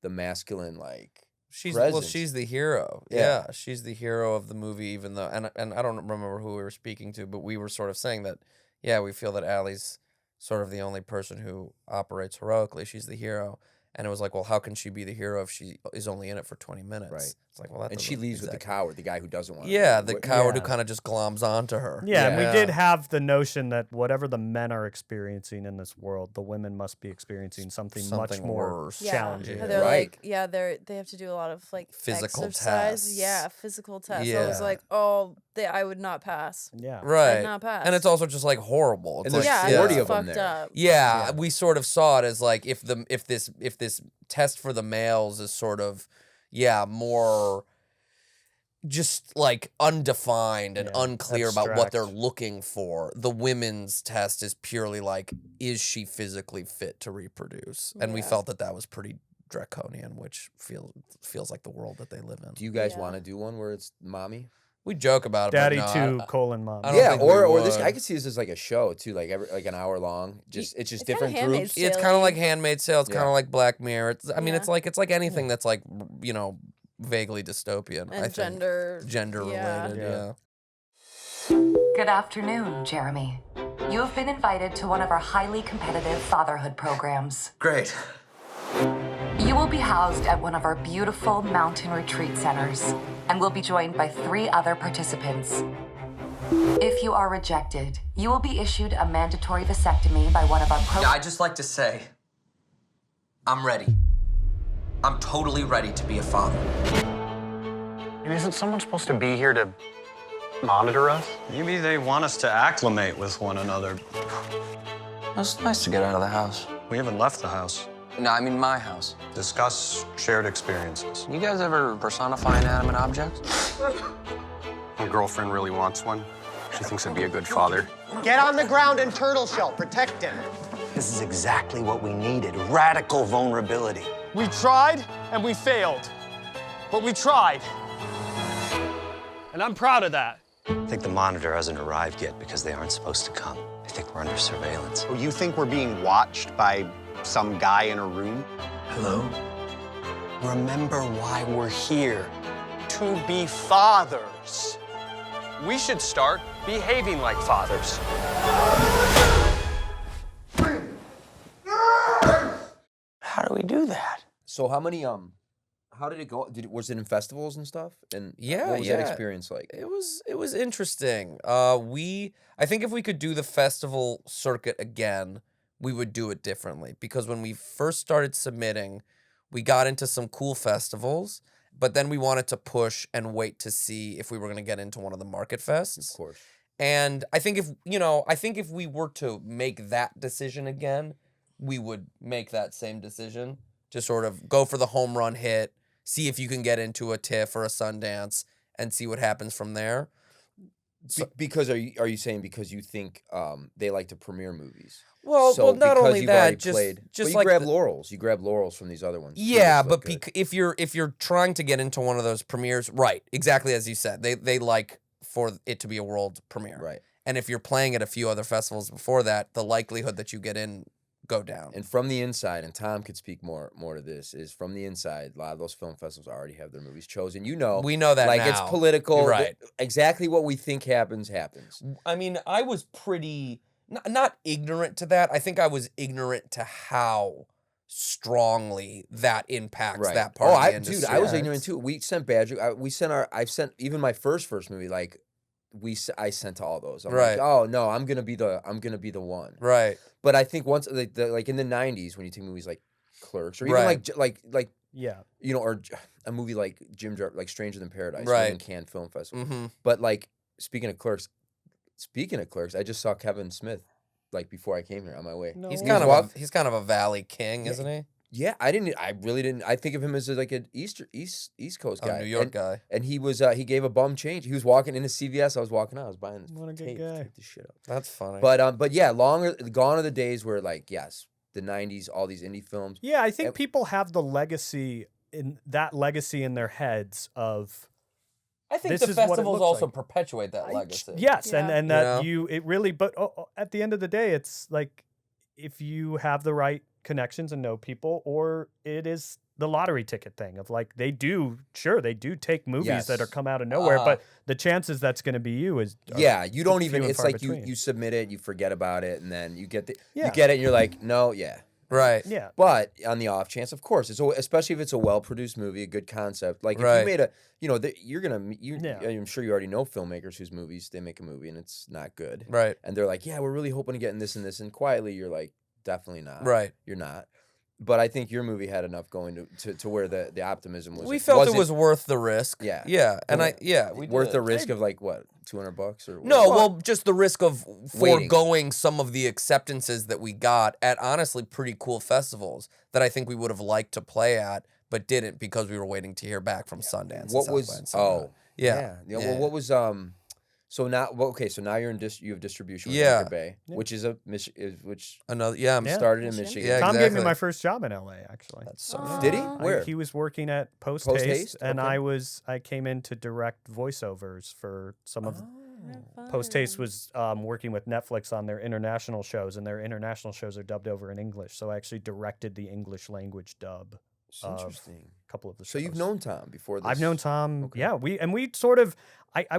Speaker 3: masculine like
Speaker 7: She's
Speaker 3: presence.
Speaker 7: she's the hero.
Speaker 3: Yeah.
Speaker 7: Yeah, she's the hero of the movie. Even though, and I don't remember who we were speaking to, but we were sort of saying that, yeah, we feel that Allie's sort of the only person who operates heroically. She's the hero. And it was like, well, how can she be the hero if she is only in it for 20 minutes?
Speaker 3: Right.
Speaker 7: It's like, well, that
Speaker 3: And she leaves with the coward, the guy who doesn't want to.
Speaker 7: Yeah, the coward who
Speaker 6: Yeah.
Speaker 7: kind of just gloms onto her.
Speaker 6: Yeah, and we did have the notion that whatever the men are experiencing in this world, the women must be experiencing something much
Speaker 7: Something
Speaker 6: more
Speaker 7: worse.
Speaker 6: challenging.
Speaker 2: They're
Speaker 3: Right.
Speaker 2: like, they have to do a lot of like
Speaker 7: Physical
Speaker 2: exercise.
Speaker 7: tests.
Speaker 2: Yeah, physical tests. I
Speaker 7: Yeah.
Speaker 2: was like, oh, I would not pass.
Speaker 6: Yeah.
Speaker 7: Right.
Speaker 2: I'd not pass.
Speaker 7: And it's also just like horrible. It's
Speaker 3: And there's
Speaker 7: like,
Speaker 3: 40
Speaker 2: it's
Speaker 3: of them
Speaker 2: fucked
Speaker 3: there.
Speaker 2: up.
Speaker 7: Yeah, we sort of saw it as like if this test for the males is sort of more just like undefined and
Speaker 6: Yeah,
Speaker 7: unclear about what they're
Speaker 6: abstract.
Speaker 7: looking for. The women's test is purely like, is she physically fit to reproduce? And we
Speaker 2: Yeah.
Speaker 7: felt that was pretty draconian, which feels like the world that they live in.
Speaker 3: Do you guys
Speaker 2: Yeah.
Speaker 3: want to do one where it's mommy?
Speaker 7: We joke about it,
Speaker 6: Daddy
Speaker 7: but no,
Speaker 6: Mom.
Speaker 7: I don't
Speaker 3: Yeah,
Speaker 7: think we
Speaker 3: or this.
Speaker 7: would.
Speaker 3: I could see this as like a show too, like like an hour long. It's just
Speaker 2: It's kinda
Speaker 3: different
Speaker 2: Handmaid's
Speaker 3: groups.
Speaker 7: It's kind of like Handmaid's Tale. It's kind
Speaker 3: Yeah.
Speaker 7: of like Black Mirror. It's
Speaker 2: Yeah.
Speaker 7: it's like anything that's like vaguely dystopian.
Speaker 2: And
Speaker 7: I think gender
Speaker 2: yeah.
Speaker 7: related.
Speaker 6: Yeah.
Speaker 12: Good afternoon, Jeremy. You have been invited to one of our highly competitive fatherhood programs.
Speaker 13: Great.
Speaker 12: You will be housed at one of our beautiful mountain retreat centers and will be joined by 3 other participants. If you are rejected, you will be issued a mandatory vasectomy by one of our
Speaker 13: I'd just like to say, I'm ready. I'm totally ready to be a father.
Speaker 14: And isn't someone supposed to be here to monitor us? Maybe they want us to acclimate with one another.
Speaker 13: It's nice to get out of the house.
Speaker 14: We haven't left the house.
Speaker 13: No, I mean my house.
Speaker 14: Discuss shared experiences.
Speaker 13: You guys ever personify inanimate objects?
Speaker 14: My girlfriend really wants one. She thinks I'd be a good father.
Speaker 15: Get on the ground and turtle shell. Protect him.
Speaker 16: This is exactly what we needed. Radical vulnerability.
Speaker 15: We tried and we failed. But we tried. And I'm proud of that.
Speaker 16: I think the monitor hasn't arrived yet because they aren't supposed to come. I think we're under surveillance.
Speaker 15: Oh, you think we're being watched by some guy in a room?
Speaker 16: Hello?
Speaker 15: Remember why we're here. To be fathers. We should start behaving like fathers.
Speaker 16: How do we do that?
Speaker 3: So how many how did it go? Was it in festivals and stuff? And
Speaker 7: Yeah,
Speaker 3: what was
Speaker 7: yeah.
Speaker 3: that experience like?
Speaker 7: It was interesting. I think if we could do the festival circuit again, we would do it differently, because when we first started submitting, we got into some cool festivals, but then we wanted to push and wait to see if we were going to get into one of the market fests.
Speaker 3: Of course.
Speaker 7: And I think if we were to make that decision again, we would make that same decision to sort of go for the home run hit, see if you can get into a TIFF or a Sundance, and see what happens from there.
Speaker 3: Because are you saying because you think they like to premiere movies?
Speaker 7: Well,
Speaker 3: So
Speaker 7: well, not
Speaker 3: because
Speaker 7: only
Speaker 3: you've
Speaker 7: that,
Speaker 3: already
Speaker 7: just
Speaker 3: played, but you
Speaker 7: like
Speaker 3: grab laurels. You grab laurels from these other ones. too,
Speaker 7: Yeah,
Speaker 3: which look
Speaker 7: but
Speaker 3: good.
Speaker 7: if you're trying to get into one of those premieres, right? Exactly as you said, they like for it to be a world premiere,
Speaker 3: right?
Speaker 7: And if you're playing at a few other festivals before that, the likelihood that you get in go down.
Speaker 3: And from the inside, and Tom could speak more to this, is from the inside, a lot of those film festivals already have their movies chosen. You know.
Speaker 7: We know that
Speaker 3: like
Speaker 7: now.
Speaker 3: it's political.
Speaker 7: You're right.
Speaker 3: Exactly what we think happens.
Speaker 7: I mean, I was pretty not ignorant to that. I think I was ignorant to how strongly that impacts that part of the industry.
Speaker 3: Dude, I was ignorant too. We sent Badger. I've sent even my first movie. Like I sent to all those. I'm
Speaker 7: Right.
Speaker 3: like, oh no, I'm gonna be the one.
Speaker 7: Right.
Speaker 3: But I think once like in the '90s, when you take movies like Clerks, or even
Speaker 7: Right.
Speaker 3: like
Speaker 6: yeah,
Speaker 3: you know, or a movie like like Stranger Than Paradise,
Speaker 7: Right.
Speaker 3: in Cannes Film Festival.
Speaker 7: Mhm.
Speaker 3: But like speaking of Clerks, I just saw Kevin Smith like before I came here on my way.
Speaker 7: He's kind of a Valley King, isn't he?
Speaker 3: Yeah, I really didn't. I think of him as like an East Coast guy,
Speaker 7: New York guy.
Speaker 3: And he was he gave a bum change. He was walking into CVS. I was walking out. I was buying this
Speaker 6: What a good
Speaker 3: tape.
Speaker 6: guy.
Speaker 3: Tape this shit up.
Speaker 7: That's funny.
Speaker 3: But yeah, gone are the days where like yes, the '90s, all these indie films.
Speaker 6: Yeah, I think people have the legacy in their heads of.
Speaker 7: I think
Speaker 6: this
Speaker 7: the
Speaker 6: is what it
Speaker 7: festivals
Speaker 6: looks
Speaker 7: also
Speaker 6: like.
Speaker 7: perpetuate that legacy.
Speaker 6: Yes, and that
Speaker 7: You know?
Speaker 6: it really. But at the end of the day, it's like if you have the right connections and know people, or it is the lottery ticket thing of like they do take movies that are
Speaker 3: Yes.
Speaker 6: come out of nowhere, but the chances that's going to be you is
Speaker 3: you don't even.
Speaker 6: few and
Speaker 3: It's
Speaker 6: far
Speaker 3: like
Speaker 6: between.
Speaker 3: you submit it, you forget about it, and then you get
Speaker 6: Yeah.
Speaker 3: you get it, and you're like, no,
Speaker 7: Right.
Speaker 6: Yeah.
Speaker 3: But on the off chance, of course, especially if it's a well-produced movie, a good concept. Like if
Speaker 7: Right.
Speaker 3: you made I'm sure you already know filmmakers whose movies they make a movie and it's not good.
Speaker 7: Right.
Speaker 3: And they're like, yeah, we're really hoping to get in this and this, and quietly you're like, definitely not.
Speaker 7: Right.
Speaker 3: You're not. But I think your movie had enough going to where the optimism was.
Speaker 7: We felt it was worth the risk.
Speaker 3: Yeah.
Speaker 7: Yeah. And we
Speaker 3: worth
Speaker 7: did.
Speaker 3: the risk of like what, $200 or
Speaker 7: No,
Speaker 3: what?
Speaker 7: well, just the risk of
Speaker 3: Waiting.
Speaker 7: foregoing some of the acceptances that we got at honestly pretty cool festivals that I think we would have liked to play at, but didn't because we were waiting to hear back from Sundance. and
Speaker 3: What
Speaker 7: South
Speaker 3: was
Speaker 7: by and Sundance.
Speaker 3: yeah. Well, what was so now so now you're in you have distribution with
Speaker 7: Yeah.
Speaker 3: Anchor Bay, which is
Speaker 7: another
Speaker 3: I'm started in Michigan.
Speaker 7: Yeah,
Speaker 6: Tom gave me
Speaker 7: exactly.
Speaker 6: my first job in LA, actually.
Speaker 7: That's so
Speaker 3: Did he?
Speaker 6: I-
Speaker 3: Where?
Speaker 6: he was working at Post
Speaker 3: Post
Speaker 6: Haste,
Speaker 3: Haste?
Speaker 6: and
Speaker 3: Okay.
Speaker 6: I came in to direct voiceovers for some of.
Speaker 3: Oh.
Speaker 6: Post Haste was working with Netflix on their international shows, and their international shows are dubbed over in English. So I actually directed the English language dub. of
Speaker 3: Interesting.
Speaker 6: A couple of the shows.
Speaker 3: So you've known Tom before this?
Speaker 6: I've known Tom.
Speaker 3: Okay.
Speaker 6: Yeah, we sort of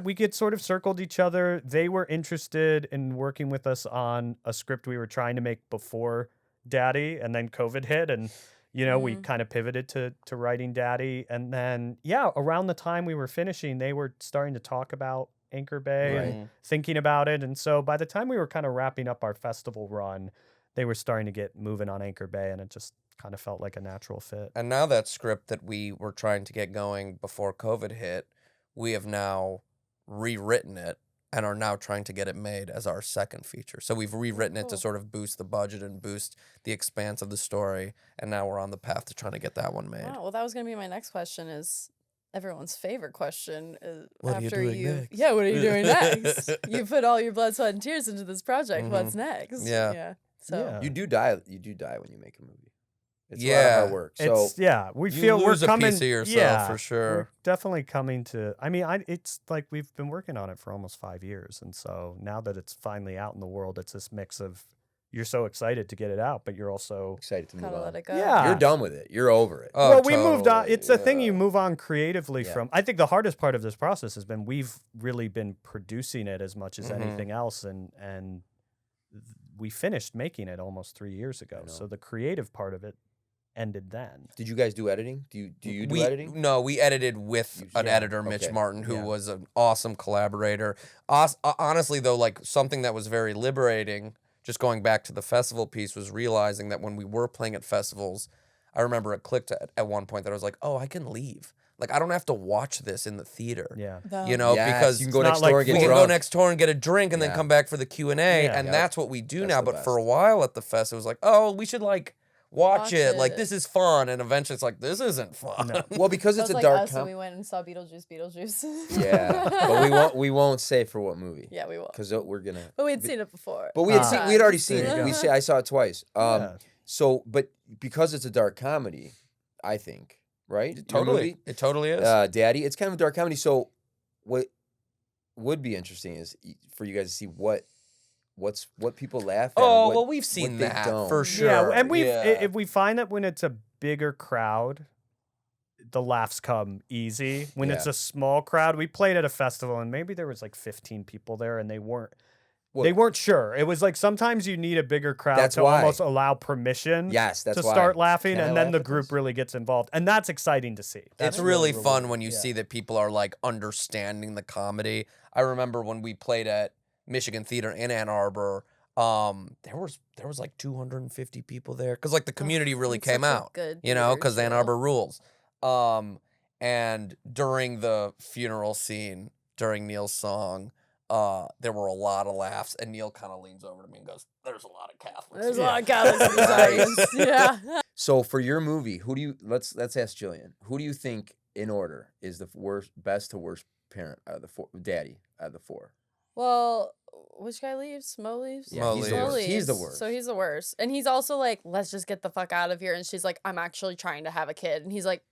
Speaker 6: we get sort of circled each other. They were interested in working with us on a script we were trying to make before Daddy, and then COVID hit, and we kind of pivoted to writing Daddy, and then around the time we were finishing, they were starting to talk about Anchor Bay and thinking about it, and so by the time we were kind of wrapping up our festival run, they were starting to get moving on Anchor Bay, and it just kind of felt like a natural fit.
Speaker 7: And now that script that we were trying to get going before COVID hit, we have now rewritten it and are now trying to get it made as our second feature. So we've rewritten it to sort of boost the budget and boost the expanse of the story, and now we're on the path to trying to get that one made.
Speaker 2: Wow, well, that was going to be my next question is everyone's favorite question is
Speaker 7: What are you
Speaker 2: after
Speaker 7: doing next?
Speaker 2: Yeah, what are you doing next? You put all your blood, sweat, and tears into this project. What's next?
Speaker 7: Yeah.
Speaker 2: So
Speaker 3: You do die when you make a movie. It's a lot of hard work. So
Speaker 6: We
Speaker 7: you
Speaker 6: feel
Speaker 7: lose
Speaker 6: we're coming.
Speaker 7: a piece of yourself for sure.
Speaker 6: We're definitely coming to. I mean, it's like we've been working on it for almost 5 years, and so now that it's finally out in the world, it's this mix of you're so excited to get it out, but you're also
Speaker 3: excited to move
Speaker 2: gotta
Speaker 3: on.
Speaker 2: let it go.
Speaker 6: Yeah.
Speaker 3: You're done with it. You're over it.
Speaker 7: Oh,
Speaker 6: well, we moved on.
Speaker 7: totally,
Speaker 6: It's a thing you move on creatively
Speaker 3: Yeah.
Speaker 6: from. I think the hardest part of this process has been we've really been producing it as much as
Speaker 3: Mm-hmm.
Speaker 6: anything else, and we finished making it almost 3 years ago. So the creative part of it ended then.
Speaker 3: Did you guys do editing? Do you do editing?
Speaker 7: No, we edited with an editor, Mitch
Speaker 3: okay.
Speaker 7: Martin, who
Speaker 3: Yeah.
Speaker 7: was an awesome collaborator. Honestly, though, like something that was very liberating, just going back to the festival piece, was realizing that when we were playing at festivals, I remember it clicked at one point that I was like, oh, I can leave. Like, I don't have to watch this in the theater.
Speaker 6: Yeah.
Speaker 7: You know,
Speaker 3: Yes,
Speaker 7: because
Speaker 3: you can go
Speaker 6: It's
Speaker 3: next
Speaker 6: not
Speaker 3: door
Speaker 6: like
Speaker 3: and
Speaker 7: we
Speaker 3: get
Speaker 7: can go
Speaker 3: drunk.
Speaker 7: next door and get a drink and then
Speaker 3: Yeah.
Speaker 7: come back for the Q&A, and
Speaker 6: Yeah.
Speaker 7: that's what we do
Speaker 3: That's
Speaker 7: now.
Speaker 3: the
Speaker 7: But for a
Speaker 3: best.
Speaker 7: while at the fest, it was like, oh, we should like watch it. Like,
Speaker 2: it.
Speaker 7: this is fun. And eventually it's like, this isn't fun.
Speaker 6: No.
Speaker 3: Well, because it's
Speaker 2: That's
Speaker 3: a
Speaker 2: like
Speaker 3: dark
Speaker 2: us when we went and saw Beetlejuice.
Speaker 3: Yeah, but we won't say for what movie.
Speaker 2: Yeah, we won't.
Speaker 3: Because we're gonna.
Speaker 2: But we'd seen it before.
Speaker 3: But we had seen. We had already seen
Speaker 6: There
Speaker 3: it.
Speaker 6: you
Speaker 3: We
Speaker 6: go.
Speaker 3: say I saw it twice.
Speaker 6: Yeah.
Speaker 3: So, but because it's a dark comedy, I think, right? Your
Speaker 7: Totally.
Speaker 3: movie?
Speaker 7: It totally is.
Speaker 3: Daddy. It's kind of a dark comedy. So, what would be interesting is for you guys to see what people laugh at.
Speaker 7: Oh,
Speaker 3: and what,
Speaker 7: well, we've seen
Speaker 3: what they
Speaker 7: that
Speaker 3: don't.
Speaker 7: for sure.
Speaker 6: Yeah, and
Speaker 7: Yeah.
Speaker 6: if we find that when it's a bigger crowd, the laughs come easy. When it's
Speaker 3: Yeah.
Speaker 6: a small crowd, we played at a festival and maybe there was like 15 people there, and they weren't sure. It was like sometimes you need a bigger crowd
Speaker 3: That's
Speaker 6: to
Speaker 3: why.
Speaker 6: almost allow permission.
Speaker 3: Yes, that's
Speaker 6: to
Speaker 3: why.
Speaker 6: start laughing,
Speaker 3: Can I
Speaker 6: and then
Speaker 3: laugh
Speaker 6: the
Speaker 3: at
Speaker 6: group
Speaker 3: this?
Speaker 6: really gets involved, and that's exciting to see. That's
Speaker 7: It's really fun
Speaker 6: rewarding.
Speaker 7: when you
Speaker 6: Yeah.
Speaker 7: see that people are like understanding the comedy. I remember when we played at Michigan Theater in Ann Arbor, there was like 250 people there because like the community really
Speaker 2: that's
Speaker 7: came
Speaker 2: such a
Speaker 7: out,
Speaker 2: good
Speaker 7: you know,
Speaker 2: theater
Speaker 7: because Ann
Speaker 2: show.
Speaker 7: Arbor rules. And during the funeral scene, during Neil's song, there were a lot of laughs, and Neil kind of leans over to me and goes, "There's a lot of Catholics."
Speaker 2: There's a
Speaker 7: here."
Speaker 2: lot of Catholics in this audience. Yeah.
Speaker 3: So for your movie, who do you let's ask Jillian. Who do you think in order is the best to worst parent out of the four? Daddy out of the four.
Speaker 2: Well, which guy leaves? Mo leaves?
Speaker 3: Yeah, he's the
Speaker 7: Mo
Speaker 3: worst. He's the
Speaker 2: leaves,
Speaker 3: worst.
Speaker 2: So he's the worst. And he's also like, let's just get the fuck out of here. And she's like, I'm actually trying to have a kid. And he's like,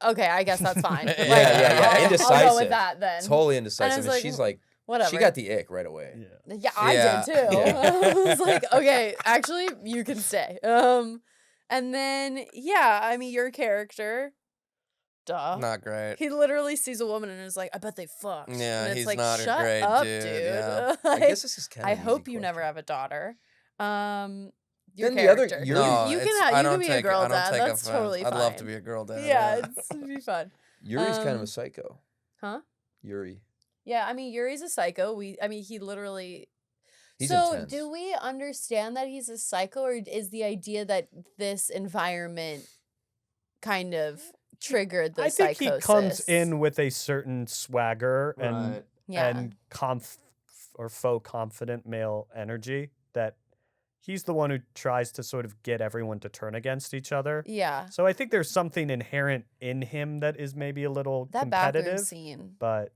Speaker 2: okay, I guess that's fine. Like,
Speaker 3: yeah.
Speaker 2: I'll
Speaker 3: Indecisive.
Speaker 2: go with that then.
Speaker 3: Totally
Speaker 2: And I
Speaker 3: indecisive.
Speaker 2: was
Speaker 3: And
Speaker 2: like,
Speaker 3: she's like,
Speaker 2: whatever.
Speaker 3: she got the ick right away.
Speaker 2: Yeah, I
Speaker 7: Yeah.
Speaker 2: did too. I was like, okay, actually, you can stay. And then, yeah, I mean, your character, duh.
Speaker 7: Not great.
Speaker 2: He literally sees a woman and is like, I bet they fucked.
Speaker 7: Yeah,
Speaker 2: and it's
Speaker 7: he's
Speaker 2: like,
Speaker 7: not a
Speaker 2: shut
Speaker 7: great
Speaker 2: up,
Speaker 7: dude,
Speaker 2: dude.
Speaker 7: yeah.
Speaker 3: I guess this is kind of
Speaker 2: I
Speaker 3: an
Speaker 2: hope
Speaker 3: easy
Speaker 2: you never
Speaker 3: question.
Speaker 2: have a daughter. Your
Speaker 3: Then the other-
Speaker 2: character.
Speaker 3: Yuri-
Speaker 7: No,
Speaker 2: you
Speaker 7: it's-
Speaker 2: can,
Speaker 7: I
Speaker 2: you
Speaker 7: don't
Speaker 2: can be a
Speaker 7: take-
Speaker 2: girl
Speaker 7: I don't
Speaker 2: dad.
Speaker 7: take
Speaker 2: That's
Speaker 7: offense.
Speaker 2: totally fine.
Speaker 7: I'd love to be a girl dad,
Speaker 2: Yeah,
Speaker 7: yeah.
Speaker 2: it'd be fun.
Speaker 3: Yuri's kind of a psycho.
Speaker 2: Huh?
Speaker 3: Yuri.
Speaker 2: Yeah, I mean, Yuri's a psycho. He literally.
Speaker 3: He's
Speaker 2: so,
Speaker 3: intense.
Speaker 2: do we understand that he's a psycho, or is the idea that this environment kind of triggered the
Speaker 6: I think
Speaker 2: psychosis?
Speaker 6: he comes in with a certain swagger and
Speaker 7: Right.
Speaker 2: Yeah.
Speaker 6: and faux confident male energy that he's the one who tries to sort of get everyone to turn against each other.
Speaker 2: Yeah.
Speaker 6: So I think there's something inherent in him that is maybe a little
Speaker 2: That bathroom
Speaker 6: competitive.
Speaker 2: scene.
Speaker 6: But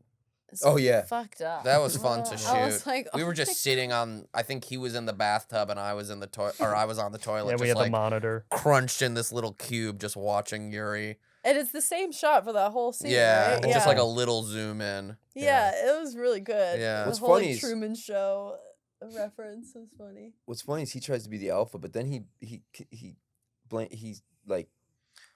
Speaker 2: is
Speaker 3: Oh, yeah.
Speaker 2: fucked up.
Speaker 7: That was fun to shoot.
Speaker 2: I was like,
Speaker 7: we
Speaker 2: oh
Speaker 7: were
Speaker 2: my
Speaker 7: just sitting on. I think he was in the bathtub and I was in the toilet, or I was on the toilet.
Speaker 6: yeah,
Speaker 7: just
Speaker 6: we had
Speaker 7: like
Speaker 6: the monitor.
Speaker 7: crunched in this little cube, just watching Yuri.
Speaker 2: And it's the same shot for that whole scene,
Speaker 7: Yeah,
Speaker 2: right?
Speaker 7: it's just like a little zoom in.
Speaker 2: Yeah, it was really good.
Speaker 7: Yeah.
Speaker 2: The
Speaker 3: What's
Speaker 2: whole
Speaker 3: funny
Speaker 2: like,
Speaker 3: is-
Speaker 2: Truman Show reference was funny.
Speaker 3: What's funny is he tries to be the alpha, but then he's like,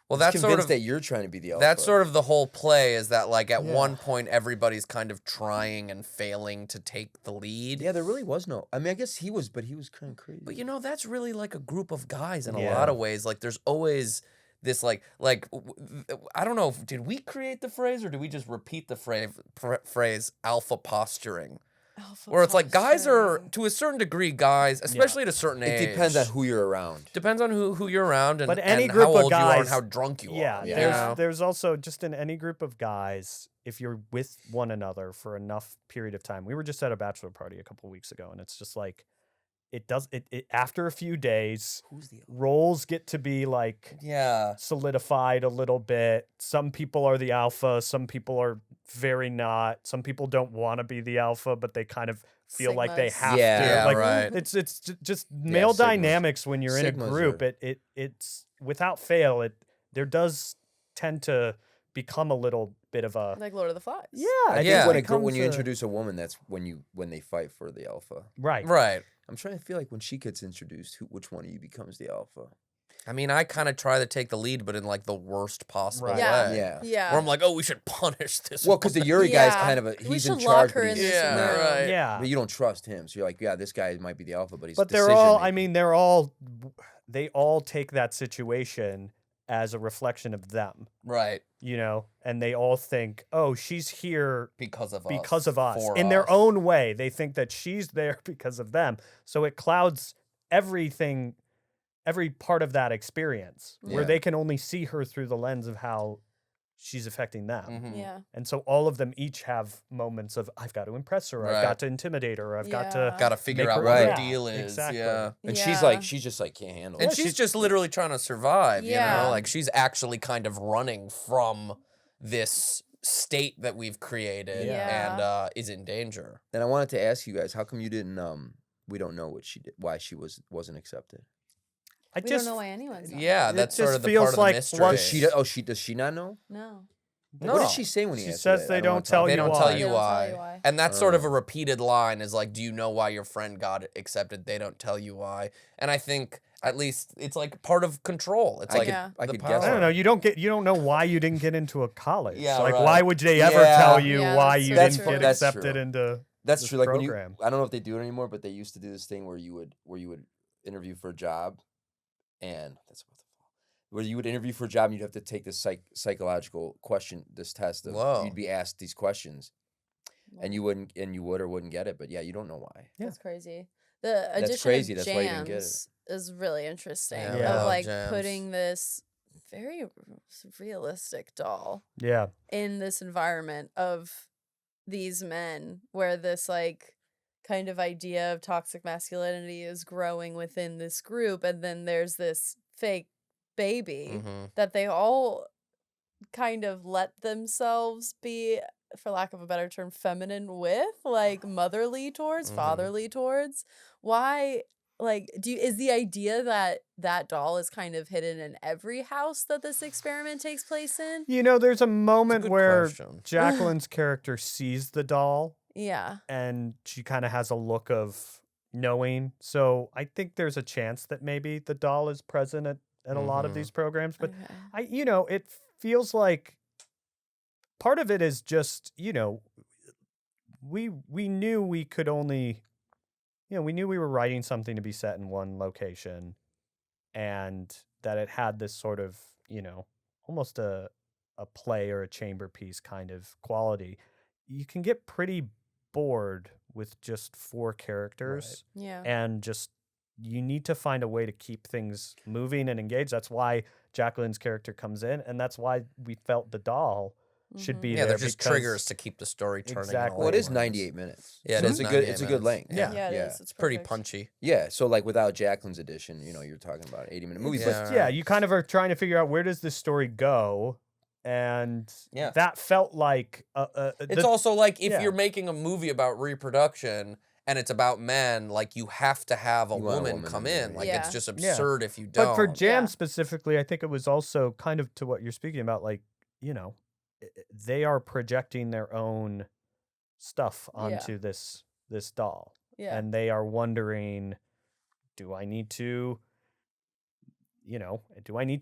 Speaker 7: Well,
Speaker 3: he's
Speaker 7: that's sort
Speaker 3: convinced
Speaker 7: of
Speaker 3: that you're trying to be the alpha.
Speaker 7: That's sort of the whole play. Is that like at
Speaker 3: Yeah.
Speaker 7: one point everybody's kind of trying and failing to take the lead.
Speaker 3: Yeah, there really was no. I mean, I guess he was, but he was kind of crazy.
Speaker 7: But you know, that's really like a group of guys in a
Speaker 6: Yeah.
Speaker 7: lot of ways. Like there's always this I don't know. Did we create the phrase or did we just repeat the phrase alpha posturing? Where it's like guys are to a certain degree, guys, especially at a certain age.
Speaker 3: It depends on who you're around.
Speaker 7: Depends on who you're around and,
Speaker 6: But any
Speaker 7: and
Speaker 6: group
Speaker 7: how
Speaker 6: of
Speaker 7: old you are and
Speaker 6: guys-
Speaker 7: how drunk you
Speaker 6: Yeah,
Speaker 7: are.
Speaker 3: Yeah.
Speaker 6: there's also just in any group of guys, if you're with one another for enough period of time. We were just at a bachelor party a couple weeks ago, and it's just like it after a few days, roles get to be like
Speaker 7: Yeah.
Speaker 6: solidified a little bit. Some people are the alpha, some people are very not. Some people don't want to be the alpha, but they kind of feel like they
Speaker 2: Sigmas.
Speaker 6: have
Speaker 3: Yeah,
Speaker 6: to.
Speaker 7: Yeah,
Speaker 6: Like
Speaker 7: right.
Speaker 6: it's just male
Speaker 3: Sigmas.
Speaker 6: dynamics when you're in a
Speaker 3: Sigmas
Speaker 6: group.
Speaker 3: are-
Speaker 6: It's without fail. There does tend to become a little bit of a
Speaker 2: Like Lord of the Flies.
Speaker 6: yeah.
Speaker 3: I
Speaker 7: Yeah.
Speaker 3: think when you
Speaker 6: becomes a-
Speaker 3: introduce a woman, that's when they fight for the alpha.
Speaker 6: right.
Speaker 7: Right.
Speaker 3: I'm trying to feel like when she gets introduced, which one of you becomes the alpha?
Speaker 7: I mean, I kind of try to take the lead, but in like the worst possible
Speaker 6: Right.
Speaker 2: Yeah.
Speaker 7: way.
Speaker 3: Yeah.
Speaker 2: Yeah.
Speaker 7: Where I'm like, oh, we should punish this.
Speaker 3: Well, because the Yuri
Speaker 2: Yeah.
Speaker 3: guy's kind of
Speaker 2: We
Speaker 3: he's in
Speaker 2: should lock
Speaker 3: charge,
Speaker 2: her
Speaker 3: but
Speaker 2: in
Speaker 3: he's
Speaker 2: this
Speaker 7: Yeah,
Speaker 2: room.
Speaker 7: right.
Speaker 6: Yeah.
Speaker 3: but you don't trust him. So you're like, yeah, this guy might be the alpha, but he's
Speaker 6: But they're all. I
Speaker 3: decision-making.
Speaker 6: mean, they all take that situation as a reflection of them.
Speaker 7: right
Speaker 6: You know, and they all think, oh, she's here
Speaker 7: because of
Speaker 6: us
Speaker 7: for
Speaker 6: in their
Speaker 7: us.
Speaker 6: own way. They think that she's there because of them. So it clouds everything, every part of that experience where
Speaker 3: Yeah.
Speaker 6: they can only see her through the lens of how she's affecting them.
Speaker 7: Mhm.
Speaker 2: Yeah.
Speaker 6: And so all of them each have moments of I've got to impress her, I've
Speaker 7: Right.
Speaker 6: got to intimidate her, I've got to
Speaker 2: Yeah.
Speaker 7: Got to figure
Speaker 6: make
Speaker 7: out
Speaker 6: her
Speaker 7: what
Speaker 3: right.
Speaker 7: the deal is.
Speaker 6: Exactly.
Speaker 7: Yeah.
Speaker 3: And
Speaker 2: Yeah.
Speaker 3: she's just like can't handle
Speaker 7: And
Speaker 3: it.
Speaker 7: she's just literally trying to survive, you
Speaker 2: Yeah.
Speaker 7: know? Like she's actually kind of running from this state that we've created
Speaker 2: Yeah.
Speaker 7: and is in danger.
Speaker 3: And I wanted to ask you guys, how come you didn't? We don't know what she did, why she wasn't accepted.
Speaker 6: I
Speaker 2: We
Speaker 6: just
Speaker 2: don't know why anyone's not.
Speaker 7: Yeah,
Speaker 6: It
Speaker 7: that's
Speaker 6: just
Speaker 7: sort of the
Speaker 6: feels
Speaker 7: part of
Speaker 6: like
Speaker 7: the mystery.
Speaker 6: once
Speaker 3: Does she not know?
Speaker 2: No.
Speaker 7: No.
Speaker 3: What did she say when he
Speaker 6: She
Speaker 3: asked her
Speaker 6: says
Speaker 3: that? I
Speaker 6: they
Speaker 3: don't wanna
Speaker 6: don't tell
Speaker 3: talk
Speaker 7: They
Speaker 6: you
Speaker 7: don't
Speaker 6: why.
Speaker 7: tell
Speaker 2: They
Speaker 7: you
Speaker 2: don't tell
Speaker 7: why.
Speaker 2: you why.
Speaker 7: And that's sort of a repeated line is like, do you know why your friend got accepted? They don't tell you why. And I think at least it's like part of control. It's
Speaker 3: I
Speaker 7: like
Speaker 3: could-
Speaker 2: Yeah.
Speaker 3: I
Speaker 7: the
Speaker 3: could
Speaker 7: power.
Speaker 3: guess
Speaker 6: I don't know. You don't know why you didn't get into a college.
Speaker 7: Yeah,
Speaker 6: like
Speaker 7: right.
Speaker 6: why would they ever
Speaker 3: Yeah.
Speaker 6: tell you
Speaker 2: Yeah,
Speaker 6: why
Speaker 2: that's
Speaker 6: you
Speaker 2: so
Speaker 6: didn't
Speaker 2: true.
Speaker 6: get
Speaker 3: That's
Speaker 6: accepted
Speaker 3: true.
Speaker 6: into
Speaker 3: That's
Speaker 6: this
Speaker 3: true. Like
Speaker 6: program?
Speaker 3: I don't know if they do it anymore, but they used to do this thing where you would interview for a job, and that's about to fall. Where you would interview for a job, and you'd have to take this psychological this test.
Speaker 7: Whoa.
Speaker 3: You'd be asked these questions, and you would or wouldn't get it. But yeah, you don't know why.
Speaker 2: That's crazy. The addition
Speaker 3: crazy,
Speaker 2: of
Speaker 3: that's why you didn't get it.
Speaker 2: jams is really interesting.
Speaker 7: Yeah,
Speaker 6: I
Speaker 2: Of
Speaker 6: love
Speaker 2: like
Speaker 7: jams.
Speaker 2: putting this very realistic doll
Speaker 6: Yeah.
Speaker 2: in this environment of these men where this like kind of idea of toxic masculinity is growing within this group, and then there's this fake baby
Speaker 7: Mhm.
Speaker 2: that they all kind of let themselves be, for lack of a better term, feminine with, like motherly towards,
Speaker 7: Mhm.
Speaker 2: fatherly towards. Why, like, is the idea that that doll is kind of hidden in every house that this experiment takes place in?
Speaker 6: You know, there's a moment
Speaker 7: good
Speaker 6: where
Speaker 7: question.
Speaker 6: Jacqueline's character sees the doll
Speaker 2: Yeah.
Speaker 6: and she kind of has a look of knowing. So I think there's a chance that maybe the doll is present at at a lot of
Speaker 7: Mhm.
Speaker 6: these programs, but
Speaker 2: Okay.
Speaker 6: it feels like part of it is just, we knew we could only, we knew we were writing something to be set in one location, and that it had this sort of, almost a play or a chamber piece kind of quality. You can get pretty bored with just 4 characters,
Speaker 2: Yeah.
Speaker 6: and just you need to find a way to keep things moving and engaged. That's why Jacqueline's character comes in, and that's why we felt the doll should be
Speaker 7: Yeah,
Speaker 6: there.
Speaker 7: they're just
Speaker 6: because-
Speaker 7: triggers to keep the story turning. in
Speaker 6: Exactly.
Speaker 3: Well, it is
Speaker 7: ways.
Speaker 3: 98 minutes.
Speaker 7: Yeah,
Speaker 3: so
Speaker 7: it
Speaker 3: it's
Speaker 7: is
Speaker 3: a
Speaker 7: 98
Speaker 3: good good
Speaker 7: minutes.
Speaker 3: length.
Speaker 7: Yeah,
Speaker 2: Yeah, it is. It's
Speaker 7: pretty
Speaker 2: perfect.
Speaker 7: punchy.
Speaker 3: Yeah, so like without Jacqueline's edition, you're talking about 80-minute movies.
Speaker 6: It's just, you kind of are trying to figure out where does this story go, and
Speaker 7: Yeah.
Speaker 6: that felt like
Speaker 7: It's also like if
Speaker 6: yeah.
Speaker 7: you're making a movie about reproduction and it's about men, like you have to have a
Speaker 3: You want a
Speaker 7: woman
Speaker 3: woman
Speaker 7: come
Speaker 3: in there,
Speaker 7: in. Like
Speaker 2: yeah.
Speaker 7: it's just
Speaker 6: Yeah.
Speaker 7: absurd if you don't.
Speaker 6: But for Jam
Speaker 2: Yeah.
Speaker 6: specifically, I think it was also kind of to what you're speaking about, like, they are projecting their own stuff
Speaker 2: Yeah.
Speaker 6: onto this doll.
Speaker 2: Yeah.
Speaker 6: And they are wondering, do I need to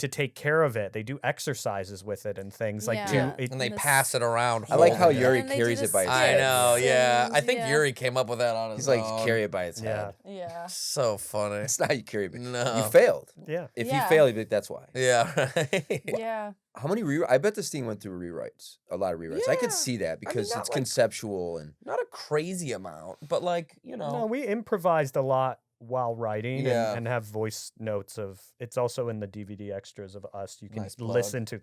Speaker 6: take care of it? They do exercises with it and things like
Speaker 2: Yeah.
Speaker 7: and they pass it around.
Speaker 3: I like how
Speaker 7: holding it.
Speaker 3: Yuri
Speaker 2: And they
Speaker 3: carries
Speaker 2: do
Speaker 3: it by
Speaker 2: the
Speaker 3: its
Speaker 7: I
Speaker 3: head.
Speaker 7: know, yeah. I
Speaker 2: scenes,
Speaker 7: think
Speaker 2: yeah.
Speaker 7: Yuri came up with that on his
Speaker 3: He's like,
Speaker 7: own.
Speaker 3: carry it by its
Speaker 6: Yeah.
Speaker 3: head.
Speaker 2: Yeah.
Speaker 7: So funny.
Speaker 3: It's not how you carry it.
Speaker 7: No.
Speaker 3: You failed.
Speaker 6: Yeah.
Speaker 3: If
Speaker 2: Yeah.
Speaker 3: you fail, you'd be like, that's why.
Speaker 7: Yeah, right.
Speaker 2: Yeah.
Speaker 3: How many I bet this thing went through rewrites. A lot of rewrites. I could
Speaker 2: Yeah.
Speaker 3: see that because
Speaker 7: not
Speaker 3: it's
Speaker 7: like-
Speaker 3: conceptual and
Speaker 7: Not a crazy amount, but like,
Speaker 6: No, we improvised a lot while writing
Speaker 7: Yeah.
Speaker 6: and have voice notes of. It's also in the DVD extras of us. You can
Speaker 7: Nice plug.
Speaker 6: listen to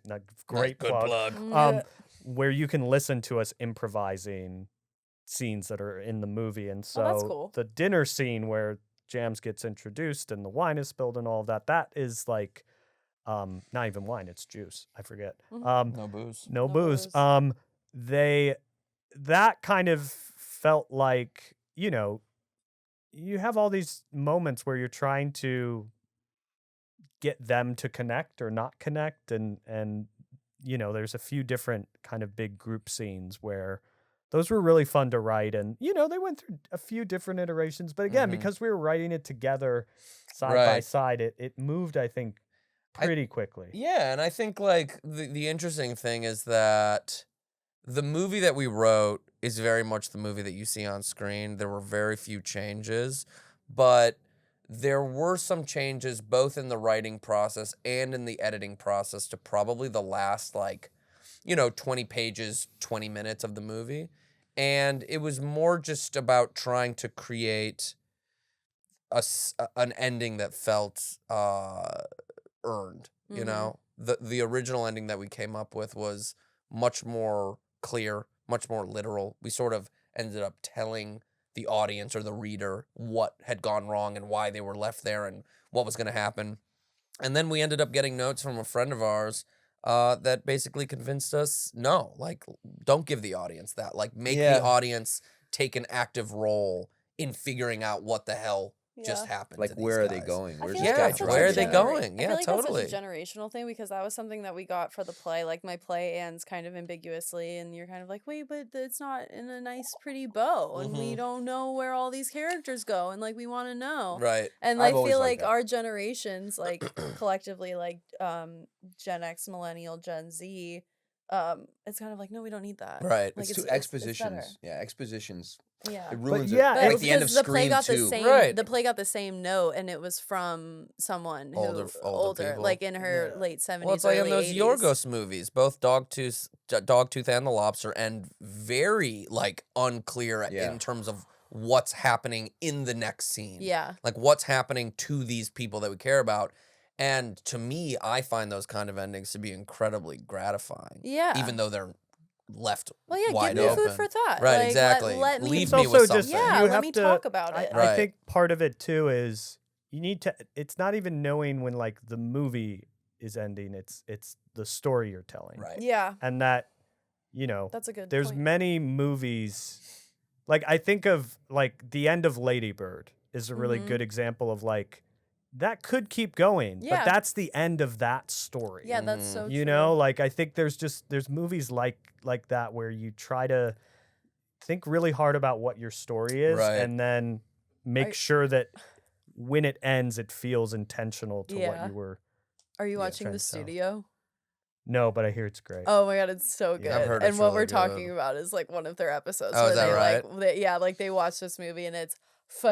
Speaker 6: great
Speaker 7: good plug.
Speaker 2: Yeah.
Speaker 6: where you can listen to us improvising scenes that are in the movie. And so
Speaker 2: Oh, that's cool.
Speaker 6: the dinner scene where Jams gets introduced and the wine is spilled and all of that is like not even wine, it's juice. I forget.
Speaker 7: No booze.
Speaker 6: No booze.
Speaker 2: booze.
Speaker 6: That kind of felt like, you have all these moments where you're trying to get them to connect or not connect, and there's a few different kind of big group scenes where those were really fun to write, and they went through a few different iterations, but again, because we were writing it together side by
Speaker 7: Right.
Speaker 6: side, it moved, I think, pretty quickly.
Speaker 7: Yeah, and I think like the interesting thing is that the movie that we wrote is very much the movie that you see on screen. There were very few changes, but there were some changes both in the writing process and in the editing process to probably the last 20 pages, 20 minutes of the movie. And it was more just about trying to create an ending that felt earned, you know? The original ending that we came up with was much more clear, much more literal. We sort of ended up telling the audience or the reader what had gone wrong and why they were left there and what was going to happen. And then we ended up getting notes from a friend of ours that basically convinced us, no, don't give the audience that. Make the audience take an active role in figuring out what the hell just happened.
Speaker 3: like
Speaker 7: to these
Speaker 3: where are they
Speaker 7: guys.
Speaker 3: going? Where's
Speaker 2: feel
Speaker 3: this
Speaker 2: like
Speaker 3: guy
Speaker 2: that's such a
Speaker 7: where are they
Speaker 3: driving?
Speaker 7: going?
Speaker 2: I
Speaker 7: Yeah,
Speaker 2: feel like
Speaker 7: totally.
Speaker 2: that's such a generational thing because that was something that we got for the play. Like my play ends kind of ambiguously, and you're kind of like, wait, but it's not in a nice, pretty bow, and we don't know where all these characters go, and we want to know.
Speaker 7: Right.
Speaker 2: And
Speaker 3: I've
Speaker 2: I
Speaker 3: always
Speaker 2: feel
Speaker 3: liked
Speaker 2: like
Speaker 3: that.
Speaker 2: our generations, collectively, Gen X, Millennial, Gen Z, it's kind of like, no, we don't need that.
Speaker 7: Right.
Speaker 3: It's too
Speaker 2: better.
Speaker 3: expositions. Yeah, expositions.
Speaker 2: Yeah.
Speaker 3: It ruins
Speaker 6: yeah,
Speaker 3: it.
Speaker 6: it's
Speaker 3: Like the end of
Speaker 2: because the play
Speaker 3: Scream
Speaker 2: got
Speaker 3: 2.
Speaker 2: the same.
Speaker 7: Right.
Speaker 2: The play got the same note, and it was from someone who
Speaker 7: Older people.
Speaker 2: like in her late 70s.
Speaker 7: Well, it's like in
Speaker 2: early
Speaker 7: those
Speaker 2: 80s.
Speaker 7: Yorgos movies, both Dogtooth and the Lobster, and very unclear in terms of what's happening in the next scene.
Speaker 2: Yeah.
Speaker 7: Like what's happening to these people that we care about. And to me, I find those kind of endings to be incredibly gratifying.
Speaker 2: Yeah.
Speaker 7: Even though they're left
Speaker 2: Well, yeah,
Speaker 7: wide
Speaker 2: give me
Speaker 7: open.
Speaker 2: food for thought.
Speaker 7: Right,
Speaker 2: Like,
Speaker 7: exactly.
Speaker 2: let me-
Speaker 7: Leave
Speaker 6: It's
Speaker 7: me
Speaker 6: also
Speaker 7: with
Speaker 6: just
Speaker 7: something.
Speaker 2: Yeah,
Speaker 6: you
Speaker 2: let
Speaker 6: have
Speaker 2: me
Speaker 6: to-
Speaker 2: talk about it.
Speaker 6: I
Speaker 7: Right.
Speaker 6: think part of it too is you need to. It's not even knowing when the movie is ending. It's the story you're telling.
Speaker 7: Right.
Speaker 2: Yeah.
Speaker 6: And that
Speaker 2: That's a good
Speaker 6: there's
Speaker 2: point.
Speaker 6: many movies. I think of the end of Lady Bird is a really good example of that could keep going,
Speaker 2: Yeah.
Speaker 6: but that's the end of that story.
Speaker 2: Yeah, that's so
Speaker 6: You
Speaker 2: true.
Speaker 6: know, I think there's movies like that where you try to think really hard about what your story is
Speaker 7: Right.
Speaker 6: and then make sure that when it ends it feels intentional to what
Speaker 2: Yeah.
Speaker 6: you were
Speaker 2: Are you watching
Speaker 6: trying
Speaker 2: The
Speaker 6: to tell.
Speaker 2: Studio?
Speaker 6: No, but I hear it's great.
Speaker 2: Oh my god, it's so good.
Speaker 7: I've heard
Speaker 2: and
Speaker 7: it's
Speaker 2: what
Speaker 7: really
Speaker 2: we're talking
Speaker 7: good.
Speaker 2: about is like one of their episodes
Speaker 7: Oh,
Speaker 2: where
Speaker 7: is that
Speaker 2: they
Speaker 7: right?
Speaker 2: like they watch this movie and it's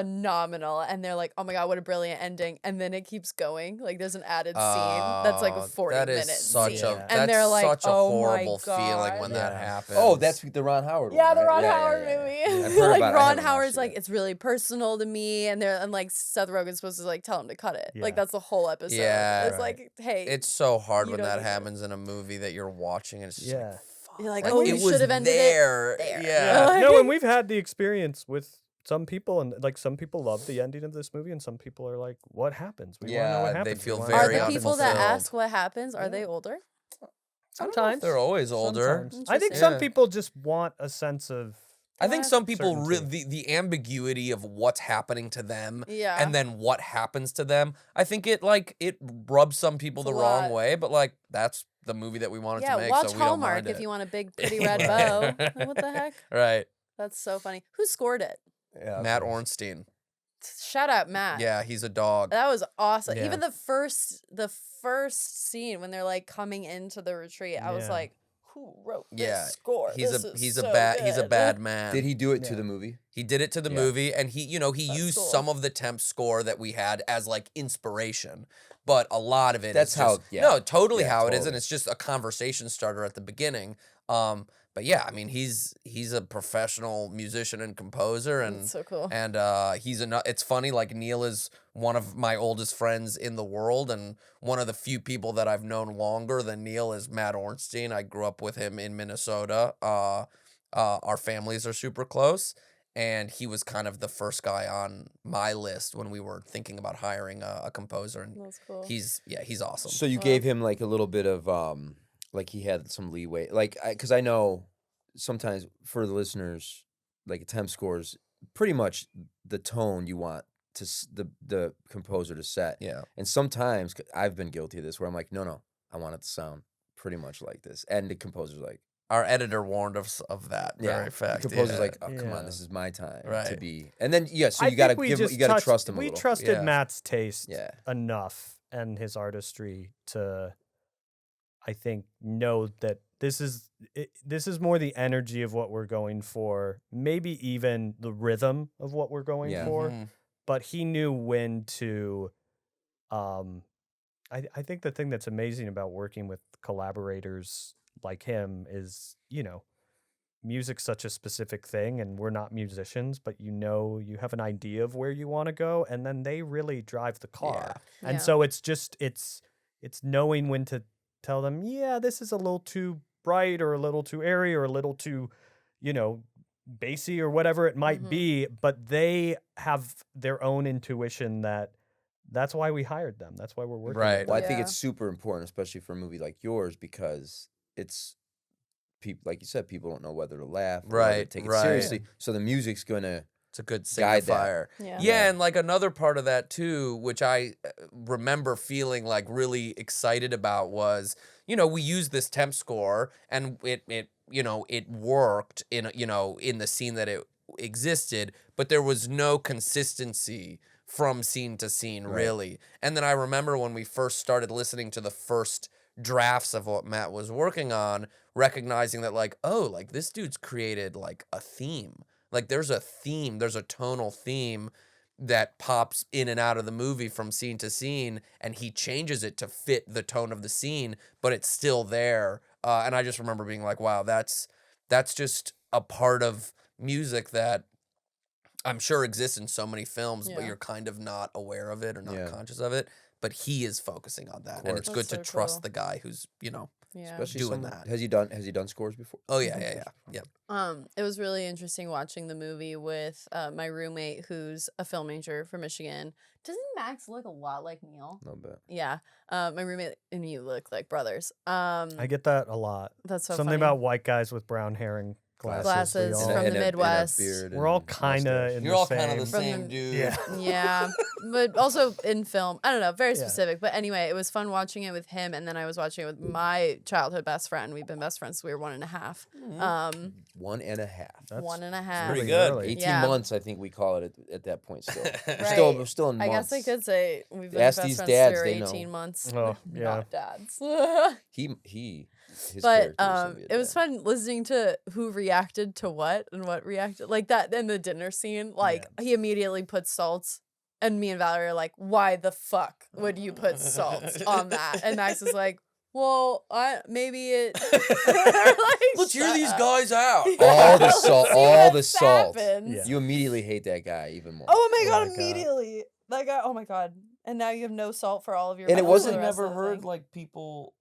Speaker 2: phenomenal and they're like, "Oh my god, what a brilliant ending." And then it keeps going. Like there's an added scene that's like a 40-minute
Speaker 7: such
Speaker 2: scene.
Speaker 7: a
Speaker 2: and they're like,
Speaker 7: such a
Speaker 2: "Oh
Speaker 7: horrible
Speaker 2: my
Speaker 7: feeling when
Speaker 2: God."
Speaker 7: that happens.
Speaker 3: Oh, that's the Ron Howard one.
Speaker 2: Yeah, the
Speaker 3: right?
Speaker 2: Ron
Speaker 3: Yeah,
Speaker 2: Howard
Speaker 3: yeah,
Speaker 2: movie.
Speaker 3: yeah. I've heard
Speaker 2: like
Speaker 3: about it. I
Speaker 2: Ron
Speaker 3: haven't watched
Speaker 2: Howard's
Speaker 3: it
Speaker 2: like,
Speaker 3: yet.
Speaker 2: it's really personal to me, and like Seth Rogen's supposed to like tell him to cut it. Like
Speaker 6: Yeah.
Speaker 2: that's the whole episode.
Speaker 7: Yeah.
Speaker 2: It's like, hey,
Speaker 7: It's so hard
Speaker 2: you
Speaker 7: when
Speaker 2: don't
Speaker 7: that
Speaker 2: need to-
Speaker 7: happens in a movie that you're watching, and it's just
Speaker 6: Yeah.
Speaker 2: you're like,
Speaker 7: like,
Speaker 2: oh,
Speaker 7: it
Speaker 2: you
Speaker 7: was
Speaker 2: should have ended
Speaker 7: there.
Speaker 2: it there.
Speaker 7: Yeah.
Speaker 6: No, and we've had the experience with some people, and like some people love the ending of this movie, and some people are like, "What happens? We want to know
Speaker 7: Yeah,
Speaker 6: what
Speaker 7: they
Speaker 6: happens."
Speaker 7: feel
Speaker 6: We wanna know
Speaker 2: Are
Speaker 7: very
Speaker 6: what
Speaker 2: the people that
Speaker 7: unfulfilled.
Speaker 2: ask what happens, are they older?
Speaker 6: Sometimes
Speaker 7: They're always older.
Speaker 6: Sometimes. I think
Speaker 7: Yeah.
Speaker 6: some people just want a sense of.
Speaker 7: I think some people
Speaker 6: certainty.
Speaker 7: the ambiguity of what's happening to them
Speaker 2: Yeah.
Speaker 7: and then what happens to them. I think it rubs some people
Speaker 2: It's
Speaker 7: the
Speaker 2: a
Speaker 7: wrong
Speaker 2: lot.
Speaker 7: way, but like that's the movie that we wanted
Speaker 2: Yeah,
Speaker 7: to make,
Speaker 2: watch
Speaker 7: so we don't
Speaker 2: Hallmark
Speaker 7: mind
Speaker 2: if
Speaker 7: it.
Speaker 2: you want a big pretty red bow. Like, what the heck?
Speaker 7: Right.
Speaker 2: That's so funny. Who scored it?
Speaker 3: Yeah,
Speaker 7: Matt Ornstein.
Speaker 2: Shout out Matt.
Speaker 7: Yeah, he's a dog.
Speaker 2: That was awesome.
Speaker 7: Yeah.
Speaker 2: Even the first scene when they're like coming into the retreat, I was
Speaker 6: Yeah.
Speaker 2: like, who wrote
Speaker 7: Yeah,
Speaker 2: this score?
Speaker 7: he's
Speaker 2: This
Speaker 7: a
Speaker 2: is
Speaker 7: he's
Speaker 2: so
Speaker 7: a bad he's a
Speaker 2: good."
Speaker 7: bad man.
Speaker 3: Did he do it to the movie?
Speaker 7: He did it to the
Speaker 3: Yeah.
Speaker 7: movie, and he used
Speaker 2: cool.
Speaker 7: some of the temp score that we had as like inspiration, but a lot of it
Speaker 3: That's
Speaker 7: is
Speaker 3: how-
Speaker 7: just,
Speaker 3: yeah.
Speaker 7: no, totally
Speaker 3: Yeah,
Speaker 7: how it is,
Speaker 3: totally.
Speaker 7: and it's just a conversation starter at the beginning. But yeah, I mean, he's a professional musician and composer, and
Speaker 2: That's so cool.
Speaker 7: and it's funny, like Neil is one of my oldest friends in the world, and one of the few people that I've known longer than Neil is Matt Ornstein. I grew up with him in Minnesota. Our families are super close, and he was kind of the first guy on my list when we were thinking about hiring a composer. And
Speaker 2: That's cool.
Speaker 7: he's awesome.
Speaker 3: So you gave him like a little bit of like he had some leeway, like because I know sometimes for the listeners, like temp scores, pretty much the tone you want to the composer to set.
Speaker 7: Yeah.
Speaker 3: And sometimes I've been guilty of this where I'm like, no, I want it to sound pretty much like this, and the composer's like,
Speaker 7: Our editor warned us of that
Speaker 3: yeah,
Speaker 7: very fact.
Speaker 3: the composer's
Speaker 7: yeah.
Speaker 3: like, oh come
Speaker 6: Yeah.
Speaker 3: on, this is my time to
Speaker 7: Right.
Speaker 3: be, and then yeah, so
Speaker 6: I
Speaker 3: you gotta
Speaker 6: think we
Speaker 3: give,
Speaker 6: just
Speaker 3: you gotta
Speaker 6: touched-
Speaker 3: trust him a
Speaker 6: We
Speaker 3: little.
Speaker 6: trusted
Speaker 7: Yeah.
Speaker 6: Matt's taste
Speaker 3: Yeah.
Speaker 6: enough and his artistry to, I think, know that this is more the energy of what we're going for, maybe even the rhythm of what we're going
Speaker 3: Yeah.
Speaker 6: for.
Speaker 7: Mhm.
Speaker 6: But he knew when to. I think the thing that's amazing about working with collaborators like him is, music's such a specific thing, and we're not musicians, but you have an idea of where you want to go, and then they really drive the car.
Speaker 2: Yeah.
Speaker 6: And so it's just it's knowing when to tell them, yeah, this is a little too bright or a little too airy or a little too, bassy or whatever it might be, but they have their own intuition that's why we hired them. That's why we're working
Speaker 7: Right.
Speaker 6: with
Speaker 3: Well,
Speaker 6: them.
Speaker 3: I think
Speaker 2: Yeah.
Speaker 3: it's super important, especially for a movie like yours, because it's people, like you said, people don't know whether to laugh, or whether to
Speaker 7: Right,
Speaker 3: take it
Speaker 7: right.
Speaker 3: seriously. So the music's gonna
Speaker 7: It's a good
Speaker 3: guide that.
Speaker 7: signifier.
Speaker 2: Yeah.
Speaker 7: Yeah, and like another part of that too, which I remember feeling like really excited about was, we used this temp score, and it worked in in the scene that it existed, but there was no consistency from scene to scene, really. And then I remember when we first started listening to the first drafts of what Matt was working on, recognizing that like, oh, like this dude's created like a theme. Like there's a theme, there's a tonal theme that pops in and out of the movie from scene to scene, and he changes it to fit the tone of the scene, but it's still there. And I just remember being like, wow, that's just a part of music that I'm sure exists in so many films, but
Speaker 2: Yeah.
Speaker 7: you're kind of not aware of it or not
Speaker 3: Yeah.
Speaker 7: conscious of it. But he is focusing on that, and it's
Speaker 2: course.
Speaker 7: good to
Speaker 2: That's so
Speaker 7: trust
Speaker 2: cool.
Speaker 7: the guy who's
Speaker 2: Yeah.
Speaker 3: especially
Speaker 7: doing
Speaker 3: someone-
Speaker 7: that.
Speaker 3: Has he done scores before?
Speaker 7: Oh
Speaker 3: He's
Speaker 7: yeah,
Speaker 3: done
Speaker 7: yeah,
Speaker 3: scores
Speaker 7: yeah,
Speaker 3: before.
Speaker 7: yeah.
Speaker 2: It was really interesting watching the movie with my roommate who's a film major from Michigan. Doesn't Max look a lot like Neil?
Speaker 3: No bet.
Speaker 2: Yeah. My roommate and you look like brothers.
Speaker 6: I get that a lot.
Speaker 2: That's so
Speaker 6: Something
Speaker 2: funny.
Speaker 6: about white guys with brown hair and
Speaker 2: Glasses
Speaker 6: we all-
Speaker 2: from the
Speaker 3: And a
Speaker 2: Midwest.
Speaker 3: beard
Speaker 6: We're all
Speaker 3: and
Speaker 6: kind of
Speaker 3: mustache.
Speaker 6: in
Speaker 7: You're
Speaker 6: the
Speaker 7: all
Speaker 6: same.
Speaker 7: kind of the
Speaker 2: From
Speaker 7: same
Speaker 2: the-
Speaker 7: dude.
Speaker 6: Yeah.
Speaker 2: Yeah, but also in film. I don't know, very
Speaker 6: Yeah.
Speaker 2: specific. But anyway, it was fun watching it with him, and then I was watching it with my childhood best friend. We've been best friends. So we were 1.5.
Speaker 3: 1.5.
Speaker 6: That's
Speaker 2: 1.5.
Speaker 7: pretty
Speaker 6: really
Speaker 7: good.
Speaker 6: early.
Speaker 3: 18
Speaker 2: Yeah.
Speaker 3: months, I think we call it at that point still.
Speaker 2: Right.
Speaker 3: We're still in
Speaker 2: I
Speaker 3: months.
Speaker 2: guess I could say we've been
Speaker 3: Ask
Speaker 2: best
Speaker 3: these
Speaker 2: friends
Speaker 3: dads,
Speaker 2: for
Speaker 3: they know.
Speaker 2: 18 months.
Speaker 6: Oh, yeah.
Speaker 2: Not dads.
Speaker 3: His
Speaker 2: But
Speaker 3: character was gonna be a
Speaker 2: it was
Speaker 3: dad.
Speaker 2: fun listening to who reacted to what and what reacted like that in the dinner scene. Like he immediately put salt, and me and Valerie are like, "Why the fuck would you put salt on that?" And Max is like, "Well, maybe it." Like,
Speaker 7: Let's hear
Speaker 2: shut
Speaker 7: these
Speaker 2: up.
Speaker 7: guys out.
Speaker 3: All the
Speaker 2: Let's
Speaker 3: salt,
Speaker 2: see
Speaker 3: all
Speaker 2: what
Speaker 3: the salt.
Speaker 2: happens.
Speaker 6: Yeah.
Speaker 3: You immediately hate that guy even more.
Speaker 2: Oh my god!
Speaker 6: my God.
Speaker 2: Immediately, that guy. Oh my god! And now you have no salt for all of your.
Speaker 3: And it
Speaker 2: meals
Speaker 3: wasn't-
Speaker 2: for the rest
Speaker 7: never
Speaker 2: of the
Speaker 7: heard
Speaker 2: thing.
Speaker 7: like people.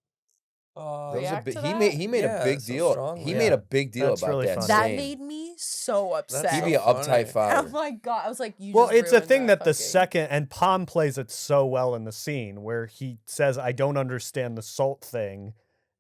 Speaker 3: That was a
Speaker 2: React
Speaker 3: big,
Speaker 2: to
Speaker 3: he
Speaker 2: that?
Speaker 3: made
Speaker 7: Yeah,
Speaker 3: a big
Speaker 7: so
Speaker 3: deal.
Speaker 7: strongly.
Speaker 3: He
Speaker 6: Yeah.
Speaker 3: made a big deal
Speaker 6: That's
Speaker 3: about
Speaker 6: really
Speaker 3: that.
Speaker 6: funny.
Speaker 2: That
Speaker 3: saying.
Speaker 2: made me so upset.
Speaker 3: He'd
Speaker 7: so
Speaker 3: be an
Speaker 7: funny.
Speaker 3: uptight
Speaker 2: Oh
Speaker 3: father.
Speaker 2: my god! I was like, you.
Speaker 6: Well,
Speaker 2: just
Speaker 6: it's a
Speaker 2: ruined
Speaker 6: thing that the
Speaker 2: fucking-
Speaker 6: second, and Palm plays it so well in the scene where he says, "I don't understand the salt thing."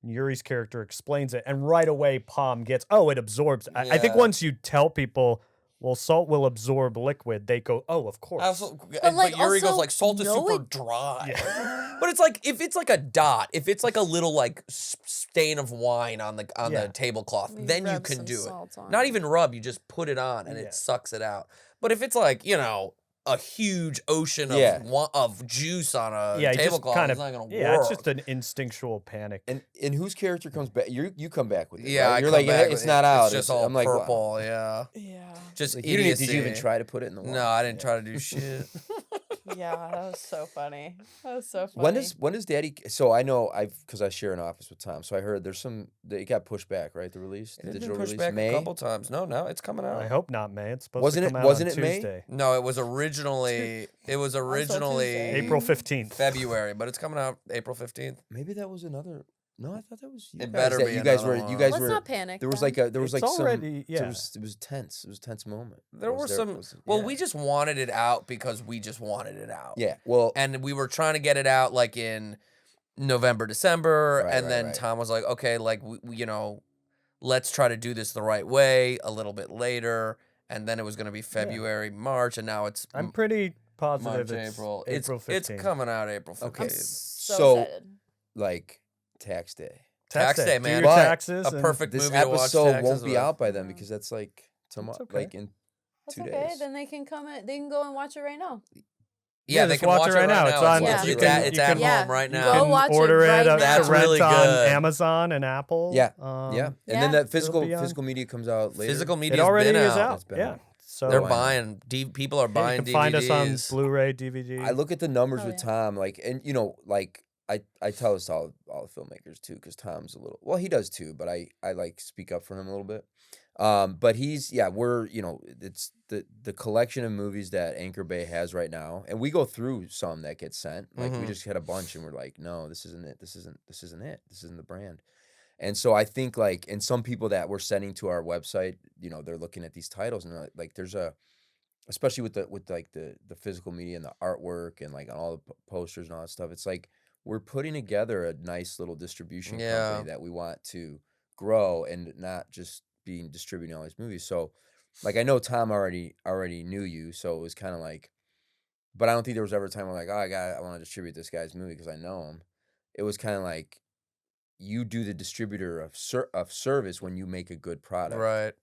Speaker 6: And Yuri's character explains it, and right away Palm gets, "Oh, it absorbs." I think
Speaker 7: Yeah.
Speaker 6: once you tell people, "Well, salt will absorb liquid," they go, "Oh, of course."
Speaker 7: Absolutely.
Speaker 2: But, like,
Speaker 7: But Yuri goes
Speaker 2: also
Speaker 7: like salt is super
Speaker 2: knowing-
Speaker 7: dry. But it's like if it's like a dot, if it's like a little like stain of wine on the
Speaker 6: Yeah.
Speaker 7: tablecloth,
Speaker 2: Maybe
Speaker 7: then you
Speaker 2: rub
Speaker 7: can
Speaker 2: some
Speaker 7: do it.
Speaker 2: salt on
Speaker 7: Not
Speaker 2: it.
Speaker 7: even rub, you just put it on and
Speaker 6: Yeah.
Speaker 7: it sucks it out. But if it's like, you know, a huge ocean of
Speaker 3: Yeah.
Speaker 7: of juice on a
Speaker 6: Yeah, he just
Speaker 7: tablecloth,
Speaker 6: kind
Speaker 7: it's
Speaker 6: of,
Speaker 7: not gonna
Speaker 6: yeah,
Speaker 7: work.
Speaker 6: it's just an instinctual panic.
Speaker 3: And whose character comes back? You come back with it.
Speaker 7: Yeah,
Speaker 3: right?
Speaker 7: I
Speaker 3: You're
Speaker 7: come
Speaker 3: like,
Speaker 7: back
Speaker 3: it's
Speaker 7: with
Speaker 3: not
Speaker 7: it.
Speaker 3: out.
Speaker 7: It's just all
Speaker 3: I'm like, wow.
Speaker 7: purple. Yeah,
Speaker 2: Yeah.
Speaker 7: just
Speaker 3: Like, you did you even
Speaker 7: idiocy.
Speaker 3: try to put it in the water?
Speaker 7: No, I didn't try to do shit.
Speaker 2: Yeah, that was so funny. That was so funny.
Speaker 3: When does Daddy? So I know because I share an office with Tom. So I heard it got pushed back, right? The release, the
Speaker 7: It's been
Speaker 3: digital
Speaker 7: pushed
Speaker 3: release,
Speaker 7: back
Speaker 3: May.
Speaker 7: a couple times. No, it's coming out.
Speaker 6: I hope not, May. It's supposed
Speaker 3: Wasn't
Speaker 6: to
Speaker 3: it-
Speaker 6: come out
Speaker 3: wasn't
Speaker 6: on
Speaker 3: it May?
Speaker 6: Tuesday.
Speaker 7: No, it was originally
Speaker 6: April 15th.
Speaker 7: February, but it's coming out April 15th.
Speaker 3: Maybe that was another. No, I thought that was. You
Speaker 7: It
Speaker 3: guys
Speaker 7: better
Speaker 3: that
Speaker 7: be
Speaker 3: you guys
Speaker 7: another
Speaker 3: were.
Speaker 7: one.
Speaker 3: You guys
Speaker 2: Let's
Speaker 3: were.
Speaker 2: not panic.
Speaker 3: There was
Speaker 2: then.
Speaker 3: like a. There was
Speaker 6: It's
Speaker 3: like some.
Speaker 6: already- yeah.
Speaker 3: It was tense. It was a tense moment.
Speaker 7: There were some. Well, we just wanted it out because we just wanted it out.
Speaker 3: Yeah. Well.
Speaker 7: And we were trying to get it out like in November, December,
Speaker 3: Right,
Speaker 7: and
Speaker 3: right,
Speaker 7: then
Speaker 3: right.
Speaker 7: Tom was like, "Okay, like you know, let's try to do this the right way a little bit later." And then it was going to be February, March, and now it's
Speaker 6: I'm pretty
Speaker 7: March,
Speaker 6: positive it's
Speaker 7: April.
Speaker 6: April 15th.
Speaker 7: It's coming out April 15th.
Speaker 3: Okay.
Speaker 2: So excited.
Speaker 3: like tax day.
Speaker 7: Tax day,
Speaker 6: Do
Speaker 7: man.
Speaker 6: your
Speaker 3: But
Speaker 6: taxes.
Speaker 7: A
Speaker 6: and-
Speaker 7: perfect
Speaker 3: This
Speaker 7: movie to watch
Speaker 3: episode
Speaker 7: taxes
Speaker 3: won't be
Speaker 7: with.
Speaker 3: out by then because that's like tomorrow,
Speaker 6: okay.
Speaker 3: like in
Speaker 2: That's
Speaker 3: 2
Speaker 2: okay.
Speaker 3: days.
Speaker 2: Then they can come. They can go and watch it right now.
Speaker 7: Yeah, they
Speaker 6: just
Speaker 7: can watch it right now.
Speaker 6: It's on.
Speaker 2: Yeah.
Speaker 6: You
Speaker 7: It's
Speaker 6: can,
Speaker 7: at, it's
Speaker 6: you
Speaker 7: at
Speaker 6: can,
Speaker 2: Yeah.
Speaker 7: home right
Speaker 6: you
Speaker 7: now.
Speaker 2: Go
Speaker 6: can
Speaker 2: watch it
Speaker 6: order
Speaker 2: right
Speaker 6: it
Speaker 2: now.
Speaker 7: That's
Speaker 6: to rent
Speaker 7: really
Speaker 6: on
Speaker 7: good.
Speaker 6: Amazon and Apple.
Speaker 3: Yeah,
Speaker 6: Um,
Speaker 3: yeah, and
Speaker 2: yeah.
Speaker 3: then that
Speaker 6: It'll be on-
Speaker 3: physical media comes out later.
Speaker 7: Physical
Speaker 6: It
Speaker 7: media's
Speaker 6: already
Speaker 7: been
Speaker 6: is
Speaker 7: out.
Speaker 6: out.
Speaker 3: It's been
Speaker 6: Yeah.
Speaker 3: out.
Speaker 6: So
Speaker 7: They're
Speaker 3: Why not?
Speaker 7: buying. People are
Speaker 6: yeah,
Speaker 7: buying
Speaker 6: you can find us on
Speaker 7: DVDs.
Speaker 6: Blu-ray, DVD.
Speaker 3: I look at the numbers
Speaker 2: Oh,
Speaker 3: with
Speaker 2: yeah.
Speaker 3: Tom, like, and you know, like I tell this to all the filmmakers too, because Tom's a little. Well, he does too, but I like speak up for him a little bit. But we're it's the collection of movies that Anchor Bay has right now, and we go through some that get sent. Like we
Speaker 7: Mhm.
Speaker 3: just had a bunch, and we're like, no, this isn't it. This isn't it. This isn't the brand. And so I think like, and some people that we're sending to our website, they're looking at these titles and they're like there's especially with the physical media and the artwork and like all the posters and all that stuff. It's like we're putting together a nice little distribution
Speaker 7: Yeah.
Speaker 3: company that we want to grow and not just being distributing all these movies. So like I know Tom already knew you, so it was kind of like, but I don't think there was ever a time where like, oh, I want to distribute this guy's movie because I know him. It was kind of like you do the distributor of service when you make a good product,
Speaker 7: Right.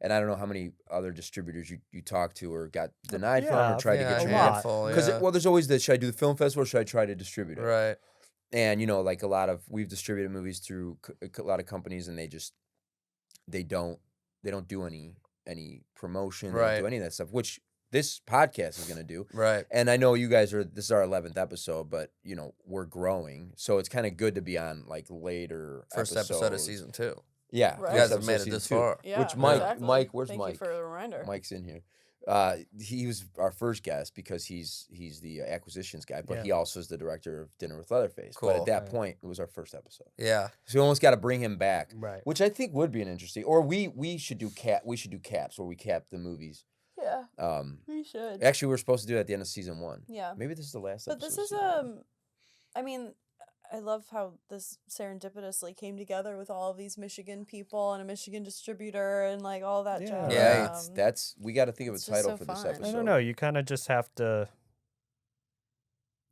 Speaker 3: And I don't know how many other distributors you talked to or got denied from
Speaker 6: Yeah,
Speaker 3: or tried to
Speaker 7: yeah,
Speaker 3: get
Speaker 6: a
Speaker 3: you
Speaker 6: lot.
Speaker 7: handful,
Speaker 3: because
Speaker 7: yeah.
Speaker 3: there's always the, should I do the film festival or should I try to distribute it?
Speaker 7: Right.
Speaker 3: And like we've distributed movies through a lot of companies and they don't do any promotion, they don't
Speaker 7: Right.
Speaker 3: do any of that stuff, which this podcast is going to do.
Speaker 7: Right.
Speaker 3: And I know you guys this is our 11th episode, but we're growing. So it's kind of good to be on like later
Speaker 7: First episode of
Speaker 3: episodes.
Speaker 7: season 2.
Speaker 3: Yeah.
Speaker 2: Right.
Speaker 7: You guys
Speaker 3: first
Speaker 7: have made
Speaker 3: episode
Speaker 7: it
Speaker 3: of
Speaker 7: this
Speaker 3: season 2.
Speaker 7: far.
Speaker 2: Yeah,
Speaker 3: Which
Speaker 2: exactly.
Speaker 3: Mike, where's
Speaker 2: Thank
Speaker 3: Mike?
Speaker 2: you for the reminder.
Speaker 3: Mike's in here. He was our first guest because he's the acquisitions guy, but
Speaker 6: Yeah.
Speaker 3: he also is the director of Dinner with Leatherface. But
Speaker 7: Cool.
Speaker 3: at that
Speaker 6: Right.
Speaker 3: point, it was our first episode,
Speaker 7: Yeah.
Speaker 3: so we almost got to bring him back,
Speaker 6: Right.
Speaker 3: which I think would be an interesting. Or we should do caps where we cap the movies.
Speaker 2: Yeah, we should.
Speaker 3: Actually, we were supposed to do it at the end of season 1.
Speaker 2: Yeah.
Speaker 3: Maybe this is the last.
Speaker 2: But
Speaker 3: episode
Speaker 2: this
Speaker 3: of
Speaker 2: is
Speaker 3: season 1.
Speaker 2: I mean, I love how this serendipitously came together with all of these Michigan people and a Michigan distributor and like all that jazz.
Speaker 3: Yeah, that's we got to think of a
Speaker 2: it's just
Speaker 3: title
Speaker 2: so
Speaker 3: for this
Speaker 2: fun.
Speaker 3: episode.
Speaker 6: I don't know. You kind of just have to.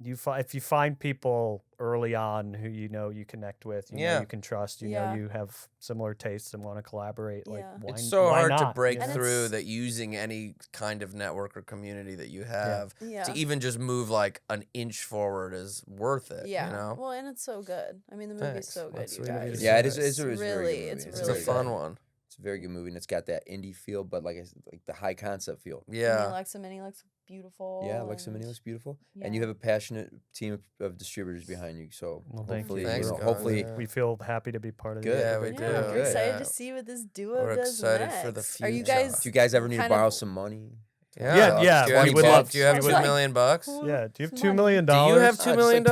Speaker 6: If you find people early on who you know you connect with, you know you can trust, you know you have similar tastes and want to collaborate. Like, why,
Speaker 7: it's so
Speaker 6: why
Speaker 7: hard to
Speaker 6: not,
Speaker 7: break
Speaker 6: you know?
Speaker 7: through that using any kind of network or community that you have
Speaker 2: Yeah.
Speaker 7: to even just move like an inch forward is worth it.
Speaker 2: Yeah.
Speaker 7: You know?
Speaker 2: Well, and it's so good. I mean, the movie's
Speaker 7: Thanks.
Speaker 2: so good,
Speaker 7: That's
Speaker 2: you
Speaker 7: sweet of you
Speaker 2: guys.
Speaker 7: to
Speaker 3: Yeah, it
Speaker 7: say.
Speaker 3: is. It's a
Speaker 2: really,
Speaker 3: very good movie.
Speaker 2: it's
Speaker 7: It's
Speaker 2: really
Speaker 7: a fun
Speaker 2: good.
Speaker 7: one.
Speaker 3: It's a very good movie, and it's got that indie feel, but like the high concept feel.
Speaker 7: Yeah.
Speaker 2: Alexa Mini looks beautiful.
Speaker 3: Yeah, Alexa Mini looks beautiful, and you
Speaker 2: Yeah.
Speaker 3: have a passionate team of distributors behind you. So
Speaker 6: Well, thank
Speaker 3: hopefully,
Speaker 6: you.
Speaker 7: Thanks,
Speaker 3: know,
Speaker 7: guys.
Speaker 3: hopefully,
Speaker 6: we feel happy to be part of
Speaker 3: Good.
Speaker 6: it.
Speaker 7: Yeah, we
Speaker 2: Yeah,
Speaker 7: do.
Speaker 2: we're excited
Speaker 7: Yeah.
Speaker 2: to see what this duo
Speaker 7: We're
Speaker 2: does
Speaker 7: excited
Speaker 2: next.
Speaker 7: for the
Speaker 2: Are you
Speaker 7: future.
Speaker 2: guys?
Speaker 3: do you guys ever need to
Speaker 2: kind of-
Speaker 3: borrow some money?
Speaker 6: Yeah, yeah,
Speaker 7: Do you have,
Speaker 6: we would love-
Speaker 7: do you have
Speaker 6: we
Speaker 7: $2
Speaker 6: would-
Speaker 7: million bucks?
Speaker 6: Yeah. Do you have
Speaker 2: Some
Speaker 6: $2 million?
Speaker 7: Do you have $2 million?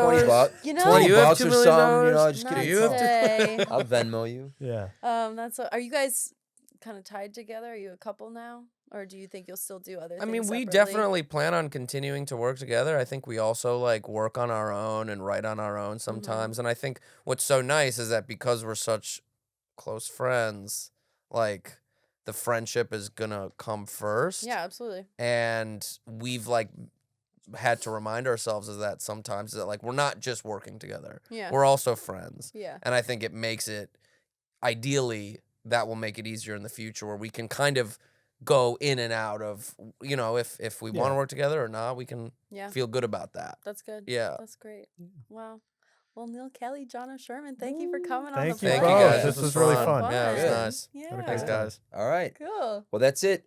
Speaker 2: You know,
Speaker 3: 20
Speaker 7: Do you have
Speaker 3: bucks
Speaker 7: $2
Speaker 3: or
Speaker 7: million?
Speaker 3: something, you know, just
Speaker 2: Not
Speaker 3: get
Speaker 7: you have
Speaker 2: today.
Speaker 3: I'll Venmo you.
Speaker 6: Yeah.
Speaker 2: That's. Are you guys kind of tied together? Are you a couple now, or do you think you'll still do other
Speaker 7: I
Speaker 2: things?
Speaker 7: mean, we
Speaker 2: separately?
Speaker 7: definitely plan on continuing to work together. I think we also like work on our own and write on our own sometimes. And I think what's so nice is that because we're such close friends, like the friendship is gonna come first.
Speaker 2: Yeah, absolutely.
Speaker 7: And we've like had to remind ourselves of that sometimes, that like we're not just working together.
Speaker 2: Yeah.
Speaker 7: We're also friends.
Speaker 2: Yeah.
Speaker 7: And I think it makes it, ideally, that will make it easier in the future where we can kind of go in and out of, you know, if we want to work together or not, we can feel good about that.
Speaker 2: That's good.
Speaker 7: Yeah.
Speaker 2: That's great. Wow. Well, Neal Kelly, JONO Sherman, thank you for coming on
Speaker 6: Thank
Speaker 2: the
Speaker 6: you,
Speaker 7: Thank you
Speaker 2: podcast.
Speaker 7: guys.
Speaker 6: This was really fun.
Speaker 7: Yeah, it was
Speaker 3: Good.
Speaker 7: nice.
Speaker 2: Yeah.
Speaker 7: Thanks, guys.
Speaker 3: All right.
Speaker 2: Cool.
Speaker 3: Well, that's it.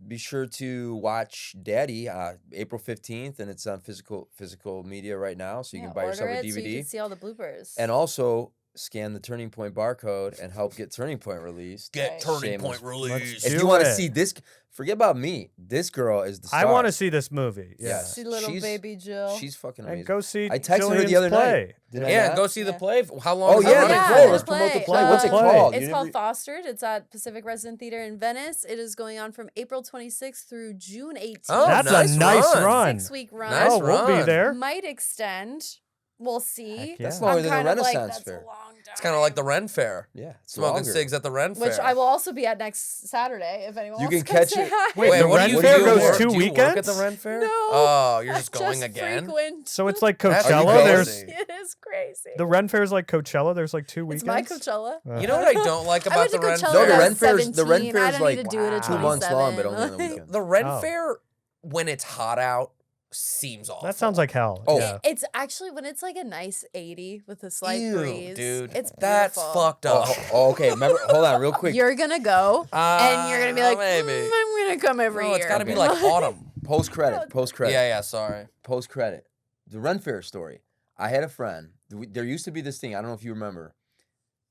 Speaker 3: Be sure to watch Daddy April 15th, and it's on physical media right now, so you can buy yourself a
Speaker 2: order it
Speaker 3: DVD.
Speaker 2: so you can see all the bloopers.
Speaker 3: And also scan the Turning Point barcode and help get Turning Point released.
Speaker 7: Get Turning
Speaker 3: Shameless.
Speaker 7: Point released.
Speaker 3: If
Speaker 6: Do
Speaker 3: you want to
Speaker 6: it.
Speaker 3: see this, forget about me. This girl is the star.
Speaker 6: I want to see this movie. Yeah.
Speaker 3: Yes.
Speaker 2: see little
Speaker 3: she's-
Speaker 2: baby Jill.
Speaker 3: She's fucking
Speaker 6: And
Speaker 3: amazing.
Speaker 6: go see
Speaker 3: I texted her the
Speaker 6: Jillian's
Speaker 3: other
Speaker 6: play.
Speaker 3: night. Did I
Speaker 7: Yeah,
Speaker 3: not?
Speaker 7: go see the play. How long
Speaker 3: Oh
Speaker 7: is
Speaker 3: yeah,
Speaker 7: that
Speaker 3: the
Speaker 7: running
Speaker 3: play.
Speaker 7: for?
Speaker 3: Let's promote the
Speaker 2: play.
Speaker 3: play. What's it
Speaker 6: Play.
Speaker 3: called?
Speaker 2: It's
Speaker 3: You
Speaker 2: called
Speaker 3: never-
Speaker 2: Fostered. It's at Pacific Resident Theater in Venice. It is going on from April 26th through June 18th.
Speaker 7: Oh,
Speaker 6: That's
Speaker 7: nice
Speaker 6: a nice run.
Speaker 2: 6-week run.
Speaker 7: Nice
Speaker 6: Oh, we'll be
Speaker 7: run.
Speaker 6: there.
Speaker 2: Might extend. We'll see.
Speaker 6: Heck yeah.
Speaker 3: That's longer than the
Speaker 2: kind of like,
Speaker 3: Renaissance
Speaker 2: that's
Speaker 3: Fair.
Speaker 2: a long time.
Speaker 7: It's kind of like the Ren Fair.
Speaker 3: Yeah, it's
Speaker 7: Smoking
Speaker 3: longer.
Speaker 7: cigs at the Ren Fair.
Speaker 2: Which I will also be at next Saturday if anyone
Speaker 3: You
Speaker 2: wants
Speaker 3: can
Speaker 2: to
Speaker 3: catch
Speaker 2: say
Speaker 3: it-
Speaker 2: hi.
Speaker 6: Wait, the
Speaker 7: what
Speaker 6: Ren
Speaker 7: do you
Speaker 6: Fair
Speaker 7: do?
Speaker 6: goes
Speaker 7: Work-
Speaker 6: 2
Speaker 7: do you work at the
Speaker 6: weekends?
Speaker 7: Ren Fair?
Speaker 2: No.
Speaker 7: Oh, you're
Speaker 2: I
Speaker 7: just going again?
Speaker 2: Frequent.
Speaker 6: So it's like
Speaker 7: That's
Speaker 6: Coachella.
Speaker 3: crazy.
Speaker 6: There's
Speaker 2: It is crazy.
Speaker 6: the Ren Fair is like Coachella. There's like 2
Speaker 2: It's
Speaker 6: weekends.
Speaker 2: my Coachella.
Speaker 7: You know what I don't like
Speaker 2: I
Speaker 7: about
Speaker 2: went
Speaker 7: the
Speaker 2: to
Speaker 7: Ren
Speaker 2: Coachella
Speaker 3: No,
Speaker 7: Fair?
Speaker 3: the
Speaker 2: when I
Speaker 3: Ren
Speaker 2: was
Speaker 3: Fair's- the
Speaker 2: 17.
Speaker 3: Ren Fair's
Speaker 2: I don't
Speaker 3: like
Speaker 2: need to do it at
Speaker 3: 2 months long, but
Speaker 2: 27.
Speaker 3: only on the weekend.
Speaker 7: The Ren
Speaker 6: Oh.
Speaker 7: Fair, when it's hot out, seems awful.
Speaker 6: That sounds like hell.
Speaker 3: Oh.
Speaker 6: Yeah.
Speaker 2: It's actually when it's like a nice 80 with a slight
Speaker 7: Ew,
Speaker 2: breeze.
Speaker 7: dude.
Speaker 2: It's
Speaker 7: That's
Speaker 2: beautiful.
Speaker 7: fucked up.
Speaker 3: Oh, okay. Remember, hold on, real quick.
Speaker 2: You're gonna go and you're gonna be like,
Speaker 7: maybe.
Speaker 2: I'm gonna come every
Speaker 7: No,
Speaker 2: year.
Speaker 7: it's got to be like autumn.
Speaker 3: Post credit.
Speaker 7: Yeah, sorry.
Speaker 3: Post credit. The Ren Fair story. I had a friend. There used to be this thing. I don't know if you remember,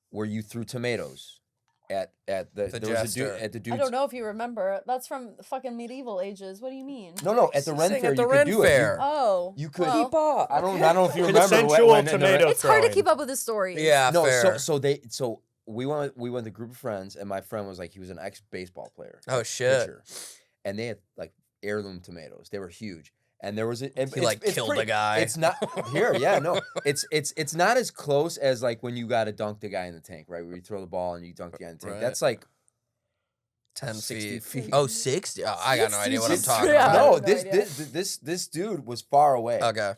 Speaker 3: where you threw tomatoes at the there was a
Speaker 7: jester.
Speaker 3: dude at the
Speaker 2: I
Speaker 3: dude's.
Speaker 2: don't know if you remember. That's from fucking medieval ages. What do you mean?
Speaker 3: No, at the Ren
Speaker 7: Saying
Speaker 3: Fair
Speaker 7: at the
Speaker 3: you
Speaker 7: Ren
Speaker 3: could do
Speaker 7: Fair.
Speaker 3: it.
Speaker 2: Oh,
Speaker 3: You could.
Speaker 2: well,
Speaker 3: I don't know if you remember.
Speaker 6: Consensual
Speaker 3: when
Speaker 6: tomato
Speaker 2: it's hard to
Speaker 6: throwing.
Speaker 2: keep up with the stories.
Speaker 7: Yeah,
Speaker 3: No,
Speaker 7: fair.
Speaker 3: so we went a group of friends, and my friend was like, he was an ex-baseball player.
Speaker 7: Oh,
Speaker 3: like,
Speaker 7: shit.
Speaker 3: pitcher. And they had like heirloom tomatoes. They were huge. And there was a
Speaker 7: He, like, killed a guy.
Speaker 3: It's not here, yeah, no. It's not as close as like when you gotta dunk the guy in the tank, right? Where you throw the ball and you dunk the guy in the tank.
Speaker 7: Right.
Speaker 3: That's like
Speaker 7: 10
Speaker 3: 60 feet.
Speaker 7: Oh, 60? Oh, I got no idea what I'm
Speaker 2: 60?
Speaker 7: talking
Speaker 2: Yeah.
Speaker 7: about.
Speaker 3: No,
Speaker 2: I have no idea.
Speaker 3: this dude was far away.
Speaker 7: Okay.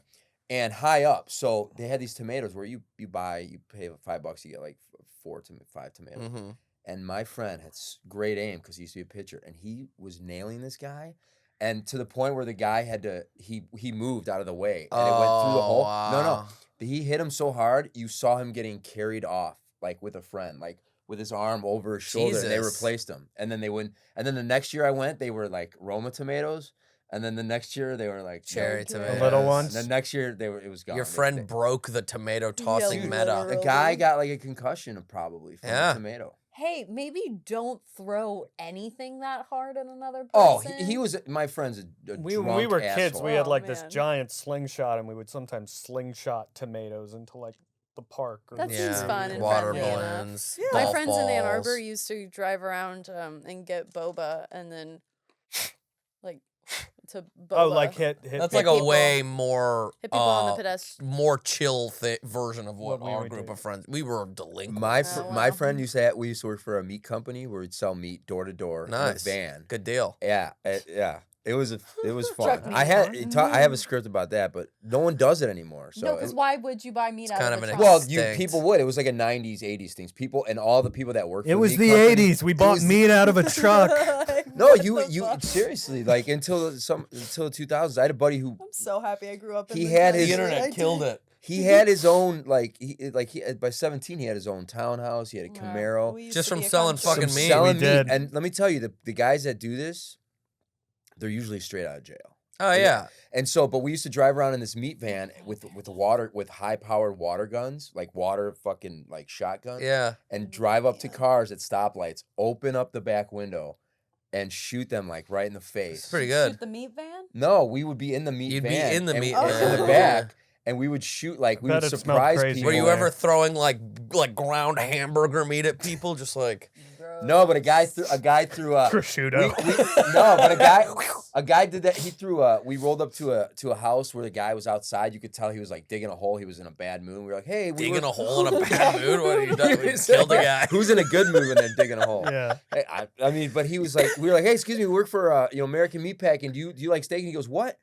Speaker 3: And high up. So they had these tomatoes where you pay $5, you get like 4 to 5 tomatoes.
Speaker 7: Mm-hmm.
Speaker 3: And my friend had great aim because he used to be a pitcher, and he was nailing this guy, and to the point where the guy had to he moved out of the way, and it went through the hole. No,
Speaker 7: wow.
Speaker 3: he hit him so hard you saw him getting carried off like with a friend, like with his arm over his shoulder, and they
Speaker 7: Jesus.
Speaker 3: replaced him. And then they wouldn't. And then the next year I went, they were like Roma tomatoes. And then the next year they were like
Speaker 7: Cherry tomatoes.
Speaker 6: The little ones.
Speaker 3: And then next year it was gone.
Speaker 7: Your
Speaker 3: They-
Speaker 7: friend
Speaker 3: they-
Speaker 7: broke the tomato tossing
Speaker 2: Yeah,
Speaker 7: meta.
Speaker 3: the guy got like a concussion probably from
Speaker 7: Yeah.
Speaker 3: a tomato.
Speaker 2: Hey, maybe don't throw anything that hard at another person.
Speaker 3: Oh, he was my friend's a
Speaker 6: When
Speaker 3: drunk
Speaker 6: we were kids,
Speaker 3: asshole.
Speaker 6: we had
Speaker 2: Oh,
Speaker 6: like this
Speaker 2: man.
Speaker 6: giant slingshot, and we would sometimes slingshot tomatoes into like the park. Or
Speaker 2: That seems fun and
Speaker 7: water
Speaker 2: friendly enough.
Speaker 7: balloons.
Speaker 2: My
Speaker 7: golf
Speaker 2: friends in Ann Arbor
Speaker 7: balls.
Speaker 2: used to drive around and get boba and then like to boba.
Speaker 6: Oh, like hit
Speaker 7: That's like a
Speaker 2: people.
Speaker 7: way more
Speaker 2: Hit people on the pedestrian.
Speaker 7: more chill version of what
Speaker 6: we
Speaker 7: our
Speaker 6: would
Speaker 7: group
Speaker 6: do.
Speaker 7: of friends. We were delinquent.
Speaker 3: My friend used to we used to work for a meat company where we'd sell meat door to door in a
Speaker 7: Nice.
Speaker 3: van.
Speaker 7: Good deal.
Speaker 3: Yeah, yeah. It was fun.
Speaker 2: Truck meat,
Speaker 3: I have a script about that, but no one does it anymore. So
Speaker 2: No, because why would you buy meat out
Speaker 7: kind
Speaker 2: of
Speaker 7: of
Speaker 2: a
Speaker 7: an
Speaker 2: truck?
Speaker 3: well, people would. It was like a '90s, '80s things. People and all the people that worked.
Speaker 6: It
Speaker 3: for
Speaker 6: was
Speaker 3: meat
Speaker 6: the
Speaker 3: company,
Speaker 6: 80s. We bought meat out of a truck.
Speaker 3: No, you seriously like until the 2000s. I had a buddy who
Speaker 2: I'm so happy I grew up in
Speaker 3: he
Speaker 2: this
Speaker 3: had
Speaker 2: country.
Speaker 3: his
Speaker 7: internet killed it.
Speaker 3: He had his own by 17 he had his own townhouse. He had a Camaro.
Speaker 2: we used
Speaker 7: Just
Speaker 2: to
Speaker 7: from
Speaker 2: be a
Speaker 7: selling
Speaker 2: country.
Speaker 7: fucking meat.
Speaker 3: Selling
Speaker 6: We
Speaker 3: meat.
Speaker 6: did.
Speaker 3: And let me tell you, the guys that do this, they're usually straight out of jail.
Speaker 7: Oh yeah.
Speaker 3: And so, but we used to drive around in this meat van with high powered water guns, like water fucking like shotguns.
Speaker 7: Yeah.
Speaker 3: And drive up to cars at stoplights, open up the back window, and shoot them like right in the face.
Speaker 7: It's pretty good.
Speaker 2: Shoot the meat van?
Speaker 3: No, we would be in the meat
Speaker 7: You'd be
Speaker 3: van.
Speaker 7: in the
Speaker 3: and-
Speaker 7: meat
Speaker 3: and in
Speaker 7: van.
Speaker 3: the back, and we would shoot like we
Speaker 6: Bet
Speaker 3: would
Speaker 6: it smelled
Speaker 3: surprise
Speaker 6: crazy.
Speaker 3: people.
Speaker 7: Were you
Speaker 6: there.
Speaker 7: ever throwing like ground hamburger meat at people? Just like
Speaker 3: No, but a guy threw
Speaker 6: prosciutto.
Speaker 3: No, but a guy did that. He threw we rolled up to a house where the guy was outside. You could tell he was like digging a hole. He was in a bad mood. We were like, hey,
Speaker 7: digging a hole in a bad mood. What are you doing? You killed a guy.
Speaker 3: Who's in a good mood and then digging a hole?
Speaker 6: Yeah.
Speaker 3: Hey, I mean, but he was like, we were like, hey, excuse me, we work for American Meat Packing. Do you like steak? And he goes, what?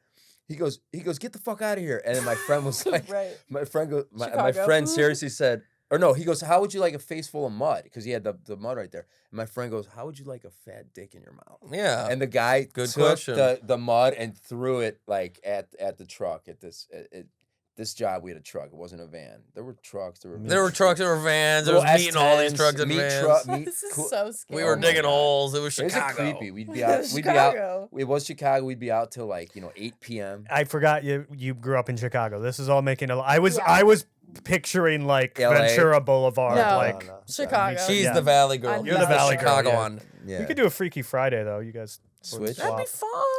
Speaker 3: He goes, get the fuck out of here. And then my friend was like,
Speaker 2: Right.
Speaker 3: my friend
Speaker 2: Chicago.
Speaker 3: seriously said, or no, he goes, how would you like a face full of mud? Because he had the mud right there. And my friend goes, how would you like a fat dick in your mouth?
Speaker 7: Yeah.
Speaker 3: And the guy
Speaker 7: Good
Speaker 3: took
Speaker 7: question.
Speaker 3: the mud and threw it like at the truck at this job. We had a truck. It wasn't a van. There were trucks. There were
Speaker 7: trucks. There were vans. There
Speaker 3: little
Speaker 7: was meat in all these
Speaker 3: S10s,
Speaker 7: trucks and
Speaker 3: meat
Speaker 7: vans.
Speaker 3: truck- meat
Speaker 2: This is
Speaker 3: cool-
Speaker 2: so scary.
Speaker 7: We were
Speaker 3: my
Speaker 7: digging
Speaker 3: God.
Speaker 7: holes. It was
Speaker 3: It was
Speaker 7: Chicago.
Speaker 3: creepy. We'd be out.
Speaker 2: Chicago.
Speaker 3: It was Chicago. We'd be out till like 8 p.m.
Speaker 6: I forgot you grew up in Chicago. This is all making I was picturing like
Speaker 3: LA.
Speaker 6: Ventura Boulevard.
Speaker 2: No.
Speaker 6: Like
Speaker 2: Chicago.
Speaker 7: She's
Speaker 6: Yeah.
Speaker 7: the Valley girl.
Speaker 2: I'm
Speaker 6: You're the
Speaker 2: not
Speaker 6: Valley girl.
Speaker 7: Chicago
Speaker 6: yeah.
Speaker 7: on.
Speaker 3: Yeah.
Speaker 6: We could do a Freaky Friday though. You guys would
Speaker 3: Switch?
Speaker 6: swap.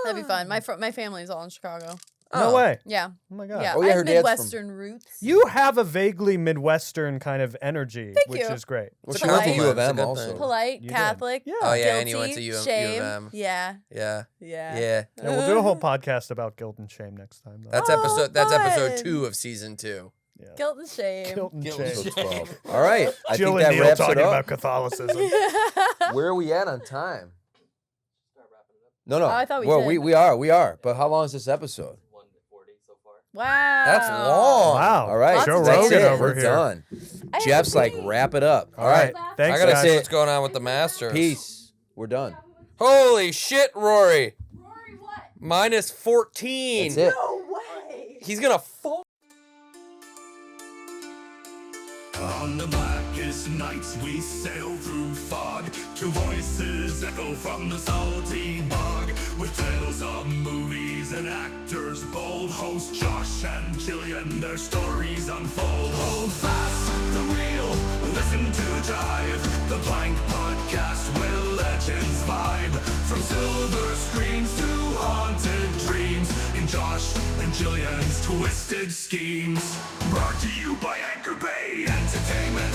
Speaker 2: That'd be fun. My family's all in Chicago.
Speaker 6: No way.
Speaker 2: Yeah.
Speaker 6: Oh my god.
Speaker 2: Yeah.
Speaker 3: Oh, yeah,
Speaker 2: I
Speaker 3: her
Speaker 2: have
Speaker 3: dad's from-
Speaker 2: Midwestern roots.
Speaker 6: You have a vaguely Midwestern kind of energy, which
Speaker 2: you.
Speaker 6: is great.
Speaker 3: Well,
Speaker 2: It's
Speaker 3: she went to
Speaker 2: polite.
Speaker 3: U of
Speaker 7: It's a
Speaker 3: M
Speaker 7: good
Speaker 3: also.
Speaker 7: thing.
Speaker 2: Polite,
Speaker 6: You did.
Speaker 2: Catholic.
Speaker 6: Yeah.
Speaker 7: Oh yeah,
Speaker 2: guilty,
Speaker 7: and you went to U
Speaker 2: shame.
Speaker 7: of M.
Speaker 2: Yeah.
Speaker 7: Yeah.
Speaker 2: Yeah.
Speaker 7: Yeah.
Speaker 6: Yeah, we'll do a whole podcast about guilt and shame next time. Though.
Speaker 7: That's
Speaker 2: Oh,
Speaker 7: That's episode
Speaker 2: fun.
Speaker 7: 2 of season 2.
Speaker 6: Yeah.
Speaker 2: Guilt and shame.
Speaker 6: Guilt and
Speaker 7: Guilt
Speaker 6: shame.
Speaker 7: and
Speaker 3: So 12. All right. I
Speaker 6: Jill
Speaker 3: think
Speaker 6: and
Speaker 3: that
Speaker 6: Neil
Speaker 3: wraps
Speaker 6: talking
Speaker 3: it up.
Speaker 6: about Catholicism.
Speaker 3: Where are we at on time? No.
Speaker 2: Oh, I thought we
Speaker 3: well,
Speaker 2: did.
Speaker 3: we are. But how long is this episode?
Speaker 2: Wow.
Speaker 7: That's long.
Speaker 6: Wow.
Speaker 3: All right.
Speaker 6: Joe
Speaker 3: That's
Speaker 6: Rogan
Speaker 3: it.
Speaker 6: over
Speaker 3: We're
Speaker 6: here.
Speaker 3: done.
Speaker 2: I have
Speaker 3: Jeff's
Speaker 2: to
Speaker 3: like,
Speaker 2: pee.
Speaker 3: wrap it up.
Speaker 6: All right. Thanks,
Speaker 7: I gotta
Speaker 6: guys.
Speaker 7: see what's going on with the Masters.
Speaker 3: Peace. We're done.
Speaker 7: Holy shit, Rory. Rory, what? Minus 14.
Speaker 3: That's it.
Speaker 2: No way.
Speaker 7: He's gonna fall.
Speaker 1: On the blackest nights we sail through fog, two voices echo from the salty bog, with tales of movies and actors bold. Host Josh and Jillian, their stories unfold. Hold fast the reel, listen to Jive, the Blank Podcast where legends vibe. From silver screens to haunted dreams, in Josh and Jillian's twisted schemes. Brought to you by Anchor Bay Entertainment.